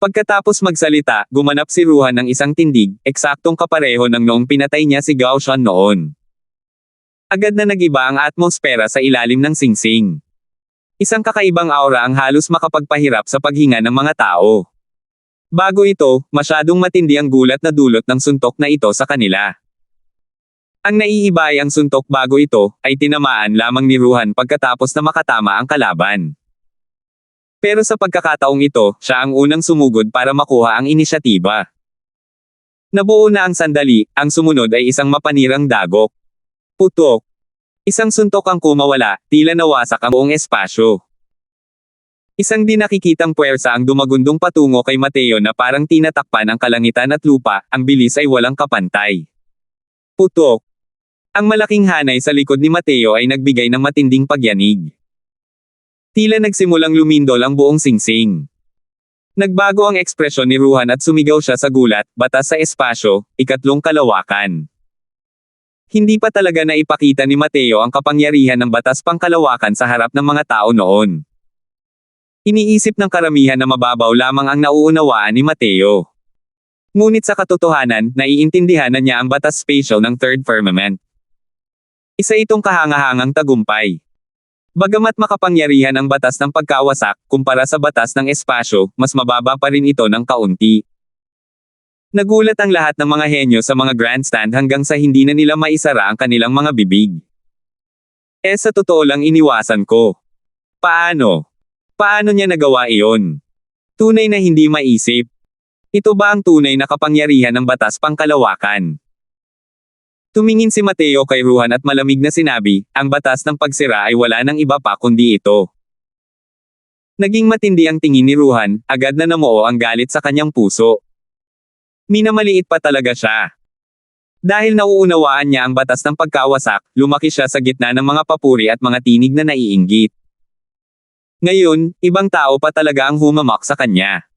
Pagkatapos magsalita, gumanap si Ruhan ng isang tindig, eksaktong kapareho ng noong pinatay niya si Gao Shan noon. Agad na nagiba ang atmosfera sa ilalim ng singsing. Isang kakaibang aura ang halos makapagpahirap sa paghinga ng mga tao. Bago ito, masyadong matindi ang gulat na dulot ng suntok na ito sa kanila. Ang naiiba ay ang suntok bago ito, ay tinamaan lamang ni Ruhan pagkatapos na makatama ang kalaban. Pero sa pagkakataong ito, siya ang unang sumugod para makuha ang inisyatiba. Nabuo na ang sandali, ang sumunod ay isang mapanirang dagok. Putok. Isang suntok ang kumawala, tila nawasak ang buong espasyo. Isang di nakikitang puwersa ang dumagundong patungo kay Mateo na parang tinatakpan ang kalangitan at lupa, ang bilis ay walang kapantay. Putok. Ang malaking hanay sa likod ni Mateo ay nagbigay ng matinding pagyanig. Tila nagsimulang lumindol ang buong singsing. Nagbago ang ekspresyon ni Ruhan at sumigaw siya sa gulat, batas sa espasyo, ikatlong kalawakan. Hindi pa talaga naipakita ni Mateo ang kapangyarihan ng batas pangkalawakan sa harap ng mga tao noon. Iniisip ng karamihan na mababaw lamang ang nauunawaan ni Mateo. Ngunit sa katotohanan, naiintindihan na niya ang batas spatial ng third firmament. Isa itong kahangahangang tagumpay. Bagamat makapangyarihan ang batas ng pagkawasak, kumpara sa batas ng espasyo, mas mababa pa rin ito ng kaunti. Nagulat ang lahat ng mga henyo sa mga grandstand hanggang sa hindi na nila maisara ang kanilang mga bibig. Sa totoo lang iniwasan ko. Paano? Paano niya nagawa iyon? Tunay na hindi maisip. Ito ba ang tunay na kapangyarihan ng batas pangkalawakan? Tumingin si Mateo kay Ruhan at malamig na sinabi, ang batas ng pagsira ay wala nang iba pa kundi ito. Naging matindi ang tingin ni Ruhan, agad na namuo ang galit sa kanyang puso. Minamaliit pa talaga siya. Dahil nauunawaan niya ang batas ng pagkawasak, lumaki siya sa gitna ng mga papuri at mga tinig na naiinggit. Ngayon, ibang tao pa talaga ang humamak sa kanya.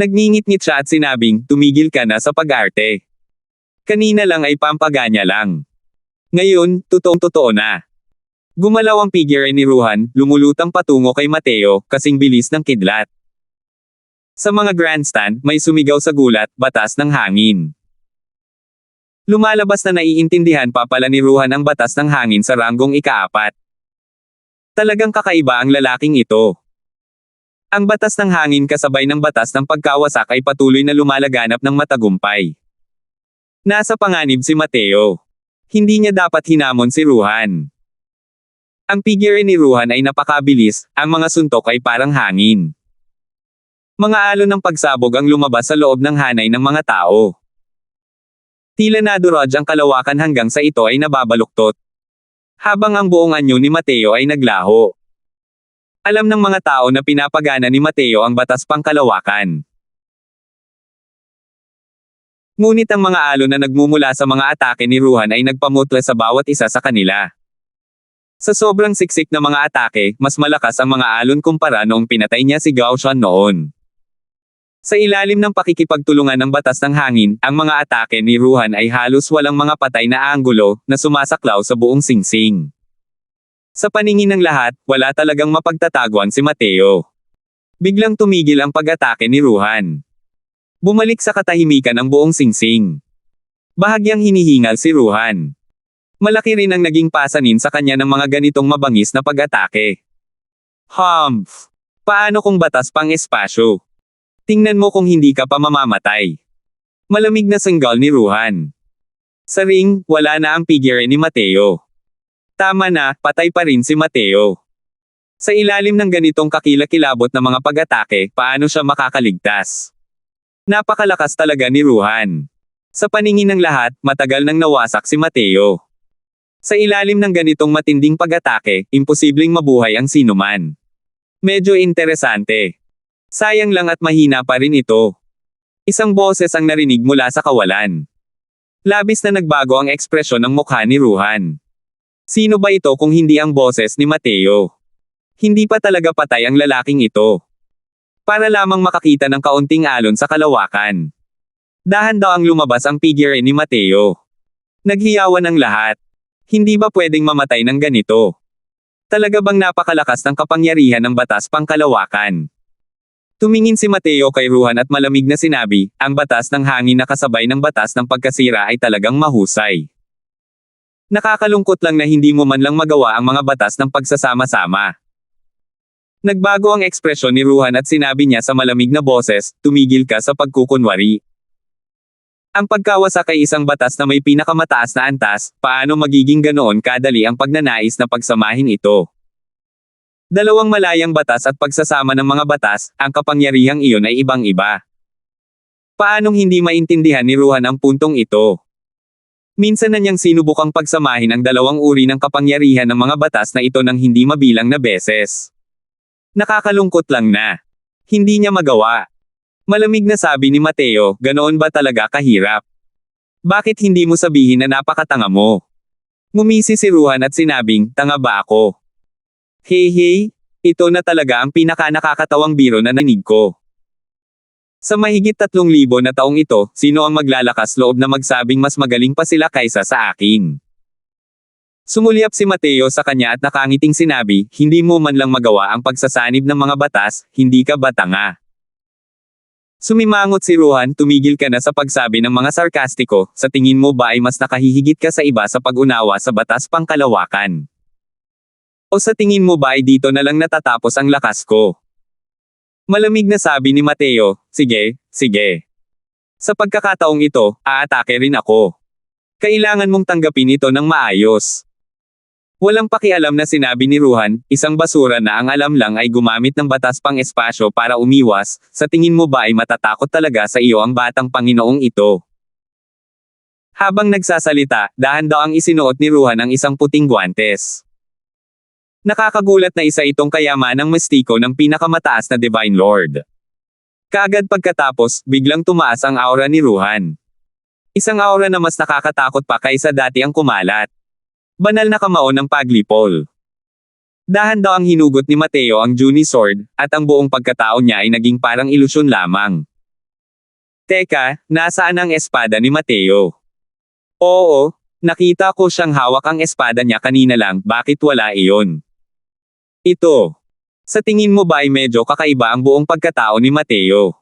Nagngingit-ngit siya at sinabing, tumigil ka na sa pag-arte. Kanina lang ay pampaganya lang. Ngayon, totoong-totoo na. Gumalaw ang figure ni Ruhan, lumulutang patungo kay Mateo, kasing bilis ng kidlat. Sa mga grandstand, may sumigaw sa gulat, batas ng hangin. Lumalabas na naiintindihan pa pala ni Ruhan ang batas ng hangin sa ranggong ika-4. Talagang kakaiba ang lalaking ito. Ang batas ng hangin kasabay ng batas ng pagkawasak ay patuloy na lumalaganap ng matagumpay. Nasa panganib si Mateo. Hindi niya dapat hinamon si Ruhan. Ang figure ni Ruhan ay napakabilis, ang mga suntok ay parang hangin. Mga alon ng pagsabog ang lumabas sa loob ng hanay ng mga tao. Tila nadurog ang kalawakan hanggang sa ito ay nababaluktot. Habang ang buong anyo ni Mateo ay naglaho. Alam ng mga tao na pinapagana ni Mateo ang batas pangkalawakan. Ngunit ang mga alon na nagmumula sa mga atake ni Ruhan ay nagpamutla sa bawat isa sa kanila. Sa sobrang siksik na mga atake, mas malakas ang mga alon kumpara noong pinatay niya si Gao Shan noon. Sa ilalim ng pakikipagtulungan ng batas ng hangin, ang mga atake ni Ruhan ay halos walang mga patay na anggulo, na sumasaklaw sa buong singsing. Sa paningin ng lahat, wala talagang mapagtataguan si Mateo. Biglang tumigil ang pag-atake ni Ruhan. Bumalik sa katahimikan ang buong singsing. Bahagyang hinihingal si Ruhan. Malaki rin ang naging pasanin sa kanya ng mga ganitong mabangis na pag-atake. Humph! Paano kung batas pang espasyo? Tingnan mo kung hindi ka pa mamamatay. Malamig na sanggal ni Ruhan. Sa ring, wala na ang figure ni Mateo. Tama na, patay pa rin si Mateo. Sa ilalim ng ganitong kakilakilabot na mga pag-atake, paano siya makakaligtas? Napakalakas talaga ni Ruhan. Sa paningin ng lahat, matagal nang nawasak si Mateo. Sa ilalim ng ganitong matinding pag-atake, imposibleng mabuhay ang sinuman. Medyo interesante. Sayang lang at mahina pa rin ito. Isang boses ang narinig mula sa kawalan. Labis na nagbago ang ekspresyon ng mukha ni Ruhan. Sino ba ito kung hindi ang boses ni Mateo? Hindi pa talaga patay ang lalaking ito. Para lamang makakita ng kaunting alon sa kalawakan. Dahan daw ang lumabas ang figure ni Mateo. Naghiyawan ang lahat. Hindi ba pwedeng mamatay ng ganito? Talaga bang napakalakas ng kapangyarihan ng batas pangkalawakan? Tumingin si Mateo kay Ruhan at malamig na sinabi, ang batas ng hangin na kasabay ng batas ng pagkasira ay talagang mahusay. Nakakalungkot lang na hindi mo man lang magawa ang mga batas ng pagsasama-sama. Nagbago ang ekspresyon ni Ruhan at sinabi niya sa malamig na boses, tumigil ka sa pagkukunwari. Ang pagkawasak ay isang batas na may pinakamataas na antas, paano magiging ganoon kadali ang pagnanais na pagsamahin ito? Dalawang malayang batas at pagsasama ng mga batas, ang kapangyarihang iyon ay ibang-iba. Paanong hindi maintindihan ni Ruhan ang puntong ito? Minsan na niyang sinubukang pagsamahin ang dalawang uri ng kapangyarihan ng mga batas na ito ng hindi mabilang na beses. Nakakalungkot lang na. Hindi niya magawa. Malamig na sabi ni Mateo, ganoon ba talaga kahirap? Bakit hindi mo sabihin na napakatanga mo? Ngumisi si Ruhan at sinabing, tanga ba ako? Hey, ito na talaga ang pinaka-nakakatawang biro na narinig ko. Sa mahigit 3,000 na taong ito, sino ang maglalakas loob na magsabing mas magaling pa sila kaysa sa akin? Sumulyap si Mateo sa kanya at nakangiting sinabi, hindi mo man lang magawa ang pagsasanib ng mga batas, hindi ka ba tanga? Sumimangot si Ruhan, tumigil ka na sa pagsabi ng mga sarkastiko, sa tingin mo ba ay mas nakahihigit ka sa iba sa pag-unawa sa batas pangkalawakan? O sa tingin mo ba ay dito na lang natatapos ang lakas ko? Malamig na sabi ni Mateo, sige. Sa pagkakataong ito, aatake rin ako. Kailangan mong tanggapin ito ng maayos. Walang pakialam na sinabi ni Ruhan, isang basura na ang alam lang ay gumamit ng batas pang espasyo para umiwas, sa tingin mo ba ay matatakot talaga sa iyo ang batang Panginoong ito? Habang nagsasalita, dahan daw ang isinuot ni Ruhan ang isang puting guwantes. Nakakagulat na isa itong kayamanang mistiko ng pinakamataas na Divine Lord. Kaagad pagkatapos, biglang tumaas ang aura ni Ruhan. Isang aura na mas nakakatakot pa kaysa dati ang kumalat. Banal na kamao ng paglipol. Dahan daw ang hinugot ni Mateo ang Juni Sword, at ang buong pagkatao niya ay naging parang ilusyon lamang. Teka, nasaan ang espada ni Mateo? Oo, nakita ko siyang hawak ang espada niya kanina lang, bakit wala iyon? Ito. Sa tingin mo ba ay medyo kakaiba ang buong pagkatao ni Mateo?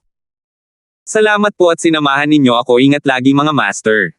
Salamat po at sinamahan ninyo ako, ingat lagi mga master.